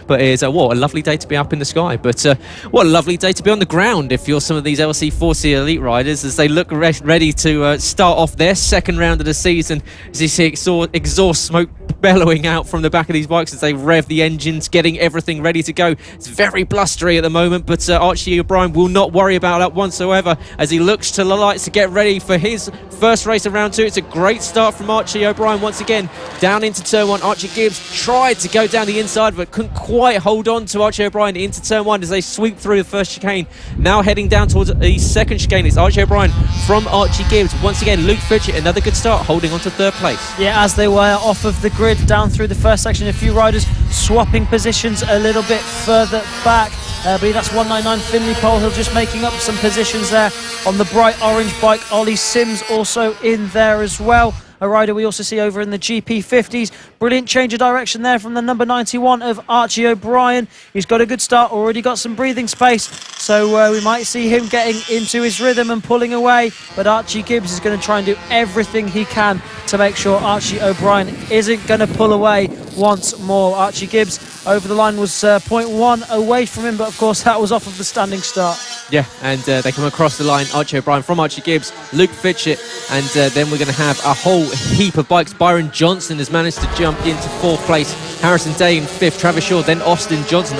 But it's what a lovely day to be up in the sky. But what a lovely day to be on the ground if you're some of these LC4C elite riders as they look ready to start off their second round of the season. As you see exhaust smoke bellowing out from the back of these bikes as they rev the engines, getting everything ready to go. It's very blustery at the moment, but Archie O'Brien will not worry about that whatsoever as he looks to the lights to get ready for his first race of round 2. It's a great start from Archie O'Brien once again. Down into turn 1, Archie Gibbs tried to go down the inside but couldn't quite hold on to Archie O'Brien into turn 1 as they sweep through the first chicane. Now heading down towards the second chicane, it's Archie O'Brien from Archie Gibbs. Once again, Luke Fitchett, another good start, holding on to third place. Yeah, as they were off of the grid down through the first section, a few riders swapping positions a little bit further back. I believe that's 199 Finley Polehill just making up some positions there on the bright orange bike. Ollie Sims also in there as well. A rider we also see over in the GP50s. Brilliant change of direction there from the number 91 of Archie O'Brien. He's got a good start, already got some breathing space, so we might see him getting into his rhythm and pulling away. But Archie Gibbs is going to try and do everything he can to make sure Archie O'Brien isn't going to pull away once more. Archie Gibbs over the line was 0.1 away from him, but of course that was off of the standing start. Yeah, and they come across the line, Archie O'Brien from Archie Gibbs, Luke Fitchett, and then we're going to have a whole heap of bikes. Byron Johnson has managed to jump into 4th place, Harrison Day in 5th, Travis Shaw, then Austin Johnson,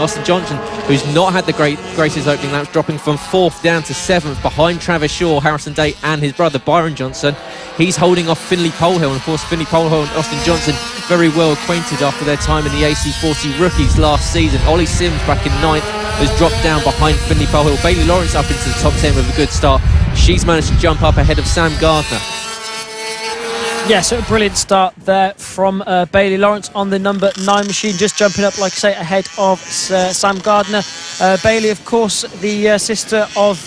who's not had the greatest opening laps, dropping from 4th down to 7th behind Travis Shaw, Harrison Day and his brother Byron Johnson. He's holding off Finley Polehill, and of course Finley Polehill and Austin Johnson very well acquainted after their time in the AC40 rookies last season. Ollie Sims back in 9th has dropped down behind Finley Polehill. Bailey Lawrence up into the top 10 with a good start. She's managed to jump up ahead of Sam Gardner. Yeah, so a brilliant start there from Bailey Lawrence on the number 9 machine, just jumping up, like I say, ahead of Sam Gardner. Bailey, of course, the sister of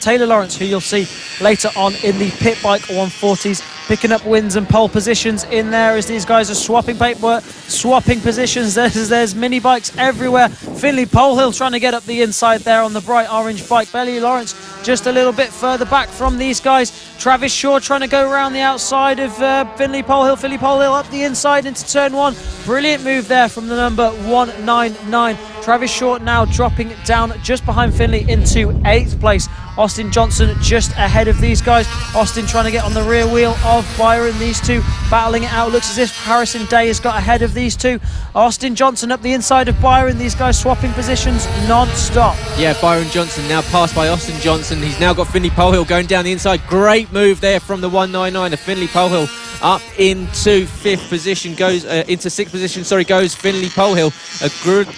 Taylor Lawrence, who you'll see later on in the pit bike 140s, picking up wins and pole positions in there as these guys are swapping paperwork, swapping positions. There's mini bikes everywhere. Finley Polehill trying to get up the inside there on the bright orange bike. Bailey Lawrence just a little bit further back from these guys. Travis Shaw trying to go around the outside of Finley Polehill. Finley Polehill up the inside into turn 1. Brilliant move there from the number 199. Travis Shaw now dropping down just behind Finley into 8th place. Austin Johnson just ahead of these guys. Austin trying to get on the rear wheel of Byron. These two battling it out. Looks as if Harrison Day has got ahead of these two. Austin Johnson up the inside of Byron. These guys swapping positions non-stop. Yeah, Byron Johnson now passed by Austin Johnson. He's now got Finley Polehill going down the inside. Great move there from the 199 of Finley Polehill. Up into 5th position goes into 6th position. Goes Finley Polehill. A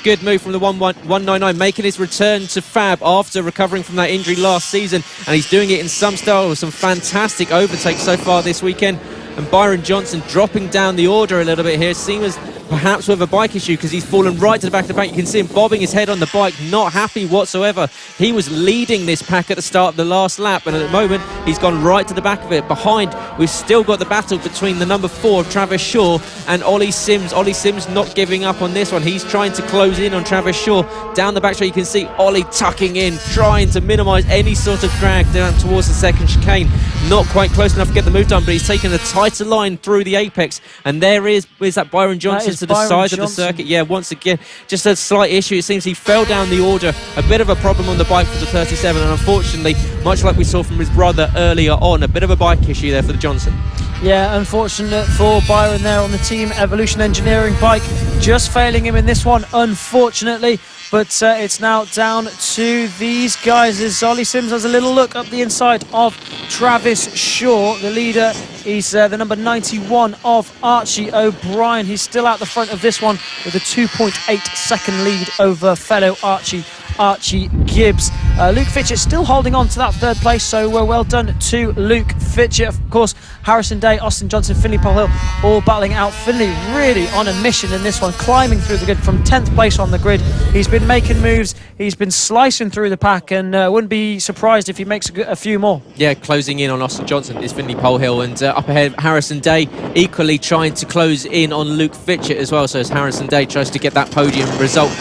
good move from the 199, making his return to FAB after recovering from that injury last season, and he's doing it in some style with some fantastic overtakes so far this weekend. And Byron Johnson dropping down the order a little bit here. Seems perhaps with a bike issue because he's fallen right to the back of the pack. You can see him bobbing his head on the bike, not happy whatsoever. He was leading this pack at the start of the last lap, and at the moment he's gone right to the back of it. Behind, we've still got the battle between the number 4 of Travis Shaw and Ollie Sims. Ollie Sims not giving up on this one. He's trying to close in on Travis Shaw. Down the back straight, you can see Ollie tucking in, trying to minimise any sort of drag down towards the second chicane. Not quite close enough to get the move done, but he's taken a tighter line through the apex, and where's that Byron Johnson to the side of the circuit. Yeah, once again, just a slight issue. It seems he fell down the order. A bit of a problem on the bike for the 37, and unfortunately, much like we saw from his brother earlier on, a bit of a bike issue there for the Johnson. Yeah, unfortunate for Byron there on the Team Evolution Engineering bike. Just failing him in this one, unfortunately. But it's now down to these guys as Ollie Sims has a little look up the inside of Travis Shaw. The leader is the number 91 of Archie O'Brien. He's still out the front of this one with a 2.8 second lead over fellow Archie Gibbs. Luke Fitchett still holding on to that third place, so well done to Luke Fitchett. Of course, Harrison Day, Austin Johnson, Finley Polehill all battling out. Finley really on a mission in this one, climbing through the grid from 10th place on the grid. He's been making moves, he's been slicing through the pack, and wouldn't be surprised if he makes a few more. Yeah, closing in on Austin Johnson is Finley Polehill, and up ahead Harrison Day equally trying to close in on Luke Fitchett as well, so as Harrison Day tries to get that podium result.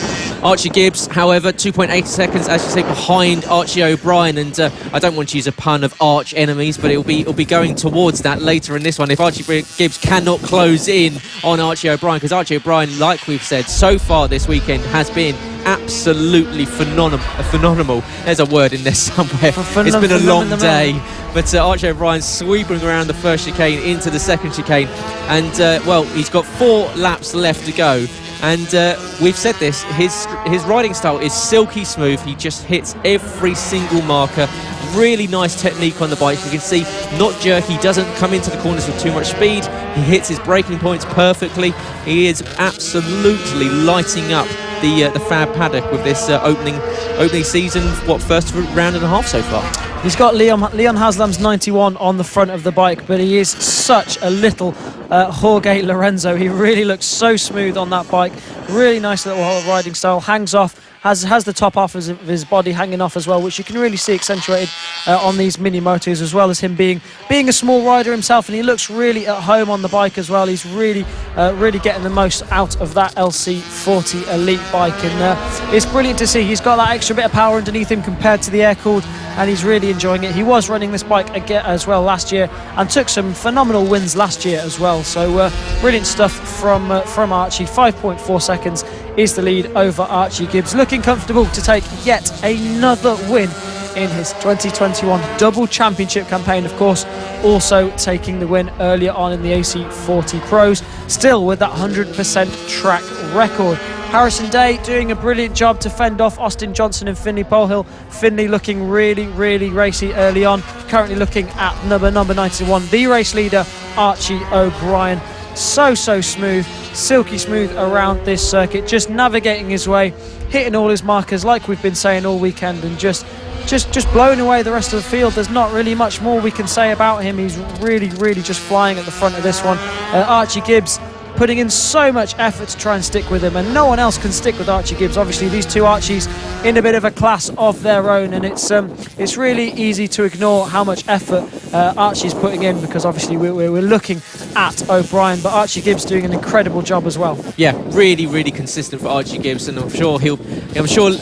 Archie Gibbs, however, 2.8 seconds, as you say, behind Archie O'Brien, and I don't want to use a pun of arch enemies, but it'll be going towards that later in this one if Archie Gibbs cannot close in on Archie O'Brien, because Archie O'Brien, like we've said, so far this weekend has been absolutely phenomenal. There's a word in there somewhere. It's been a long day, but Archie O'Brien sweeping around the first chicane into the second chicane, and well, he's got 4 laps left to go. And we've said this, his riding style is silky smooth. He just hits every single marker. Really nice technique on the bike. You can see, not jerky, doesn't come into the corners with too much speed. He hits his braking points perfectly. He is absolutely lighting up the FAB paddock with this opening season, first round and a half so far. He's got Leon Haslam's 91 on the front of the bike, but he is such a little Jorge Lorenzo. He really looks so smooth on that bike. Really nice little riding style. Hangs off, has the top off of his body hanging off as well, which you can really see accentuated on these mini motos, as well as him being a small rider himself, and he looks really at home on the bike as well. He's really getting the most out of that LC40 Elite bike, and it's brilliant to see. He's got that extra bit of power underneath him compared to the air-cooled, and he's really enjoying it. He was running this bike again as well last year and took some phenomenal wins last year as well, so brilliant stuff from Archie. 5.4 seconds is the lead over Archie Gibbs, looking comfortable to take yet another win in his 2021 double championship campaign. Of course, also taking the win earlier on in the AC40 Pros, still with that 100% track record. Harrison Day doing a brilliant job to fend off Austin Johnson and Finley Polehill. Finley looking really racy early on, currently looking at number 91, the race leader Archie O'Brien. So smooth, silky smooth around this circuit, just navigating his way, hitting all his markers like we've been saying all weekend, and just blowing away the rest of the field. There's not really much more we can say about him. He's really just flying at the front of this one. Archie Gibbs putting in so much effort to try and stick with him, and no one else can stick with Archie Gibbs. Obviously, these two Archies in a bit of a class of their own, and it's really easy to ignore how much effort Archie's putting in, because obviously we're looking at O'Brien, but Archie Gibbs doing an incredible job as well. Yeah, really consistent for Archie Gibbs, and I'm sure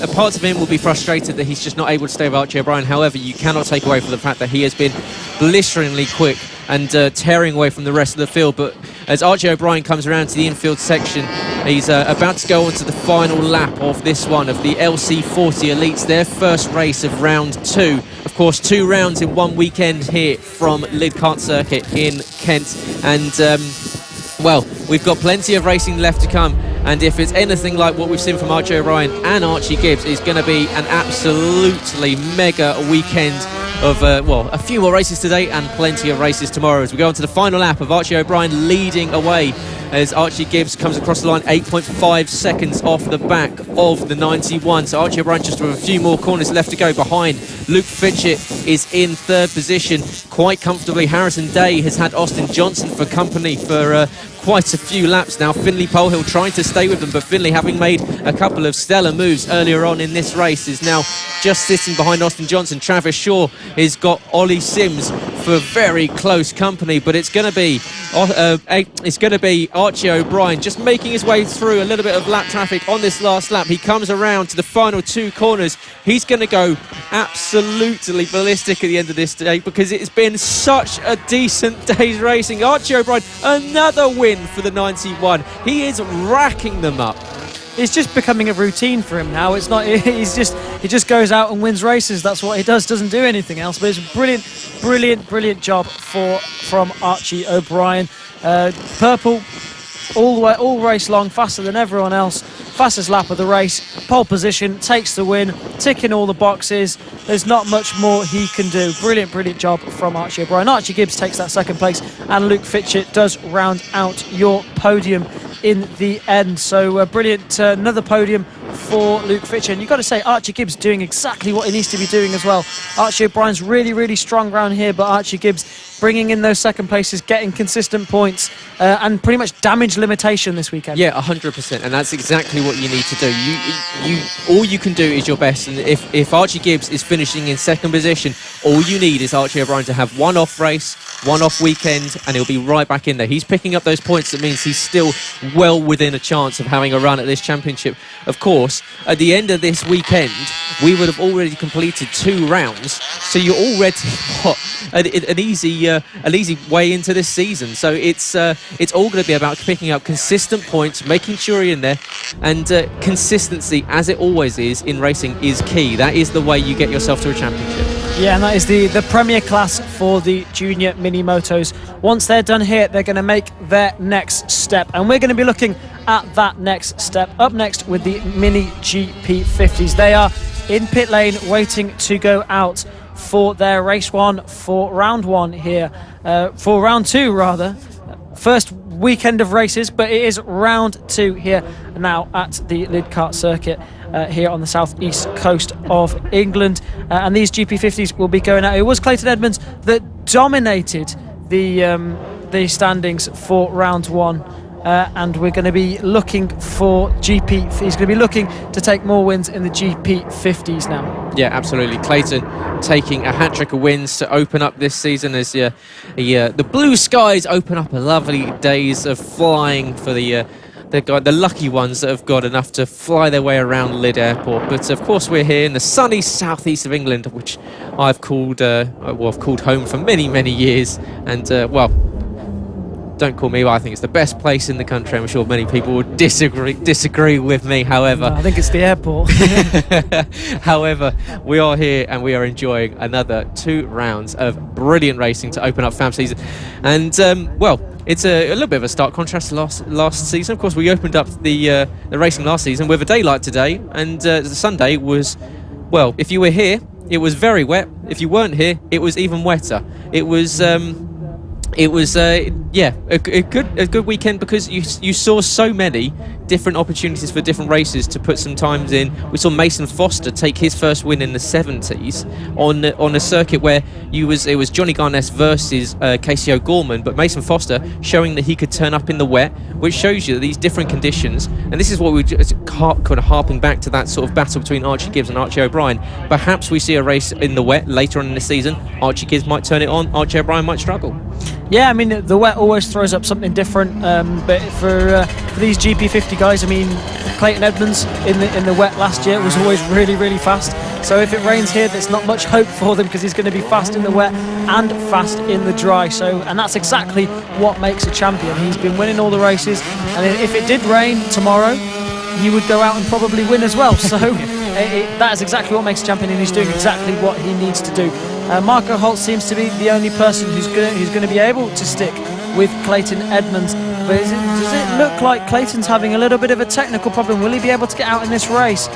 parts of him will be frustrated that he's just not able to stay with Archie O'Brien. However, you cannot take away from the fact that he has been blisteringly quick and tearing away from the rest of the field. But as Archie O'Brien comes around to the infield section, he's about to go on to the final lap of this one, of the LC40 Elites, their first race of round 2. Of course, 2 rounds in one weekend here from Lydd Kart Circuit in Kent, and well, we've got plenty of racing left to come, and if it's anything like what we've seen from Archie O'Brien and Archie Gibbs, it's going to be an absolutely mega weekend of, well, a few more races today and plenty of races tomorrow, as we go on to the final lap of Archie O'Brien leading away as Archie Gibbs comes across the line 8.5 seconds off the back of the 91. So Archie O'Brien just with a few more corners left to go behind. Luke Fitchett is in 3rd position quite comfortably. Harrison Day has had Austin Johnson for company for quite a few laps now. Finley Polehill trying to stay with them, but Finley, having made a couple of stellar moves earlier on in this race, is now just sitting behind Austin Johnson. Travis Shaw has got Ollie Sims for very close company, but it's going to be Archie O'Brien just making his way through a little bit of lap traffic on this last lap. He comes around to the final 2 corners. He's going to go absolutely ballistic at the end of this day, because it's been such a decent day's racing. Archie O'Brien, another win for the 91. He is racking them up. It's just becoming a routine for him now. It's not. He just goes out and wins races. That's what he does. Doesn't do anything else. But it's a brilliant job from Archie O'Brien. Purple all race long, faster than everyone else. Fastest lap of the race, pole position, takes the win, ticking all the boxes. There's not much more he can do. Brilliant job from Archie O'Brien. Archie Gibbs takes that 2nd place, and Luke Fitchett does round out your podium in the end. So brilliant, another podium for Luke Fitcher. And you've got to say, Archie Gibbs doing exactly what he needs to be doing as well. Archie O'Brien's really, really strong round here, but Archie Gibbs bringing in those second places, getting consistent points, and pretty much damage limitation this weekend. Yeah, 100%, and that's exactly what you need to do. All you can do is your best, and if Archie Gibbs is finishing in second position, all you need is Archie O'Brien to have one off race, one off weekend, and he'll be right back in there. He's picking up those points. That means he's still well within a chance of having a run at this championship. Of course, at the end of this weekend, we would have already completed 2 rounds, so you're already an easy way into this season. So it's all going to be about picking up consistent points, making sure you're in there, and consistency, as it always is in racing, is key. That is the way you get yourself to a championship. Yeah, and that is the premier class for the junior mini motos. Once they're done here, they're going to make their next step, and we're going to be looking at that next step up next with the mini GP50s. They are in pit lane waiting to go out for their race 1 for round 1 here, for round 2 rather. First weekend of races, but it is round 2 here now at the Lydd kart circuit here on the southeast coast of England, and these GP50s will be going out. It was Clayton Edmonds that dominated the standings for round 1. And we're going to be looking for he's going to be looking to take more wins in the GP50s now. Yeah, absolutely. Clayton taking a hat-trick of wins to open up this season as the blue skies open up. A lovely days of flying for the lucky ones that have got enough to fly their way around Lydd Airport. But of course we're here in the sunny southeast of England, which I've called home for many, many years. And don't call me, but I think it's the best place in the country. I'm sure many people would disagree with me, however. No, I think it's the airport. However, we are here and we are enjoying another 2 rounds of brilliant racing to open up FAB season. And, it's a little bit of a stark contrast to last season. Of course, we opened up the racing last season with a day like today, and the Sunday was, well, if you were here, it was very wet. If you weren't here, it was even wetter. It was a good weekend because you saw so many different opportunities for different races to put some times in. We saw Mason Foster take his first win in the 70s on a circuit where it was Johnny Garness versus Casey O'Gorman, but Mason Foster showing that he could turn up in the wet, which shows you that these different conditions, and this is what we just kind of harping back to that sort of battle between Archie Gibbs and Archie O'Brien. Perhaps we see a race in the wet later on in the season. Archie Gibbs might turn it on, Archie O'Brien might struggle. Yeah, I mean, the wet always throws up something different, but for these GP50 guys, I mean, Clayton Edmonds in the wet last year was always really, really fast. So if it rains here, there's not much hope for them because he's going to be fast in the wet and fast in the dry. And that's exactly what makes a champion. He's been winning all the races, and if it did rain tomorrow, he would go out and probably win as well. So that is exactly what makes a champion, and he's doing exactly what he needs to do. Marco Holt seems to be the only person who's going to be able to stick with Clayton Edmonds. But does it look like Clayton's having a little bit of a technical problem? Will he be able to get out in this race?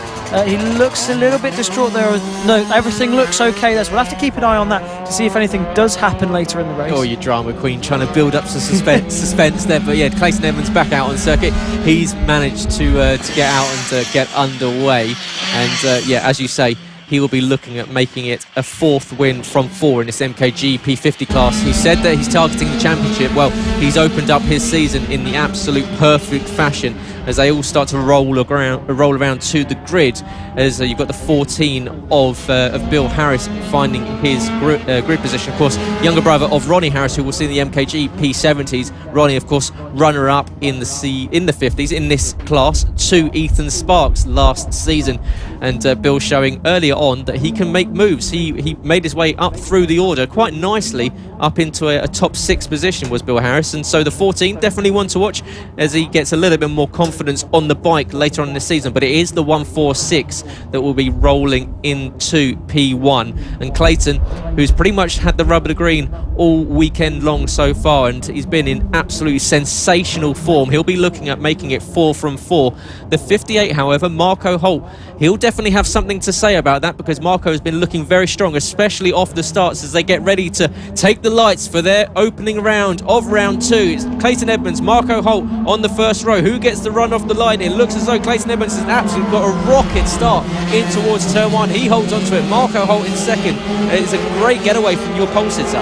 He looks a little bit distraught there. No, everything looks okay there, so we'll have to keep an eye on that to see if anything does happen later in the race. Oh, you drama queen, trying to build up some suspense there. But yeah, Clayton Edmonds back out on circuit. He's managed to get out and get underway. And as you say, he will be looking at making it a 4th win from 4 in this Mkgp 50 class. He said that he's targeting the championship. Well, he's opened up his season in the absolute perfect fashion as they all start to roll around to the grid, as you've got the 14 of Bill Harris finding his grid position. Of course, younger brother of Ronnie Harris, who will see the MKG P70s. Ronnie, of course, runner-up in the 50s in this class to Ethan Sparks last season. And Bill showing earlier on that he can make moves. He made his way up through the order quite nicely up into a top 6 position was Bill Harris. And so the 14, definitely one to watch as he gets a little bit more confidence on the bike later on in the season. But it is the 146 that will be rolling into P1. And Clayton, who's pretty much had the rubber to green all weekend long so far, and he's been in absolutely sensational form. He'll be looking at making it 4 from 4. The 58, however, Marco Holt, he'll definitely have something to say about that because Marco has been looking very strong, especially off the starts as they get ready to take the lights for their opening round of round 2. It's Clayton Edmonds, Marco Holt on the first row. Who gets the run off the line? It looks as though Clayton Edmonds has absolutely got a rocket start in towards turn 1. He holds onto it. Marco Holt in second. It's a great getaway from your pole sitter.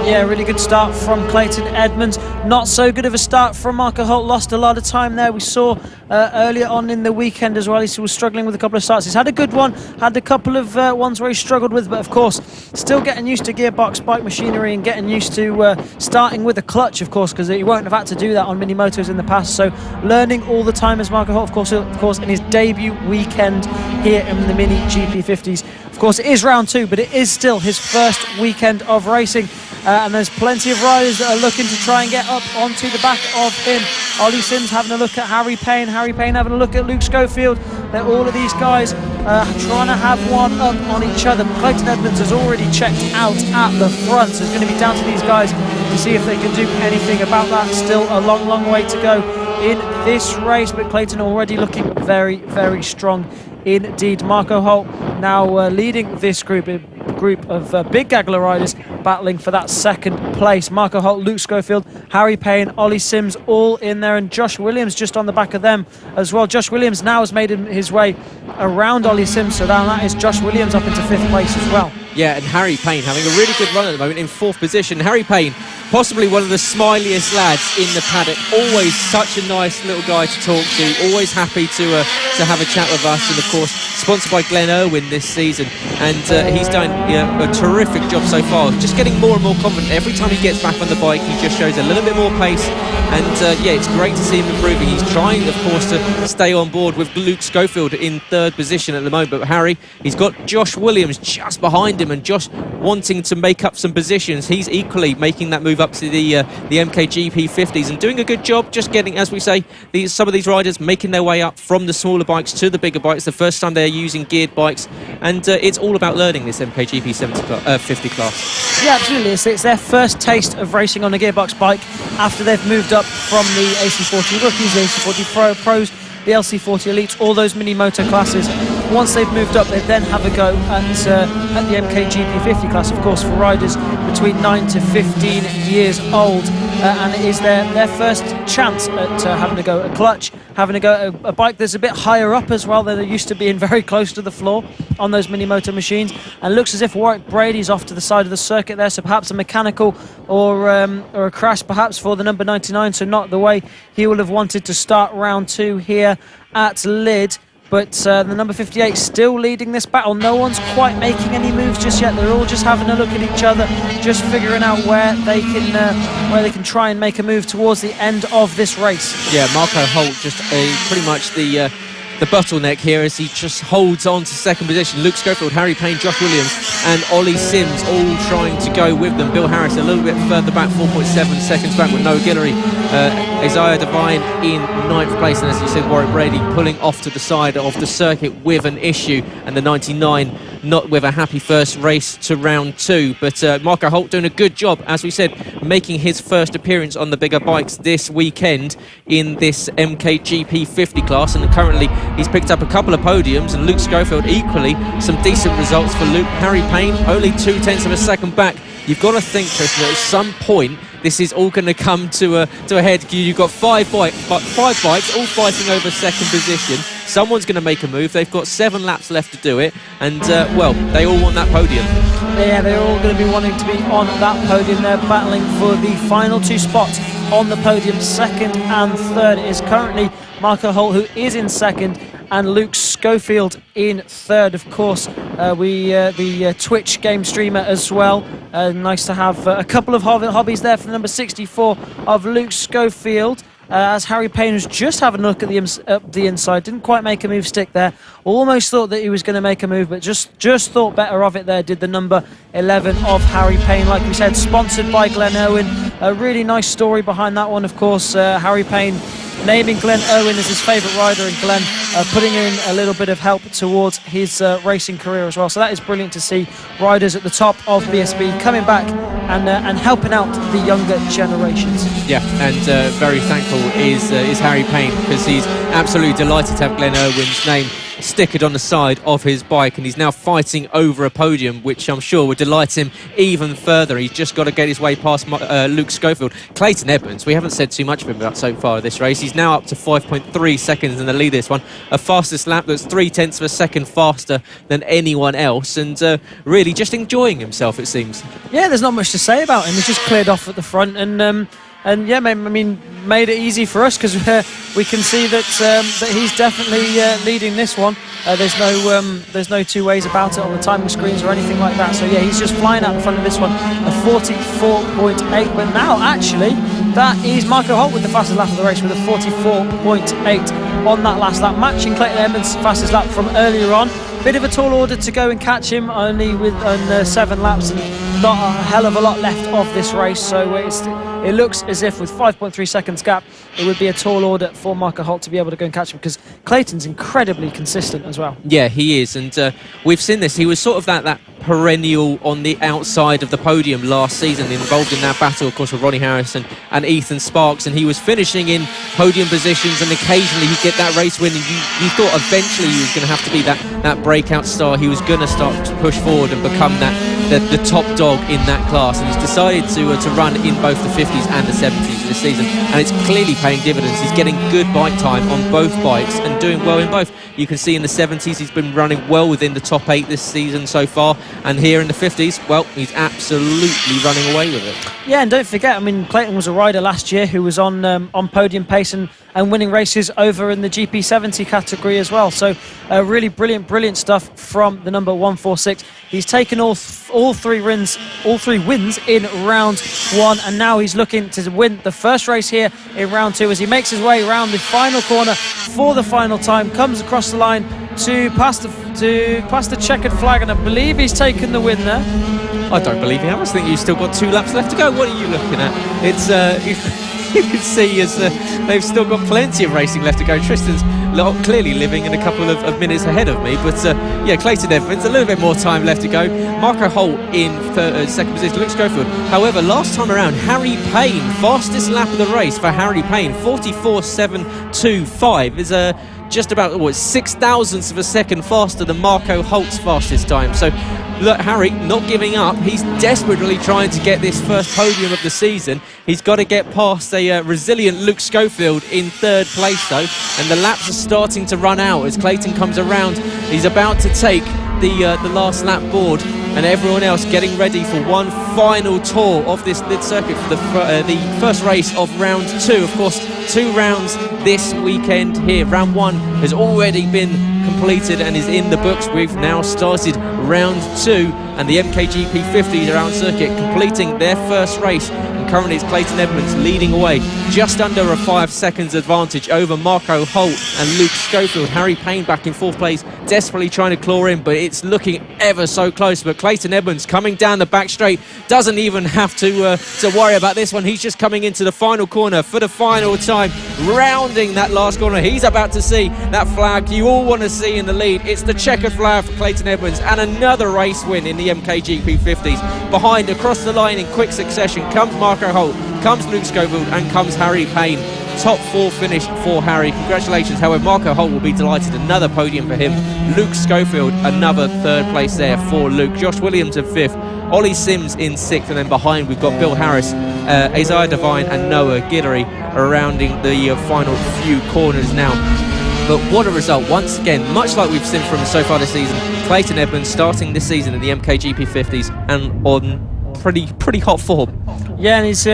Yeah, really good start from Clayton Edmonds. Not so good of a start from Marco Holt. Lost a lot of time there. We saw earlier on in the weekend as well, he was struggling with a couple of starts. He's had a good one, had a couple of ones where he struggled with, but of course, still getting used to gearbox bike machinery and getting used to starting with a clutch, of course, because he won't have had to do that on mini motos in the past. So learning all the time as Marco Holt, of course, in his debut weekend here in the Mini GP50s. Of course, it is round 2, but it is still his first weekend of racing. And there's plenty of riders that are looking to try and get up onto the back of him. Ollie Sims having a look at Harry Payne. Harry Payne having a look at Luke Schofield. All of these guys trying to have one up on each other. Clayton Edmonds has already checked out at the front, so it's going to be down to these guys to see if they can do anything about that. Still a long, long way to go in this race, but Clayton already looking very, very strong indeed. Marco Holt now leading this group of big Gagler riders battling for that second place. Marco Holt, Luke Schofield, Harry Payne, Ollie Sims all in there, and Josh Williams just on the back of them as well. Josh Williams now has made his way around Ollie Sims, so now that is Josh Williams up into 5th place as well. Yeah, and Harry Payne having a really good run at the moment in 4th position. Harry Payne, possibly one of the smiliest lads in the paddock. Always such a nice little guy to talk to. Always happy to have a chat with us. And of course, sponsored by Glen Irwin this season. And he's done a terrific job so far. Just getting more and more confident. Every time he gets back on the bike, he just shows a little bit more pace. And yeah, it's great to see him improving. He's trying, of course, to stay on board with Luke Schofield in 3rd position at the moment. But Harry, he's got Josh Williams just behind him, and Josh wanting to make up some positions. He's equally making that move up to the Mkgp 50s and doing a good job, just getting, as we say, some of these riders making their way up from the smaller bikes to the bigger bikes, the first time they're using geared bikes, and it's all about learning this Mkgp 50 class. Yeah, absolutely. It's their first taste of racing on a gearbox bike after they've moved up from the AC40 rookies, the AC40 pros, the LC40 elites, all those mini moto classes. Once they've moved up, they then have a go at the Mkgp 50 class, of course, for riders between 9 to 15 years old. And it is their first chance at having a go at a clutch, having a go at a bike that's a bit higher up as well. They're used to being very close to the floor on those mini moto machines. And it looks as if Warwick Brady's off to the side of the circuit there, so perhaps a mechanical or a crash perhaps for the number 99, so not the way he will have wanted to start round 2 here at Lydd. But the number 58 still leading this battle. No one's quite making any moves just yet. They're all just having a look at each other, just figuring out where they can try and make a move towards the end of this race. Yeah, Marco Holt just pretty much the bottleneck here as he just holds on to 2nd position. Luke Schofield, Harry Payne, Josh Williams and Ollie Sims all trying to go with them. Bill Harris a little bit further back, 4.7 seconds back with Noah Guillory. Isaiah Devine in 9th place, and as you said, Warwick Brady pulling off to the side of the circuit with an issue, and the 99 not with a happy first race to round 2. But Marco Holt doing a good job, as we said, making his first appearance on the bigger bikes this weekend in this Mkgp 50 class, and currently he's picked up a couple of podiums, and Luke Schofield equally some decent results for Luke. Harry Payne only 0.2 of a second back. You've got to think, Chris, that at some point this is all going to come to a head. You've got five bikes all fighting over 2nd position. Someone's going to make a move. They've got 7 laps left to do it, and well, they all want that podium. Yeah, they're all going to be wanting to be on that podium. They're battling for the final 2 spots on the podium. 2nd and 3rd is currently Marco Holt, who is in 2nd, and Luke Schofield in 3rd. Of course, the Twitch game streamer as well. Nice to have a couple of hobbies there for the number 64 of Luke Schofield. As Harry Payne was just having a look at the inside, didn't quite make a move stick there. Almost thought that he was going to make a move, but just thought better of it there, did the number 11 of Harry Payne. Like we said, sponsored by Glen Irwin. A really nice story behind that one, of course. Harry Payne naming Glen Irwin as his favourite rider, and Glen putting in a little bit of help towards his racing career as well. So that is brilliant to see riders at the top of BSB coming back and helping out the younger generations. Yeah, and very thankful is Harry Payne, because he's absolutely delighted to have Glen Irwin's name stickered on the side of his bike, and he's now fighting over a podium, which I'm sure would delight him even further. He's just got to get his way past Luke Schofield. Clayton Edmonds, we haven't said too much of him about so far this race. He's now up to 5.3 seconds in the lead this one, a fastest lap that's 0.3 of a second faster than anyone else, and really just enjoying himself, it seems. Yeah, there's not much to say about him. He's just cleared off at the front, and yeah, I mean, made it easy for us because we can see that he's definitely leading this one. There's no two ways about it on the timing screens or anything like that. So yeah, he's just flying out in front of this one, a 44.8. But now, actually, that is Marco Holt with the fastest lap of the race with a 44.8 on that last lap, matching Clayton Edmonds' fastest lap from earlier on. Bit of a tall order to go and catch him, only with 7 laps and not a hell of a lot left of this race. So it looks as if with 5.3 seconds gap, it would be a tall order for Marco Holt to be able to go and catch him, because Clayton's incredibly consistent as well. Yeah, he is, and we've seen this. He was sort of that perennial on the outside of the podium last season, involved in that battle, of course, with Ronnie Harrison and Ethan Sparks, and he was finishing in podium positions, and occasionally he'd get that race win, and you thought eventually he was going to have to be that breakout star. He was going to start to push forward and become the top dog in that class, and he's decided to run in both the 50s and the 70s this season, and it's clearly paying dividends. He's getting good bike time on both bikes and doing well in both. You can see in the 70s he's been running well within the top 8 this season so far, and here in the 50s, well, he's absolutely running away with it. Yeah, and don't forget, I mean, Clayton was a rider last year who was on podium pace and winning races over in the GP70 category as well. So really brilliant stuff from the number 146. He's taken all three wins in round 1, and now he's looking to win the first race here in round 2 as he makes his way around the final corner for the final time, comes across the line to pass the checkered flag, and I believe he's taken the win there. I don't believe he has. I think you've still got 2 laps left to go. What are you looking at? It's you can see as they've still got plenty of racing left to go. Tristan's clearly living in a couple of minutes ahead of me, but yeah, Clayton Edmonds, a little bit more time left to go. Marco Holt in second position, Luke Schofield. However, last time around, Harry Payne, fastest lap of the race for Harry Payne, 44.725 is just about 6 thousandths of a second faster than Marco Holt's fastest time. So look, Harry not giving up. He's desperately trying to get this first podium of the season. He's got to get past a resilient Luke Schofield in 3rd place though, and the laps are starting to run out as Clayton comes around. He's about to take the last lap board, and everyone else getting ready for one final tour of this Lydd circuit for the first race of round 2. Of course, 2 rounds this weekend here. Round 1 has already been completed and is in the books. We've now started round 2, and the Mkgp 50s around circuit completing their first race, and currently it's Clayton Edmonds leading away, just under a 5 seconds advantage over Marco Holt and Luke Schofield. Harry Payne back in 4th place, desperately trying to claw in, but it's looking ever so close. But Clayton Edmonds coming down the back straight, doesn't even have to worry about this one. He's just coming into the final corner for the final time, rounding that last corner. He's about to see that flag you all want to see in the lead. It's the checkered flag for Clayton Edmonds, and another race win in the Mkgp 50s. Behind, across the line in quick succession, comes Marco Holt, comes Luke Schofield, and comes Harry Payne. Top 4 finish for Harry. Congratulations. However, Marco Holt will be delighted. Another podium for him. Luke Schofield, another 3rd place there for Luke. Josh Williams in 5th. Ollie Sims in 6th, and then behind we've got Bill Harris, Isaiah Devine and Noah Guidry surrounding the final few corners now. But what a result once again, much like we've seen from him so far this season. Clayton Edmonds starting this season in the Mkgp 50s and on pretty hot form. Yeah, and he's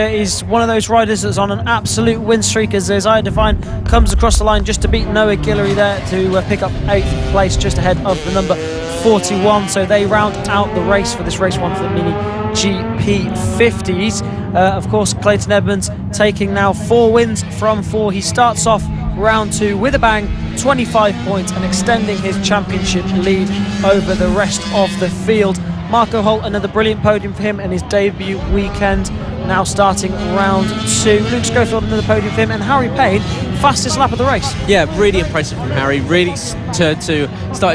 one of those riders that's on an absolute win streak as Isaiah Devine comes across the line just to beat Noah Guillory there to pick up 8th place, just ahead of the number 41. So they round out the race for this race 1 for the Minibikes 50s. Of course, Clayton Edmonds taking now 4 wins from 4. He starts off round 2 with a bang, 25 points, and extending his championship lead over the rest of the field. Marco Holt, another brilliant podium for him in his debut weekend, now starting round 2. Luke Schofield, another podium for him, and Harry Payne fastest lap of the race. Yeah, really impressive from Harry. Really started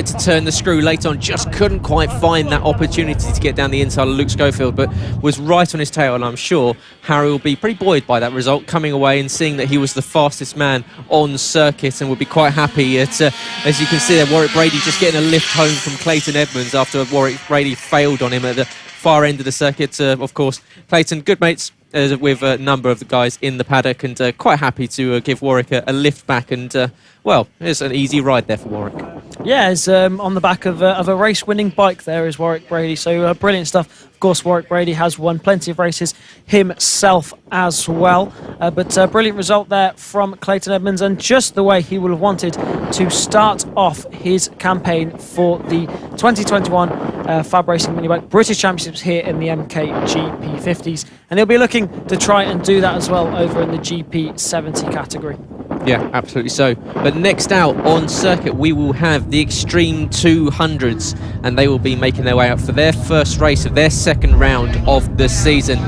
to turn the screw late on. Just couldn't quite find that opportunity to get down the inside of Luke Schofield, but was right on his tail. And I'm sure Harry will be pretty buoyed by that result, coming away and seeing that he was the fastest man on circuit, and will be quite happy. As you can see there, Warwick Brady just getting a lift home from Clayton Edmonds after Warwick Brady failed on him at the far end of the circuit. Of course, Clayton, good mates with a number of the guys in the paddock, and quite happy to give Warwick a lift back, and well, it's an easy ride there for Warwick. Yeah, it's on the back of a race-winning bike there is Warwick Brady, so brilliant stuff. Of course, Warwick Brady has won plenty of races himself as well, but brilliant result there from Clayton Edmonds, and just the way he would have wanted to start off his campaign for the 2021 FAB-Racing Minibike British Championships here in the Mkgp 50s, and he'll be looking to try and do that as well over in the GP70 category. Yeah, absolutely so. But next out on circuit, we will have the Xtreme 200s, and they will be making their way out for their first race of their second round of the season.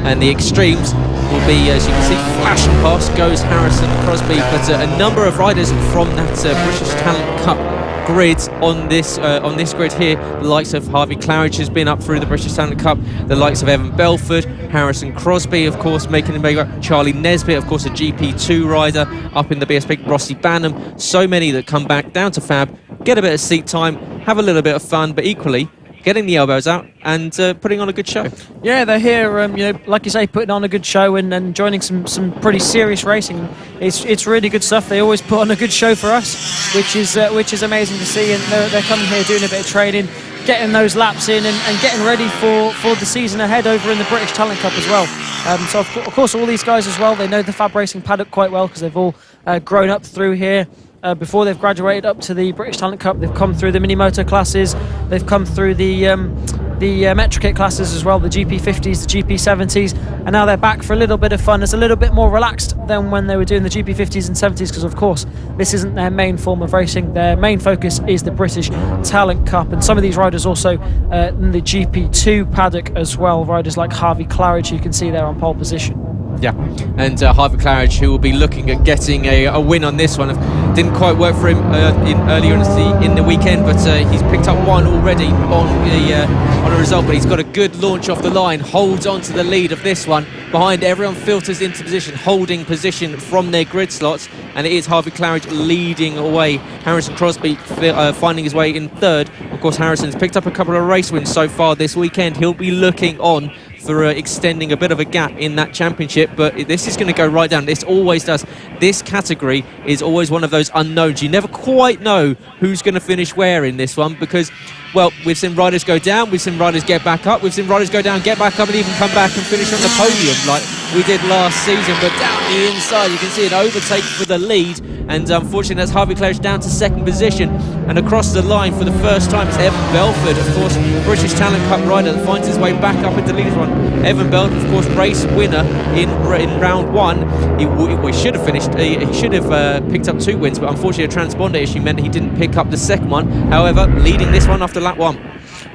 And the Xtremes will be, as you can see, flashing past goes Harrison Crosby, but a number of riders from that British Talent Cup grid on this grid here. The likes of Harvey Claridge has been up through the British Talent Cup. The likes of Evan Belford, Harrison Crosby, of course, making him bigger. Charlie Nesbitt, of course, a GP2 rider up in the BSP. Rossi Banham. So many that come back down to Fab, get a bit of seat time, have a little bit of fun, but equally getting the elbows out and putting on a good show. Yeah, they're here, like you say, putting on a good show and joining some pretty serious racing. It's really good stuff. They always put on a good show for us, which is amazing to see. And they're coming here doing a bit of training, getting those laps in, and getting ready for the season ahead over in the British Talent Cup as well. So of course, all these guys as well, they know the FAB-Racing paddock quite well because they've all grown up through here. Before they've graduated up to the British Talent Cup, they've come through the mini moto classes, they've come through the Metrokit classes as well, the GP50s, the GP70s, and now they're back for a little bit of fun. It's a little bit more relaxed than when they were doing the GP50s and 70s, because of course this isn't their main form of racing. Their main focus is the British Talent Cup, and some of these riders also in the GP2 paddock as well, riders like Harvey Claridge, you can see there on pole position. Yeah, and Harvey Claridge, who will be looking at getting a win on this one. Didn't quite work for him earlier in the weekend, but he's picked up one already on a result. But he's got a good launch off the line, holds on to the lead of this one. Behind, everyone filters into position, holding position from their grid slots, and it is Harvey Claridge leading away. Harrison Crosby finding his way in third. Of course, Harrison's picked up a couple of race wins so far this weekend. He'll be looking on for extending a bit of a gap in that championship, but this is going to go right down. This always does. This category is always one of those unknowns. You never quite know who's going to finish where in this one, because, well, we've seen riders go down, we've seen riders get back up, we've seen riders go down, get back up, and even come back and finish on the podium like we did last season. But down the inside, you can see an overtake for the lead, and unfortunately that's Harvey Claridge down to second position. And across the line for the first time, it's Evan Belford, of course, British Talent Cup rider, that finds his way back up into the lead one. Evan Belford, of course, race winner in round one. He should have finished. He should have picked up 2 wins, but unfortunately a transponder issue meant he didn't pick up the second one. However, leading this one after lap 1.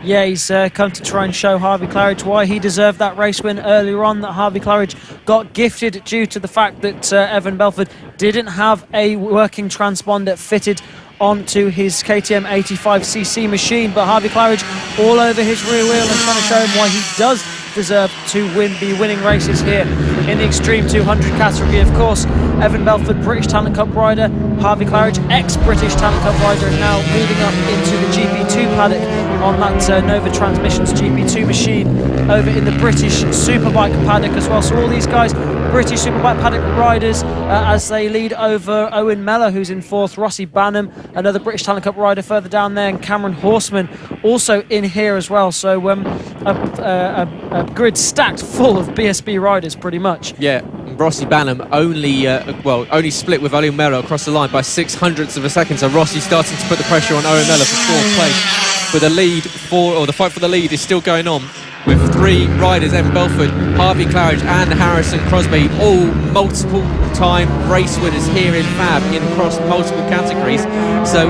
Yeah, he's come to try and show Harvey Claridge why he deserved that race win earlier on, that Harvey Claridge got gifted due to the fact that Evan Belford didn't have a working transponder fitted onto his KTM 85cc machine. But Harvey Claridge all over his rear wheel and trying to show him why he does deserve to be winning races here in the Xtreme 200 category. Of course, Evan Belford, British Talent Cup rider, Harvey Claridge, ex-British Talent Cup rider, and now moving up into the GP2 paddock on that Nova Transmissions GP2 machine over in the British Superbike paddock as well. So all these guys, British Superbike paddock riders, as they lead over Owen Mellor, who's in 4th, Rossi Banham, another British Talent Cup rider further down there, and Cameron Horseman also in here as well. So a grid stacked full of BSB riders pretty much. Yeah, Rossi Banham only split with Owen Mellor across the line by 0.06 of a second, so Rossi starting to put the pressure on Owen Mellor for 4th place. But the fight for the lead is still going on, with 3 riders, Evan Belford, Harvey Claridge and Harrison Crosby, all multiple time race winners here in FAB in across multiple categories. So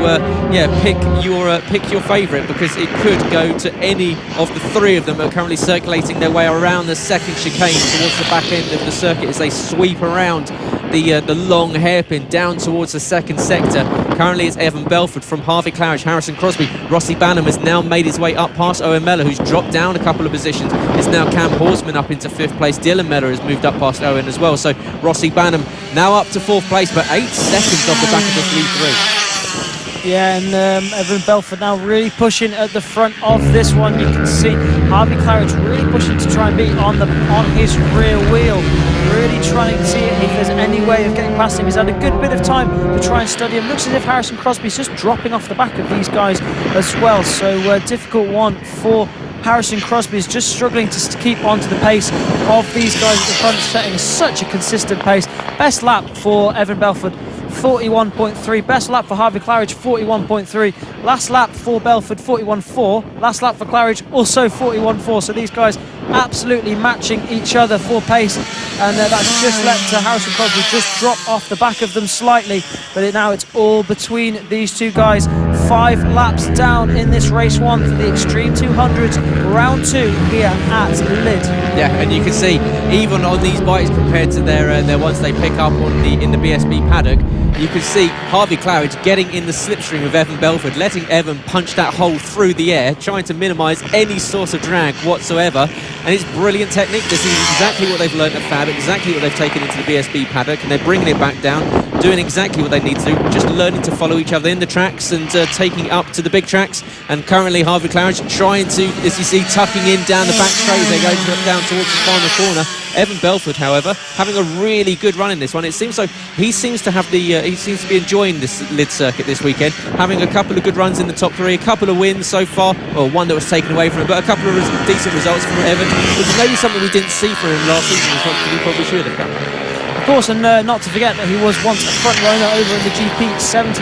pick your favourite, because it could go to any of the 3 of them that are currently circulating their way around the second chicane towards the back end of the circuit as they sweep around the long hairpin down towards the second sector. Currently it's Evan Belford from Harvey Claridge, Harrison Crosby. Rossi Banham has now made his way up past Owen Mellor, who's dropped down a couple of positions. It's now Cam Horsman up into 5th place. Dylan Mellor has moved up past Owen as well. So Rossi Banham now up to 4th place, but 8 seconds off the back of this lead 3. Yeah, and Evan Belford now really pushing at the front of this one. You can see Harvey Claridge really pushing to try and be on his rear wheel, really trying to see if there's any way of getting past him. He's had a good bit of time to try and study him. Looks as if Harrison Crosby's just dropping off the back of these guys as well. So difficult one for Harrison Crosby, is just struggling to keep on to the pace of these guys at the front, setting such a consistent pace. Best lap for Evan Belford, 41.3. Best lap for Harvey Claridge, 41.3. Last lap for Belford, 41.4. Last lap for Claridge, also 41.4. So these guys absolutely matching each other for pace, and that's just let Harrison Crosby just drop off the back of them slightly. But now it's all between these two guys. 5 laps down in this race 1 for the Xtreme 200s, round 2 here at Lydd. Yeah, and you can see even on these bikes compared to their ones they pick up on in the BSB paddock, you can see Harvey Claridge getting in the slipstream of Evan Belford, letting Evan punch that hole through the air, trying to minimise any sort of drag whatsoever. And it's brilliant technique. This is exactly what they've learned at FAB, exactly what they've taken into the BSB paddock, and they're bringing it back down, doing exactly what they need to do, just learning to follow each other in the tracks and taking it up to the big tracks. And currently Harvey Claridge trying to, as you see, tucking in down the back straight as they go down towards the final corner. Evan Belford, however, having a really good run in this one. It seems so. He seems to have he seems to be enjoying this Lydd circuit this weekend, having a couple of good runs in the top 3, a couple of wins so far, well, one that was taken away from him, but a couple of decent results from Evan, which is maybe something we didn't see from him last season as much as we probably should have done. Of course, and not to forget that he was once a front runner over in the GP70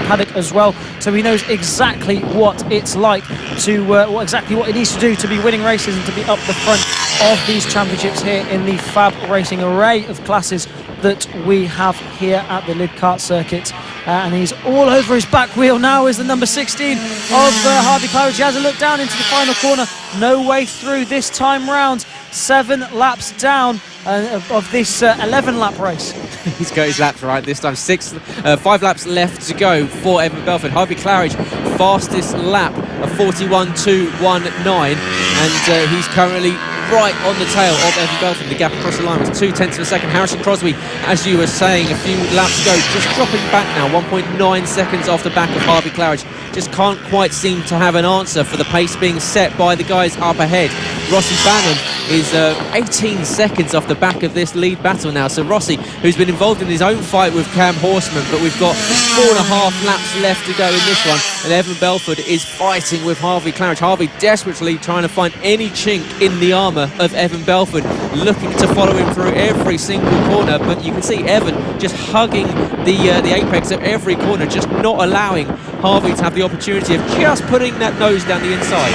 paddock as well, so he knows exactly what it's like to exactly what he needs to do to be winning races and to be up the front of these championships here in the FAB-Racing array of classes that we have here at the Lydd kart circuit. And he's all over his back wheel now is the number 16 of Harvey Claridge. He has a look down into the final corner, no way through this time round. 7 laps down of this 11 lap race. He's got his laps right this time. 5 laps left to go for Evan Belford. Harvey Claridge, fastest lap of 41.219, and he's currently right on the tail of Evan Belford. The gap across the line was 0.2 of a second. Harrison Crosby, as you were saying a few laps ago, just dropping back now, 1.9 seconds off the back of Harvey Claridge. Just can't quite seem to have an answer for the pace being set by the guys up ahead. Rossi Banham is 18 seconds off the back of this lead battle now. So Rossi, who's been involved in his own fight with Cam Horsman, but we've got 4.5 laps left to go in this one, and Evan Belford is fighting with Harvey Claridge. Harvey desperately trying to find any chink in the armour of Evan Belford, looking to follow him through every single corner, but you can see Evan just hugging the apex of every corner, just not allowing Harvey to have the opportunity of just putting that nose down the inside.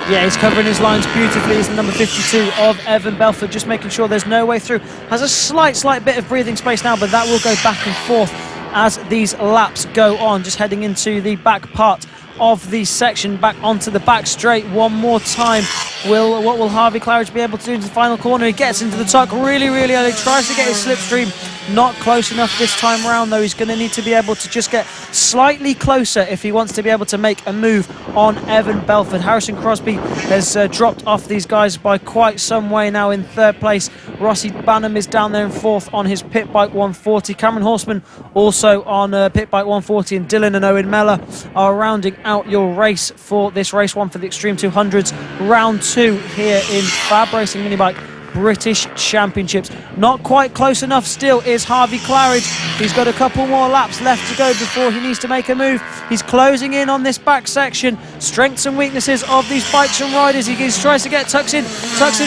Yeah, he's covering his lines beautifully. He's the number 52 of Evan Belford, just making sure there's no way through. Has a slight bit of breathing space now, but that will go back and forth as these laps go on. Just heading into the back part of the section, back onto the back straight one more time. What will Harvey Claridge be able to do into the final corner? He gets into the tuck really early, tries to get his slipstream, not close enough this time around though. He's going to need to be able to just get slightly closer if he wants to be able to make a move on Evan Belford. Harrison Crosby has dropped off these guys by quite some way now in 3rd place. Rossi Banham is down there in 4th on his pit bike 140. Cameron Horsman also on pit bike 140, and Dylan and Owen Mellor are rounding out your race for this race 1 for the Xtreme 200s, round 2 here in FAB-Racing Minibike British Championships. Not quite close enough still is Harvey Claridge. He's got a couple more laps left to go before he needs to make a move. He's closing in on this back section. Strengths and weaknesses of these bikes and riders. He tries to get tucks in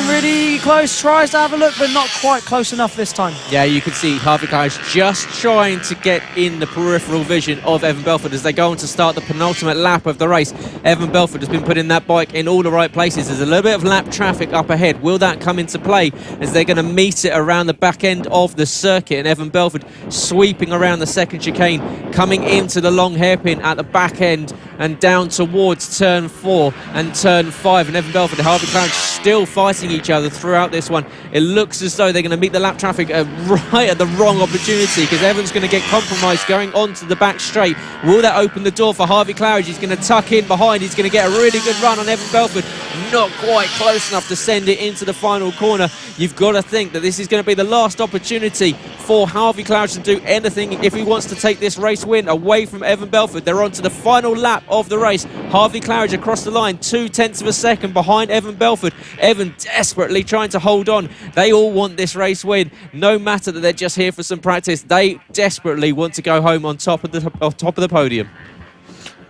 really close, tries to have a look, but not quite close enough this time. Yeah, you can see Harvey Claridge just trying to get in the peripheral vision of Evan Belford as they go on to start the penultimate lap of the race. Evan Belford has been putting that bike in all the right places. There's a little bit of lap traffic up ahead. Will that come into play as they're going to meet it around the back end of the circuit? And Evan Belford sweeping around the second chicane, coming into the long hairpin at the back end and down towards turn 4 and turn 5. And Evan Belford and Harvey Clarence still fighting each other throughout this one. It looks as though they're going to meet the lap traffic right at the wrong opportunity, because Evan's going to get compromised going onto the back straight. Will that open the door for Harvey Clarence? He's going to tuck in behind. He's going to get a really good run on Evan Belford. Not quite close enough to send it into the final corner. You've got to think that this is going to be the last opportunity for Harvey Clarence to do anything if he wants to take this race win away from Evan Belford. They're on to the final lap of the race. Harvey Clarence across the line, 0.2 of a second behind Evan Belford. Evan desperately trying to hold on. They all want this race win, no matter that they're just here for some practice. They desperately want to go home on top of the podium.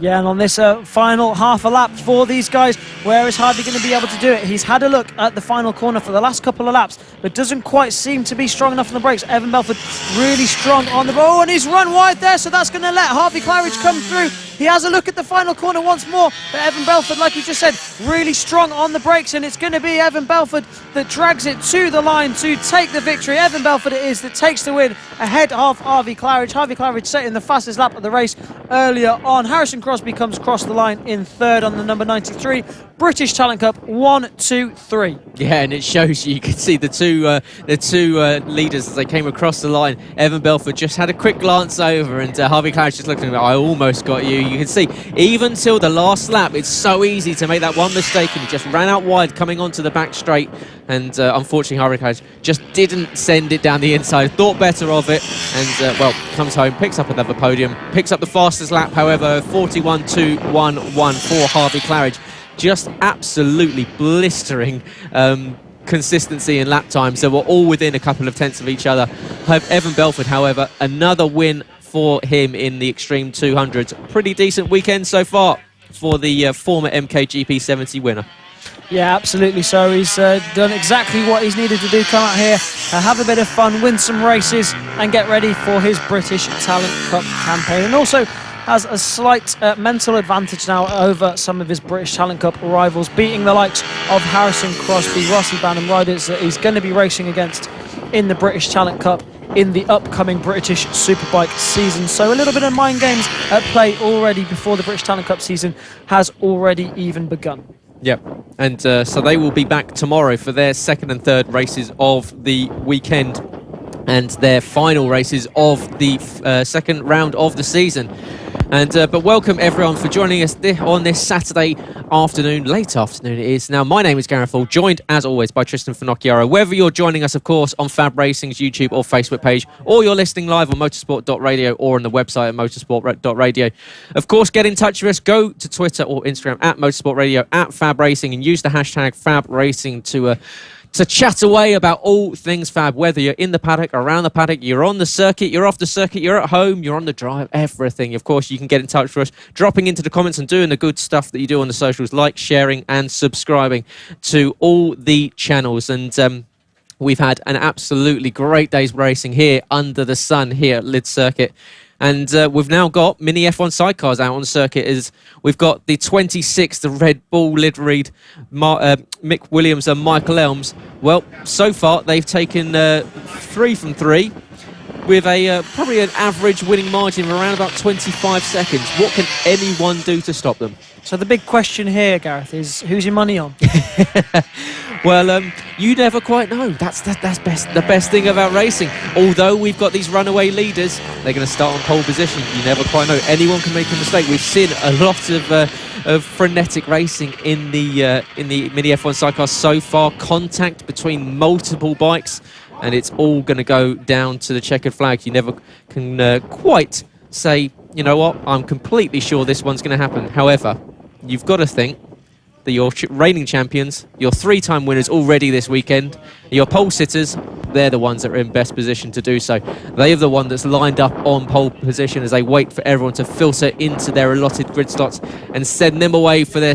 Yeah, and on this final half a lap for these guys, where is Harvey going to be able to do it? He's had a look at the final corner for the last couple of laps, but doesn't quite seem to be strong enough on the brakes. Evan Belford really strong on the ball, and he's run wide there, so that's going to let Harvey Clarence come through. He has a look at the final corner once more, but Evan Belford, like he just said, really strong on the brakes, and it's going to be Evan Belford that drags it to the line to take the victory. Evan Belford it is that takes the win ahead of Harvey Clarence. Harvey Clarence setting the fastest lap of the race earlier on. Harrison Crosby comes across the line in third on the number 93. British Talent Cup 1, 2, 3. Yeah, and it shows you can see the two leaders as they came across the line. Evan Belford just had a quick glance over, and Harvey Clarence just looked at him. I almost got you. You can see even till the last lap, it's so easy to make that one mistake, and he just ran out wide coming onto the back straight. And unfortunately, Harvey Clarence just didn't send it down the inside. Thought better of it, and well, comes home, picks up another podium, picks up the fastest lap. However, 41.211 for Harvey Clarence. Just absolutely blistering consistency in lap times. So we're all within a couple of tenths of each other. Evan Belford, however, another win for him in the Xtreme 200s. Pretty decent weekend so far for the former Mkgp 70 winner. Yeah, absolutely. So he's done exactly what he's needed to do. Come out here, have a bit of fun, win some races, and get ready for his British Talent Cup campaign. And also has a slight mental advantage now over some of his British Talent Cup rivals, beating the likes of Harrison Crosby, Rossi Banham, riders that he's going to be racing against in the British Talent Cup in the upcoming British Superbike season. So a little bit of mind games at play already before the British Talent Cup season has already even begun. Yep, and so they will be back tomorrow for their second and third races of the weekend and their final races of the second round of the season. And but welcome everyone for joining us on this Saturday afternoon, late afternoon it is. Now, my name is Gareth Hall, joined as always by Tristan Finocchiaro. Whether you're joining us, of course, on FAB-Racing's YouTube or Facebook page, or you're listening live on motorsport.radio or on the website at motorsport.radio. Of course, get in touch with us. Go to Twitter or Instagram at motorsportradio, at FAB-Racing, and use the hashtag FAB-Racing to chat away about all things Fab, whether you're in the paddock, around the paddock, you're on the circuit, you're off the circuit, you're at home, you're on the drive, everything. Of course, you can get in touch with us, dropping into the comments and doing the good stuff that you do on the socials, like sharing and subscribing to all the channels. And we've had an absolutely great day's racing here under the sun here at Lydd Circuit. And we've now got mini F1 sidecars out on the circuit. We've got the 26, the Red Bull liveried Mick Williams and Michael Elms. Well, so far they've taken 3 from 3 with a probably an average winning margin of around about 25 seconds. What can anyone do to stop them? So the big question here, Gareth, is who's your money on? Well, you never quite know. That's the best thing about racing. Although we've got these runaway leaders, they're going to start on pole position. You never quite know. Anyone can make a mistake. We've seen a lot of frenetic racing in the mini F1 sidecar so far. Contact between multiple bikes, and it's all going to go down to the checkered flag. You never can quite say, you know what, I'm completely sure this one's going to happen. However, you've got to think that your reigning champions, your 3-time winners already this weekend, your pole sitters, they're the ones that are in best position to do so. They are the one that's lined up on pole position as they wait for everyone to filter into their allotted grid slots and send them away for their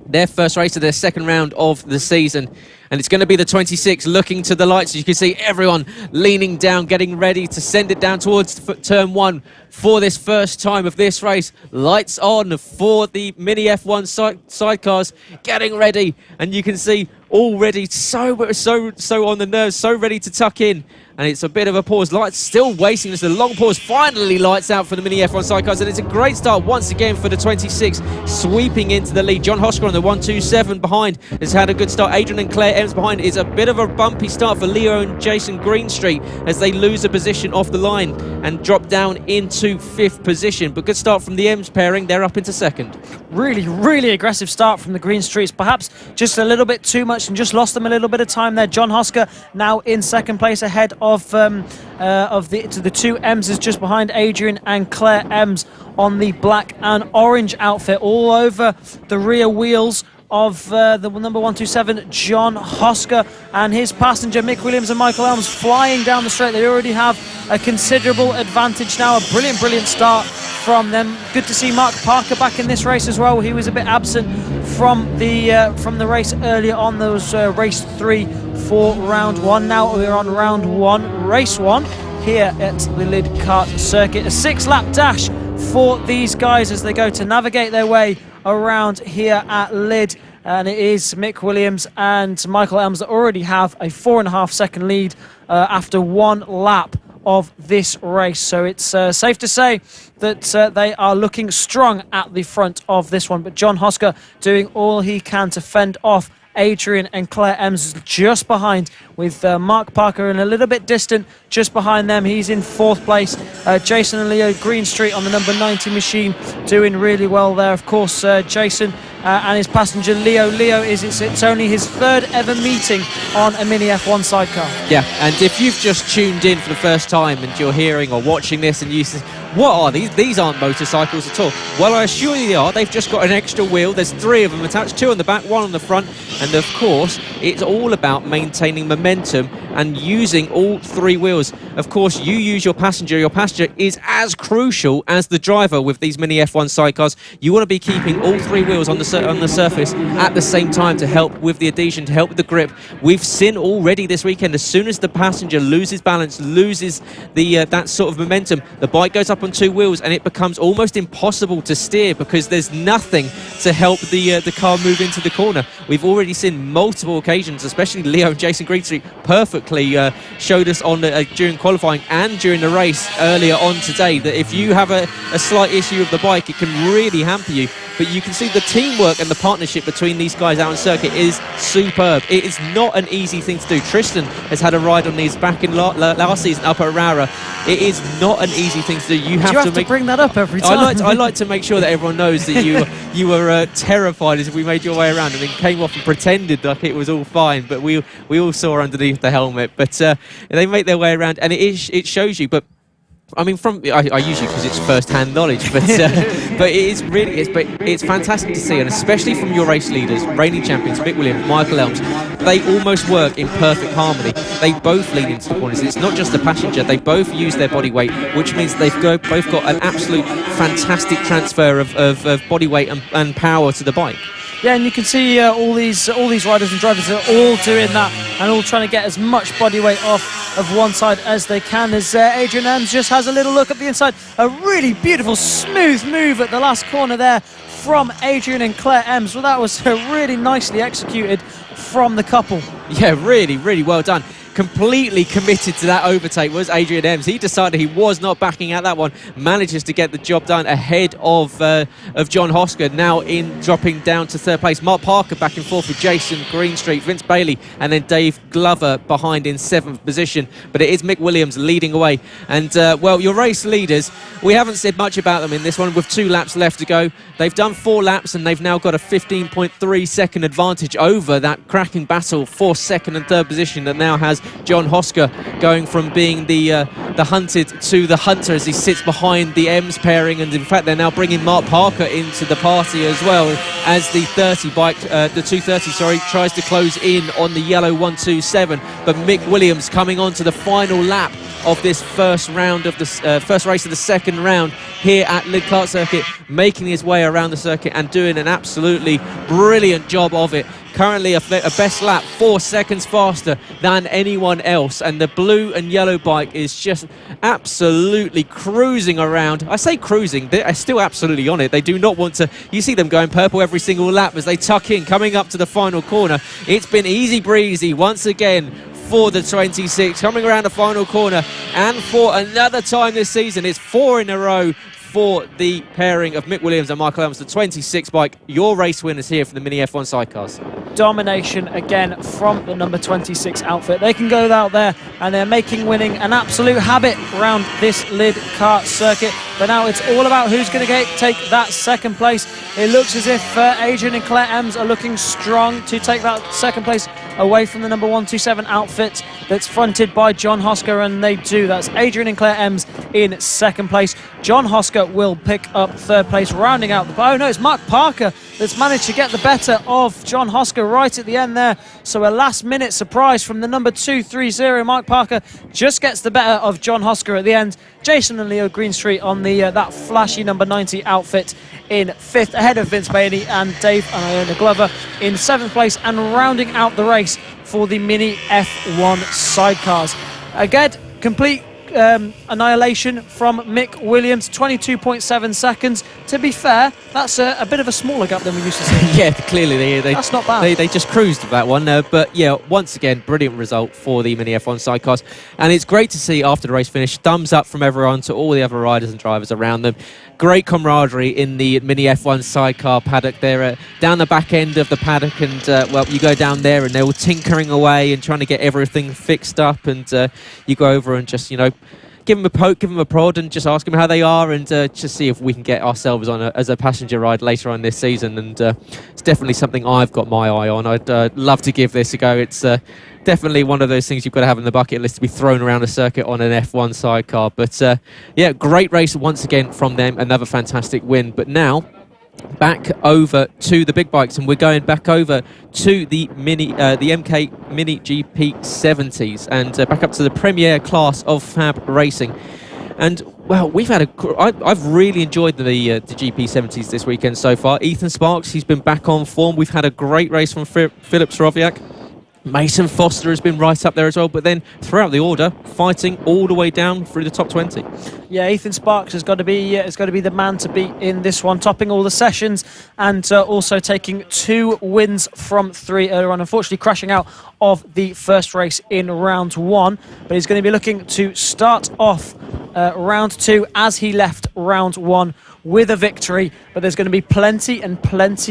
their first race of their second round of the season. And it's going to be the 26 looking to the lights. You can see everyone leaning down, getting ready to send it down towards turn 1 for this first time of this race. Lights on for the mini F1 sidecars, getting ready. And you can see already so on the nerves, so ready to tuck in. and it's a bit of a pause. Lights still waiting. There's a long pause. Finally, lights out for the Mini F1 sidecars, and it's a great start once again for the 26, sweeping into the lead. John Hosker on the 127 behind has had a good start. Adrian and Claire Ems behind. It's a bit of a bumpy start for Leo and Jason Greenstreet as they lose a position off the line and drop down into 5th position. But good start from the Ems pairing. They're up into 2nd. Really aggressive start from the Greenstreets. Perhaps just a little bit too much and just lost them a little bit of time there. John Hosker now in 2nd place ahead of the 2 Ems just behind Adrian and Claire Ems on the black and orange outfit all over the rear wheels of the number 127, John Hosker, and his passenger Mick Williams and Michael Elms flying down the straight. They already have a considerable advantage now. A brilliant start from them. Good to see Mark Parker back in this race as well. He was a bit absent from the race earlier on. There was race 3 for round 1. Now we're on round 1, race 1 here at the Lydd kart circuit. A 6-lap dash for these guys as they go to navigate their way around here at Lydd, and it is Mick Williams and Michael Elms that already have a 4.5-second lead after 1 lap of this race. So it's safe to say that they are looking strong at the front of this one, but John Hosker doing all he can to fend off Adrian and Claire Ems just behind, with Mark Parker in a little bit distant just behind them. He's in 4th place. Jason and Leo Greenstreet on the number 90 machine doing really well there. Of course, Jason and his passenger Leo. It's only his 3rd ever meeting on a Mini F1 sidecar. Yeah, and if you've just tuned in for the first time and you're hearing or watching this and you say, what are these? These aren't motorcycles at all. Well, I assure you they are. They've just got an extra wheel. There's 3 of them attached, 2 on the back, 1 on the front. And of course, it's all about maintaining momentum and using all 3 wheels. Of course, you use your passenger. Your passenger is as crucial as the driver with these Mini F1 sidecars. You want to be keeping all 3 wheels on the surface at the same time to help with the adhesion, to help with the grip. We've seen already this weekend, as soon as the passenger loses balance, loses the that sort of momentum, the bike goes up on 2 wheels and it becomes almost impossible to steer because there's nothing to help the car move into the corner. We've already seen multiple occasions, especially Leo and Jason Greenstreet perfectly showed us on during qualifying and during the race earlier on today that if you have a slight issue with the bike, it can really hamper you. But you can see the teamwork and the partnership between these guys out on circuit is superb. It is not an easy thing to do. Tristan has had a ride on these back in last season up at Rara. It is not an easy thing to do. You have to bring that up every time. I like to make sure that everyone knows that you were terrified as we made your way around and then came off and pretended like it was all fine. But we all saw underneath the helmet. But they make their way around, and it shows you. But I mean, I usually, because it's first-hand knowledge, but it's fantastic to see, and especially from your race leaders, reigning champions Mick Williams, Michael Elms. They almost work in perfect harmony. They both lead into the corners. It's not just the passenger; they both use their body weight, which means they've both got an absolute fantastic transfer of body weight and power to the bike. Yeah, and you can see all these riders and drivers are all doing that and all trying to get as much body weight off of one side as they can, as Adrian Ems just has a little look at the inside. A really beautiful, smooth move at the last corner there from Adrian and Claire Ems. Well, that was really nicely executed from the couple. Yeah, really well done. Completely committed to that overtake was Adrian Ems. He decided he was not backing out that one. Manages to get the job done ahead of John Hosker, now in dropping down to 3rd place. Mark Parker back and forth with Jason Greenstreet, Vince Bailey, and then Dave Glover behind in 7th position. But it is Mick Williams leading away. And, well, your race leaders, we haven't said much about them in this one with 2 laps left to go. They've done 4 laps and they've now got a 15.3 second advantage over that cracking battle for 2nd and 3rd position that now has John Hosker going from being the hunted to the hunter as he sits behind the Ems pairing, and in fact they're now bringing Mark Parker into the party as well as the 230 tries to close in on the yellow 127. But Mick Williams coming on to the final lap of this first round of the first race of the 2nd round here at Lydd kart circuit, making his way around the circuit and doing an absolutely brilliant job of it. Currently a best lap 4 seconds faster than anyone else, and the blue and yellow bike is just absolutely cruising around. I say cruising, they're still absolutely on it. They do not want to, you see them going purple every single lap as they tuck in, coming up to the final corner. It's been easy breezy once again for the 26, coming around the final corner, and for another time this season, it's 4 in a row for the pairing of Mick Williams and Michael Elms, the 26 bike. Your race winners here for the Mini F1 sidecars. Domination again from the number 26 outfit. They can go out there and they're making winning an absolute habit around this Lydd kart circuit. But now it's all about who's going to take that second place. It looks as if Adrian and Claire Ems are looking strong to take that second place away from the number 127 outfit that's fronted by John Hosker, and they do. That's Adrian and Claire Ems in second place. John Hosker will pick up third place, rounding out the... Oh no, it's Mark Parker that's managed to get the better of John Hosker right at the end there. So a last-minute surprise from the number 230. Mark Parker just gets the better of John Hosker at the end. Jason and Leo Greenstreet on the that flashy number 90 outfit in 5th, ahead of Vince Bailey and Dave and Iona Glover in 7th place, and rounding out the race for the Mini F1 sidecars. Again, complete annihilation from Mick Williams, 22.7 seconds. To be fair, that's a bit of a smaller gap than we used to see. Yeah, clearly that's not bad. They just cruised with that one. But yeah, once again, brilliant result for the Mini F1 sidecars. And it's great to see after the race finish, thumbs up from everyone to all the other riders and drivers around them. Great camaraderie in the Mini F1 sidecar paddock. They're down the back end of the paddock, and well, you go down there and they're all tinkering away and trying to get everything fixed up, and you go over and just, give them a poke, give them a prod, and just ask them how they are, and just see if we can get ourselves on as a passenger ride later on this season. And it's definitely something I've got my eye on. I'd love to give this a go. It's definitely one of those things you've got to have in the bucket list to be thrown around a circuit on an F1 sidecar. But yeah, great race once again from them. Another fantastic win. But now, back over to the big bikes, and we're going back over to the MK Mini GP 70s, and back up to the premier class of FAB-Racing. And well, we've had I've really enjoyed the GP 70s this weekend so far. Ethan Sparks, he's been back on form. We've had a great race from Philip Sorowiak. Mason Foster has been right up there as well, but then throughout the order, fighting all the way down through the top 20. Yeah, Ethan Sparks has got to be the man to beat in this one, topping all the sessions, and also taking 2 wins from 3 earlier on. Unfortunately, crashing out of the first race in round 1, but he's going to be looking to start off round 2 as he left round 1 with a victory. But there's going to be plenty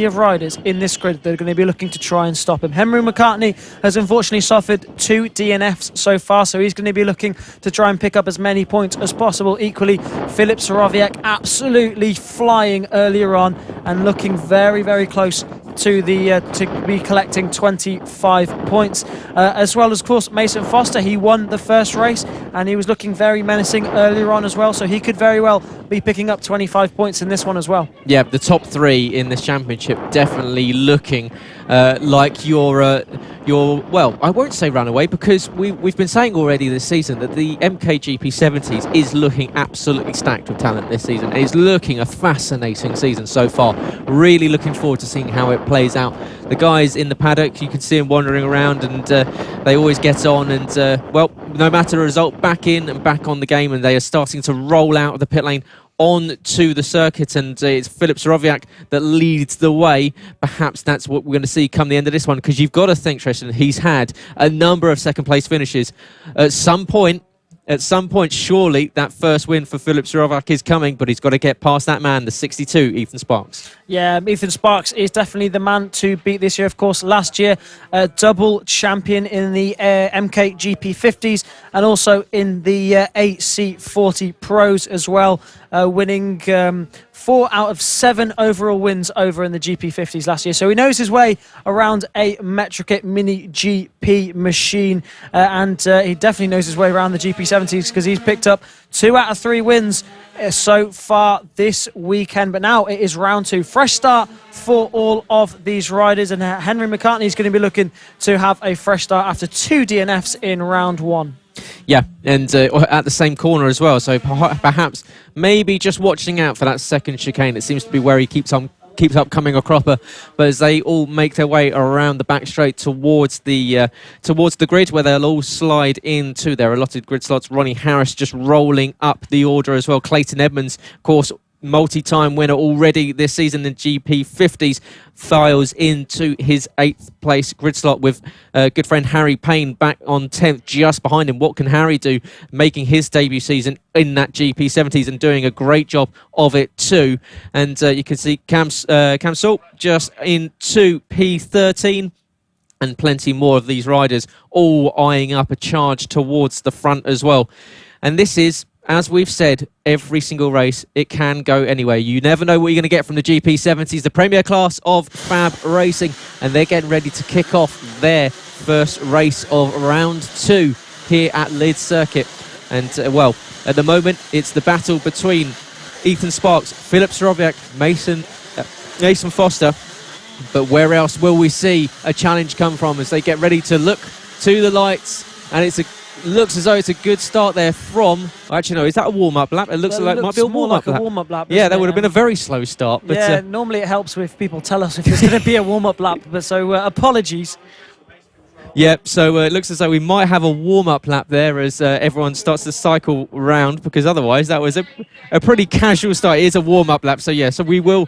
of riders in this grid that are going to be looking to try and stop him. Henry McCartney has unfortunately suffered 2 DNFs so far, so he's going to be looking to try and pick up as many points as possible. Equally, Philip Sorowiak absolutely flying earlier on and looking very close to be collecting 25 points, as well as, of course, Mason Foster. He won the first race and he was looking very menacing earlier on as well, so he could very well be picking up 25 points in this one as well. Yeah, the top 3 in this championship definitely looking like your well, I won't say runaway, because we've been saying already this season that the Mkgp 70s is looking absolutely stacked with talent this season. It's looking a fascinating season so far. Really looking forward to seeing how it plays out. The guys in the paddock, you can see them wandering around, and they always get on, and well, no matter the result, back in and back on the game, and they are starting to roll out of the pit lane on to the circuit, and it's Philip Sorowiak that leads the way. Perhaps that's what we're going to see come the end of this one, because you've got to think, Tristan, he's had a number of second place finishes. At some point, surely that first win for Philip Sorowiak is coming, but he's got to get past that man, the 62, Ethan Sparks. Yeah, Ethan Sparks is definitely the man to beat this year. Of course, last year, double champion in the Mkgp 50s and also in the AC40 Pros as well, winning 4 out of 7 overall wins over in the GP50s last year. So he knows his way around a Mkgp Mini GP machine, and he definitely knows his way around the GP70s, because he's picked up 2 out of 3 wins so far this weekend. But now it is round 2. Fresh start for all of these riders, and Henry McCartney is going to be looking to have a fresh start after 2 DNFs in round 1. Yeah, and at the same corner as well, so perhaps maybe just watching out for that second chicane. It seems to be where he keeps up coming a cropper, but as they all make their way around the back straight towards the grid, where they'll all slide into their allotted grid slots. Ronnie Harris just rolling up the order as well. Clayton Edmonds, of course, multi-time winner already this season in GP50s, files into his 8th place grid slot with good friend Harry Payne back on 10th just behind him. What can Harry do, making his debut season in that GP70s and doing a great job of it too. And you can see Cam Salt just into P13, and plenty more of these riders all eyeing up a charge towards the front as well. And this is, as we've said, every single race, it can go anywhere. You never know what you're going to get from the GP70s, the premier class of FAB-Racing, and they're getting ready to kick off their first race of round 2 here at Lydd Circuit. And, well, at the moment, it's the battle between Ethan Sparks, Philip Sorowiak, Mason Foster. But where else will we see a challenge come from as they get ready to look to the lights? And looks as though it's a good start there from... Actually, no, is that a warm-up lap? It looks like it might be a warm-up lap. A warm-up lap. Yeah, that would have been a very slow start. But, yeah, normally it helps if people tell us if it's going to be a warm-up lap. But so apologies. Yeah, so it looks as though we might have a warm-up lap there as everyone starts to cycle round, because otherwise that was a pretty casual start. It is a warm-up lap, so yeah, so we will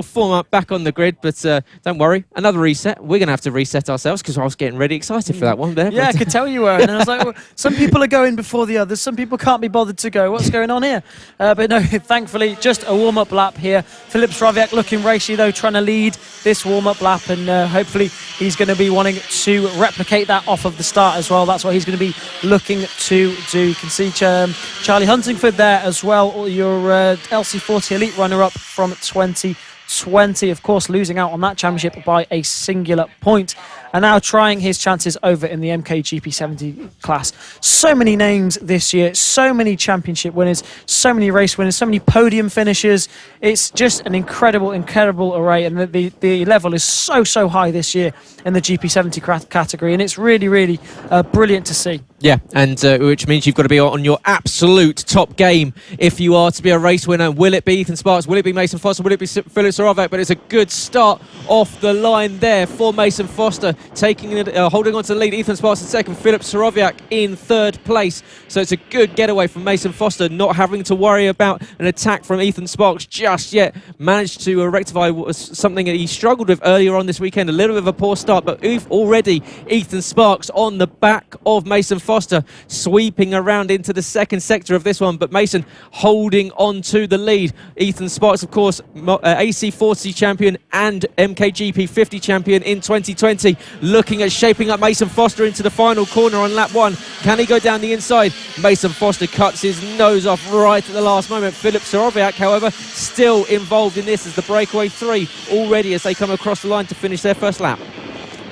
form up back on the grid, but don't worry, another reset. We're going to have to reset ourselves because I was getting really excited for that one there. Yeah, I could tell you were, and I was like, well, some people are going before the others, some people can't be bothered to go. What's going on here? But no, thankfully, just a warm-up lap here. Philip Sorowiak looking racy though, trying to lead this warm-up lap, and hopefully he's going to be wanting to replicate that off of the start as well. That's what he's going to be looking to do. You can see Charlie Huntingford there as well, your LC40 Elite runner-up from 2020, of course losing out on that championship by a singular point, and now trying his chances over in the Mkgp 70 class. So many names this year, so many championship winners, so many race winners, so many podium finishers. It's just an incredible array, and the level is so high this year in the GP70 category, and it's really brilliant to see. Yeah, and which means you've got to be on your absolute top game if you are to be a race winner. Will it be Ethan Sparks? Will it be Mason Foster? Will it be Philip Sorowiak? But it's a good start off the line there for Mason Foster, taking it, holding on to the lead. Ethan Sparks in second, Philip Sorowiak in 3rd place. So it's a good getaway from Mason Foster, not having to worry about an attack from Ethan Sparks just yet. Managed to rectify something that he struggled with earlier on this weekend, a little bit of a poor start, but already Ethan Sparks on the back of Mason Foster, sweeping around into the 2nd sector of this one, but Mason holding on to the lead. Ethan Sparks, of course, AC40 champion and Mkgp 50 champion in 2020, looking at shaping up Mason Foster into the final corner on lap 1. Can he go down the inside? Mason Foster cuts his nose off right at the last moment. Philip Sorowiak, however, still involved in this as the breakaway 3 already as they come across the line to finish their first lap.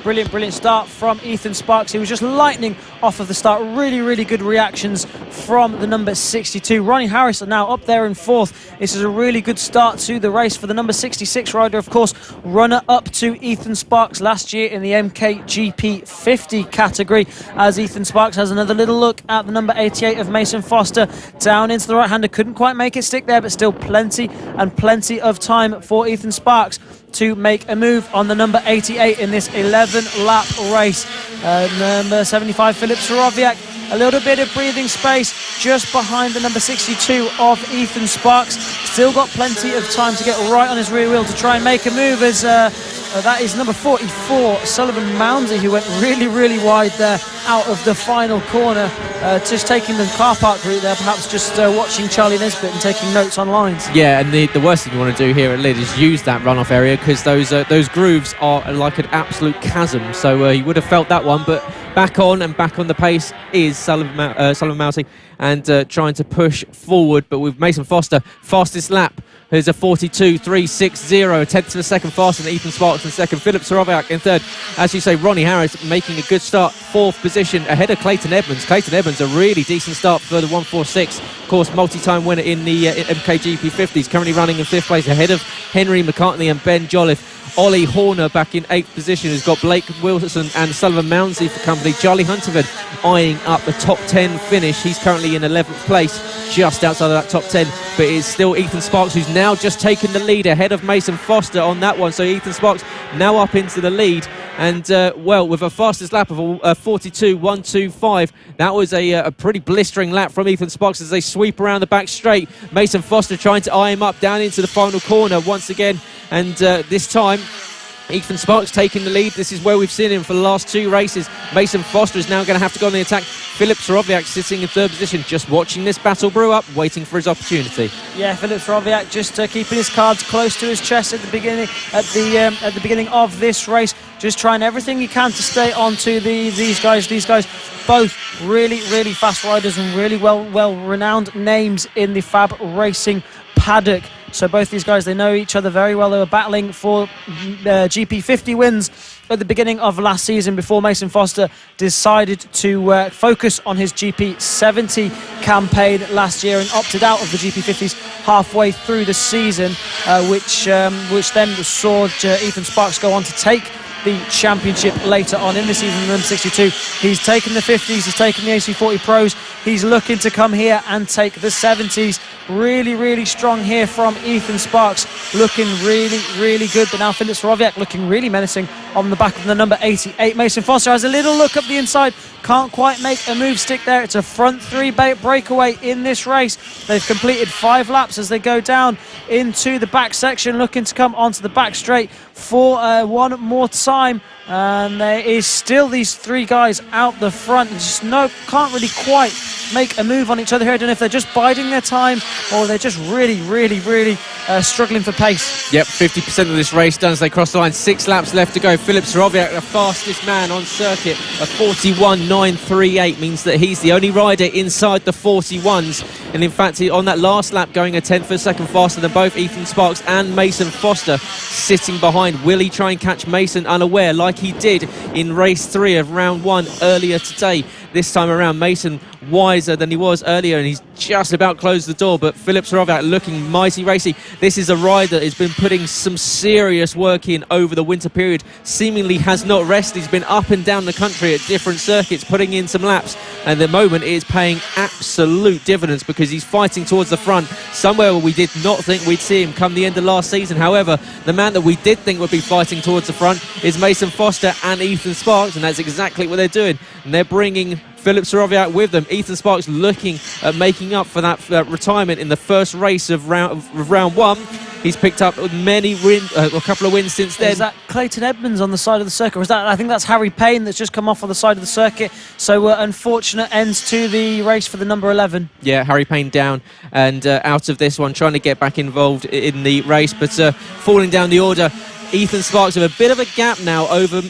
Brilliant start from Ethan Sparks. He was just lightning off of the start. Really good reactions from the number 62. Ronnie Harris are now up there in 4th. This is a really good start to the race for the number 66 rider, of course, runner up to Ethan Sparks last year in the Mkgp 50 category, as Ethan Sparks has another little look at the number 88 of Mason Foster. Down into the right-hander, couldn't quite make it stick there, but still plenty of time for Ethan Sparks to make a move on the number 88 in this 11-lap race. Number 75, Philip Sorowiak, a little bit of breathing space just behind the number 62 of Ethan Sparks. Still got plenty of time to get right on his rear wheel to try and make a move, as that is number 44, Sullivan Mounsey, who went really wide there out of the final corner, just taking the car park route there, perhaps just watching Charlie Nisbet and taking notes on lines. Yeah, and the worst thing you want to do here at Lydd is use that runoff area, because those grooves are like an absolute chasm. So you would have felt that one, but back on the pace is Sullivan Mounsey, and trying to push forward, but with Mason Foster, fastest lap. There's a 42.360, a tenth to the second faster than Ethan Sparks in second. Philip Sorowiak in 3rd. As you say, Ronnie Harris making a good start, 4th position, ahead of Clayton Edmonds. Clayton Edmonds, a really decent start for the 146. Of course, multi-time winner in the Mkgp 50s, currently running in 5th place, ahead of Henry McCartney and Ben Jolliffe. Ollie Horner back in 8th position has got Blake Wilson and Sullivan Mounsey for company. Charlie Huntingford eyeing up the top 10 finish. He's currently in 11th place, just outside of that top 10, but it's still Ethan Sparks who's now just taken the lead ahead of Mason Foster on that one. So Ethan Sparks now up into the lead, And, well, with a fastest lap of 42.125, that was a pretty blistering lap from Ethan Sparks as they sweep around the back straight. Mason Foster trying to eye him up down into the final corner once again. And this time, Ethan Sparks taking the lead. This is where we've seen him for the last 2 races. Mason Foster is now going to have to go on the attack. Philip Sorowiak sitting in 3rd position, just watching this battle brew up, waiting for his opportunity. Yeah, Philip Sorowiak just keeping his cards close to his chest at the beginning of this race, just trying everything he can to stay on to these guys. These guys, both really fast riders and really well renowned names in the FAB-Racing paddock. So both these guys, they know each other very well. They were battling for GP50 wins at the beginning of last season before Mason Foster decided to focus on his GP70 campaign last year and opted out of the GP50s halfway through the season, which then saw Ethan Sparks go on to take the championship later on in the season. Number 62, he's taken the 50s, he's taken the AC40 Pros, he's looking to come here and take the 70s. Really strong here from Ethan Sparks, looking really good. But now Philip Sorowiak looking really menacing on the back of the number 88. Mason Foster has a little look up the inside, can't quite make a move stick there. It's a front 3 breakaway in this race. They've completed 5 laps as they go down into the back section, looking to come onto the back straight for one more time. And there is still these 3 guys out the front, just can't really quite make a move on each other here. I don't know if they're just biding their time or they're just really struggling for pace. Yep, 50% of this race done as they cross the line. 6 laps left to go. Philip Sorowiak, the fastest man on circuit, a 41.938, means that he's the only rider inside the 41s. And in fact, on that last lap, going a 10th of a second faster than both Ethan Sparks and Mason Foster, sitting behind. Will he try and catch Mason unaware like he did in race 3 of round 1 earlier today? This time around, Mason wiser than he was earlier, and he's just about closed the door. But Philip Sorowiak looking mighty racy. This is a rider that has been putting some serious work in over the winter period. Seemingly has not rested. He's been up and down the country at different circuits, putting in some laps. And at the moment, it is paying absolute dividends because he's fighting towards the front, somewhere where we did not think we'd see him come the end of last season. However, the man that we did think would be fighting towards the front is Mason Foster and Ethan Sparks, and that's exactly what they're doing. And they're bringing Philip Sorowiak with them. Ethan Sparks looking at making up for that retirement in the first race of round 1. He's picked up a couple of wins since then. Is that Clayton Edmonds on the side of the circuit? Or is that, I think that's Harry Payne that's just come off on the side of the circuit. So unfortunate ends to the race for the number 11. Yeah, Harry Payne down and out of this one, trying to get back involved in the race, but falling down the order. Ethan Sparks with a bit of a gap now over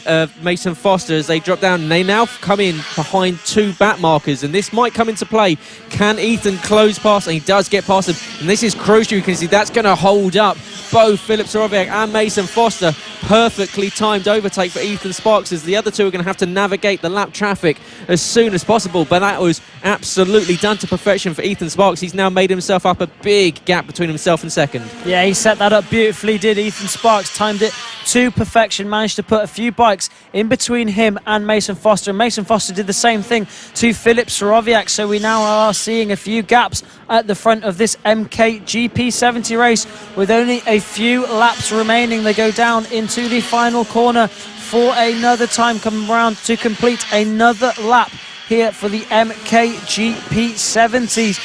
Mason Foster as they drop down, and they now come in behind 2 back markers, and this might come into play. Can Ethan close past? And he does get past them, and this is crucial. You can see that's going to hold up both Philip Sorowiak and Mason Foster. Perfectly timed overtake for Ethan Sparks, as the other 2 are going to have to navigate the lap traffic as soon as possible. But that was absolutely done to perfection for Ethan Sparks. He's now made himself up a big gap between himself and second. Yeah, he set that up beautifully, did Ethan Sparks. Timed it to perfection, managed to put a few bikes in between him and Mason Foster. And Mason Foster did the same thing to Philip Sorowiak. So we now are seeing a few gaps at the front of this Mkgp 70 race. With only a few laps remaining, they go down into the final corner for another time, coming around to complete another lap here for the Mkgp 70s.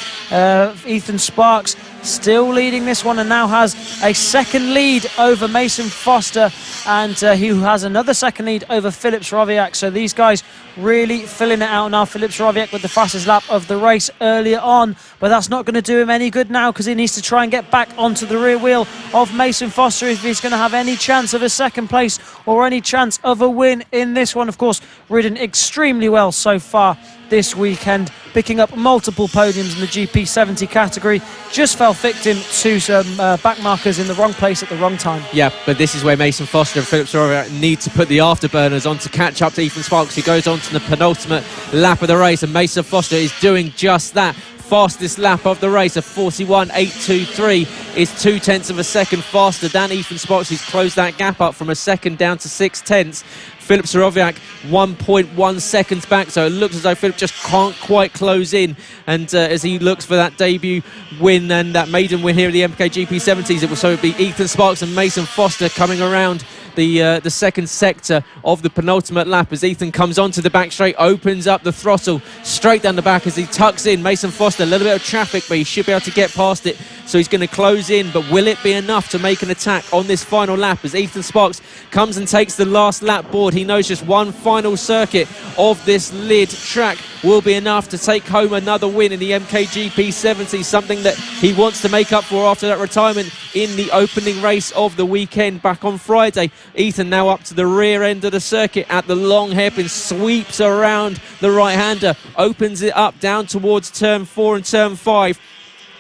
Ethan Sparks still leading this one and now has a second lead over Mason Foster, and he has another second lead over Philip Sorowiak. So these guys really filling it out now. Philip Sorowiak with the fastest lap of the race earlier on, but that's not going to do him any good now because he needs to try and get back onto the rear wheel of Mason Foster if he's going to have any chance of a second place or any chance of a win in this one. Of course, ridden extremely well so far this weekend, picking up multiple podiums in the GP70 category. Just fell victim to some back markers in the wrong place at the wrong time. Yeah, but this is where Mason Foster and Philip Sorowiak need to put the afterburners on to catch up to Ethan Sparks, who goes on to the penultimate lap of the race, and Mason Foster is doing just that. Fastest lap of the race, a 41.823, is 0.2 of a second faster than Ethan Sparks, who's closed that gap up from a second down to 0.6. Philip Sorowiak 1.1 seconds back, so it looks as though Philip just can't quite close in. And as he looks for that debut win and that maiden win here at the Mkgp 70s, it will be Ethan Sparks and Mason Foster coming around the second sector of the penultimate lap as Ethan comes onto the back straight, opens up the throttle straight down the back as he tucks in. Mason Foster, a little bit of traffic, but he should be able to get past it. So he's going to close in, but will it be enough to make an attack on this final lap as Ethan Sparks comes and takes the last lap board? He knows just one final circuit of this Lydd track will be enough to take home another win in the MKGP 70, something that he wants to make up for after that retirement in the opening race of the weekend back on Friday. Ethan now up to the rear end of the circuit at the long hairpin, sweeps around the right-hander, opens it up down towards turn 4 and turn 5.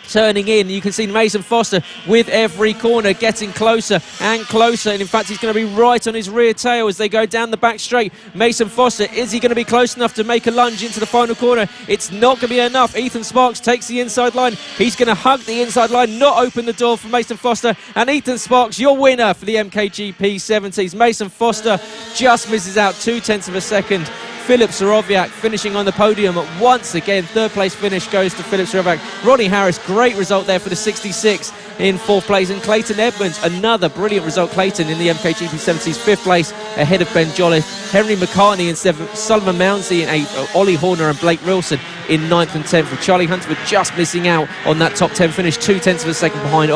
Turning in, you can see Mason Foster with every corner getting closer and closer, and in fact he's going to be right on his rear tail as they go down the back straight. Mason Foster, is he going to be close enough to make a lunge into the final corner? It's not going to be enough. Ethan Sparks takes the inside line. He's going to hug the inside line, not open the door for Mason Foster, and Ethan Sparks, your winner for the MKGP 70s. Mason Foster just misses out 0.2 of a second. Filip Sorowiak finishing on the podium once again. Third place finish goes to Filip Sorowiak. Ronnie Harris, great result there for the 66 in fourth place. And Clayton Edmonds, another brilliant result. Clayton in the MKGP 70s, fifth place ahead of Ben Jolliffe. Henry McCartney in seventh, Sullivan Mounsey in eighth, Ollie Horner and Blake Wilson in ninth and 10th. With Charlie Hunterford just missing out on that top 10 finish, 0.2 of a second behind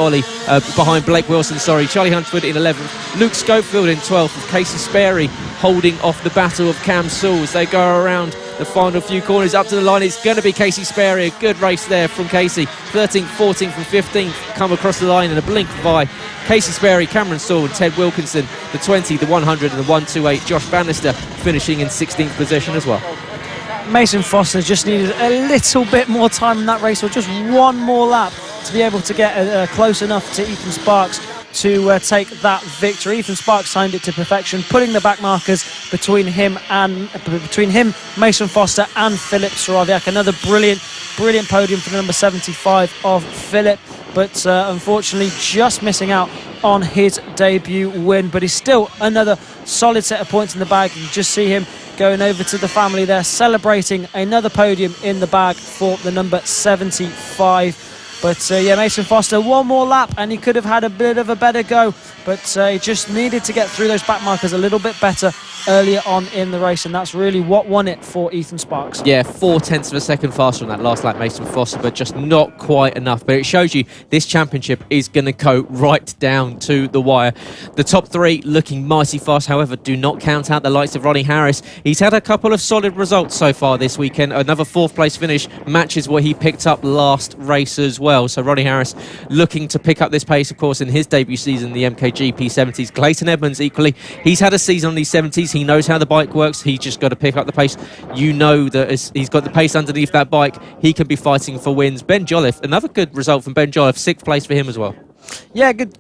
behind Blake Wilson. Charlie Hunterford in 11th. Luke Schofield in 12th, with Casey Sperry holding off the battle of Cam Sewell as they go around the final few corners up to the line. It's going to be Casey Sperry. A good race there from Casey. 13th, 14th and 15th come across the line in a blink of eye. Casey Sperry, Cameron Sewell and Ted Wilkinson, the 20, the 100 and the 128. Josh Bannister finishing in 16th position as well. Mason Foster just needed a little bit more time in that race, or just one more lap to be able to get close enough to Ethan Sparks to take that victory. Ethan Sparks signed it to perfection, putting the back markers between him, Mason Foster and Filip Sorowiak. Another brilliant podium for the number 75 of Filip, but unfortunately just missing out on his debut win. But he's still another solid set of points in the bag. You can just see him going over to the family there, celebrating another podium in the bag for the number 75. But yeah, Mason Foster, one more lap and he could have had a bit of a better go, but he just needed to get through those back markers a little bit better earlier on in the race, and that's really what won it for Ethan Sparks. Yeah, 0.4 of a second faster on that last lap, Mason Foster, but just not quite enough. But it shows you this championship is going to go right down to the wire. The top three looking mighty fast. However, do not count out the likes of Ronnie Harris. He's had a couple of solid results so far this weekend. Another fourth place finish matches what he picked up last race as well. So Ronnie Harris looking to pick up this pace, of course, in his debut season, the MKGP 70s. Clayton Edmonds equally. He's had a season on these 70s. He knows how the bike works. He's just got to pick up the pace. You know that as he's got the pace underneath that bike, he can be fighting for wins. Ben Jolliffe, another good result from Ben Jolliffe, sixth place for him as well. Yeah, good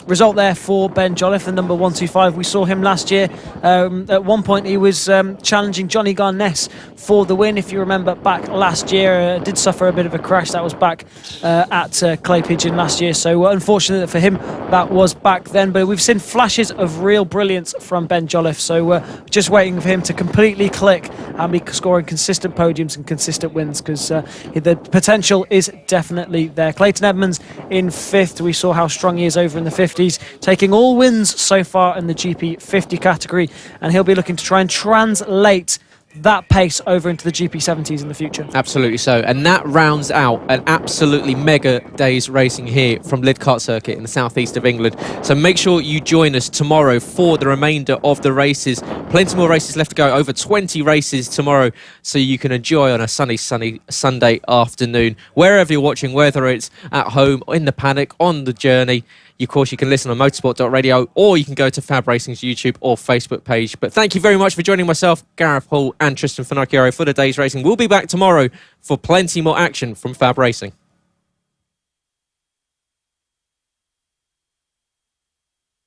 result there for Ben Jolliffe, the number 125. We saw him last year. At one point, he was challenging Johnny Garness for the win. If you remember back last year, did suffer a bit of a crash. That was back at Clay Pigeon last year. So unfortunate for him, that was back then. But we've seen flashes of real brilliance from Ben Jolliffe. So just waiting for him to completely click and be scoring consistent podiums and consistent wins, because the potential is definitely there. Clayton Edmonds in fifth. We saw how strong he is over in the 50s, taking all wins so far in the GP 50 category, and he'll be looking to try and translate that pace over into the GP 70s in the future. Absolutely so. And that rounds out an absolutely mega day's racing here from Lydd Kart Circuit in the southeast of England. So make sure you join us tomorrow for the remainder of the races. Plenty more races left to go, over 20 races tomorrow, so you can enjoy on a sunny Sunday afternoon, wherever you're watching, whether it's at home, in the paddock, on the journey. Of course, you can listen on motorsport.radio, or you can go to FAB-Racing's YouTube or Facebook page. But thank you very much for joining myself, Gareth Hall and Tristan Finocchiaro for today's racing. We'll be back tomorrow for plenty more action from FAB Racing.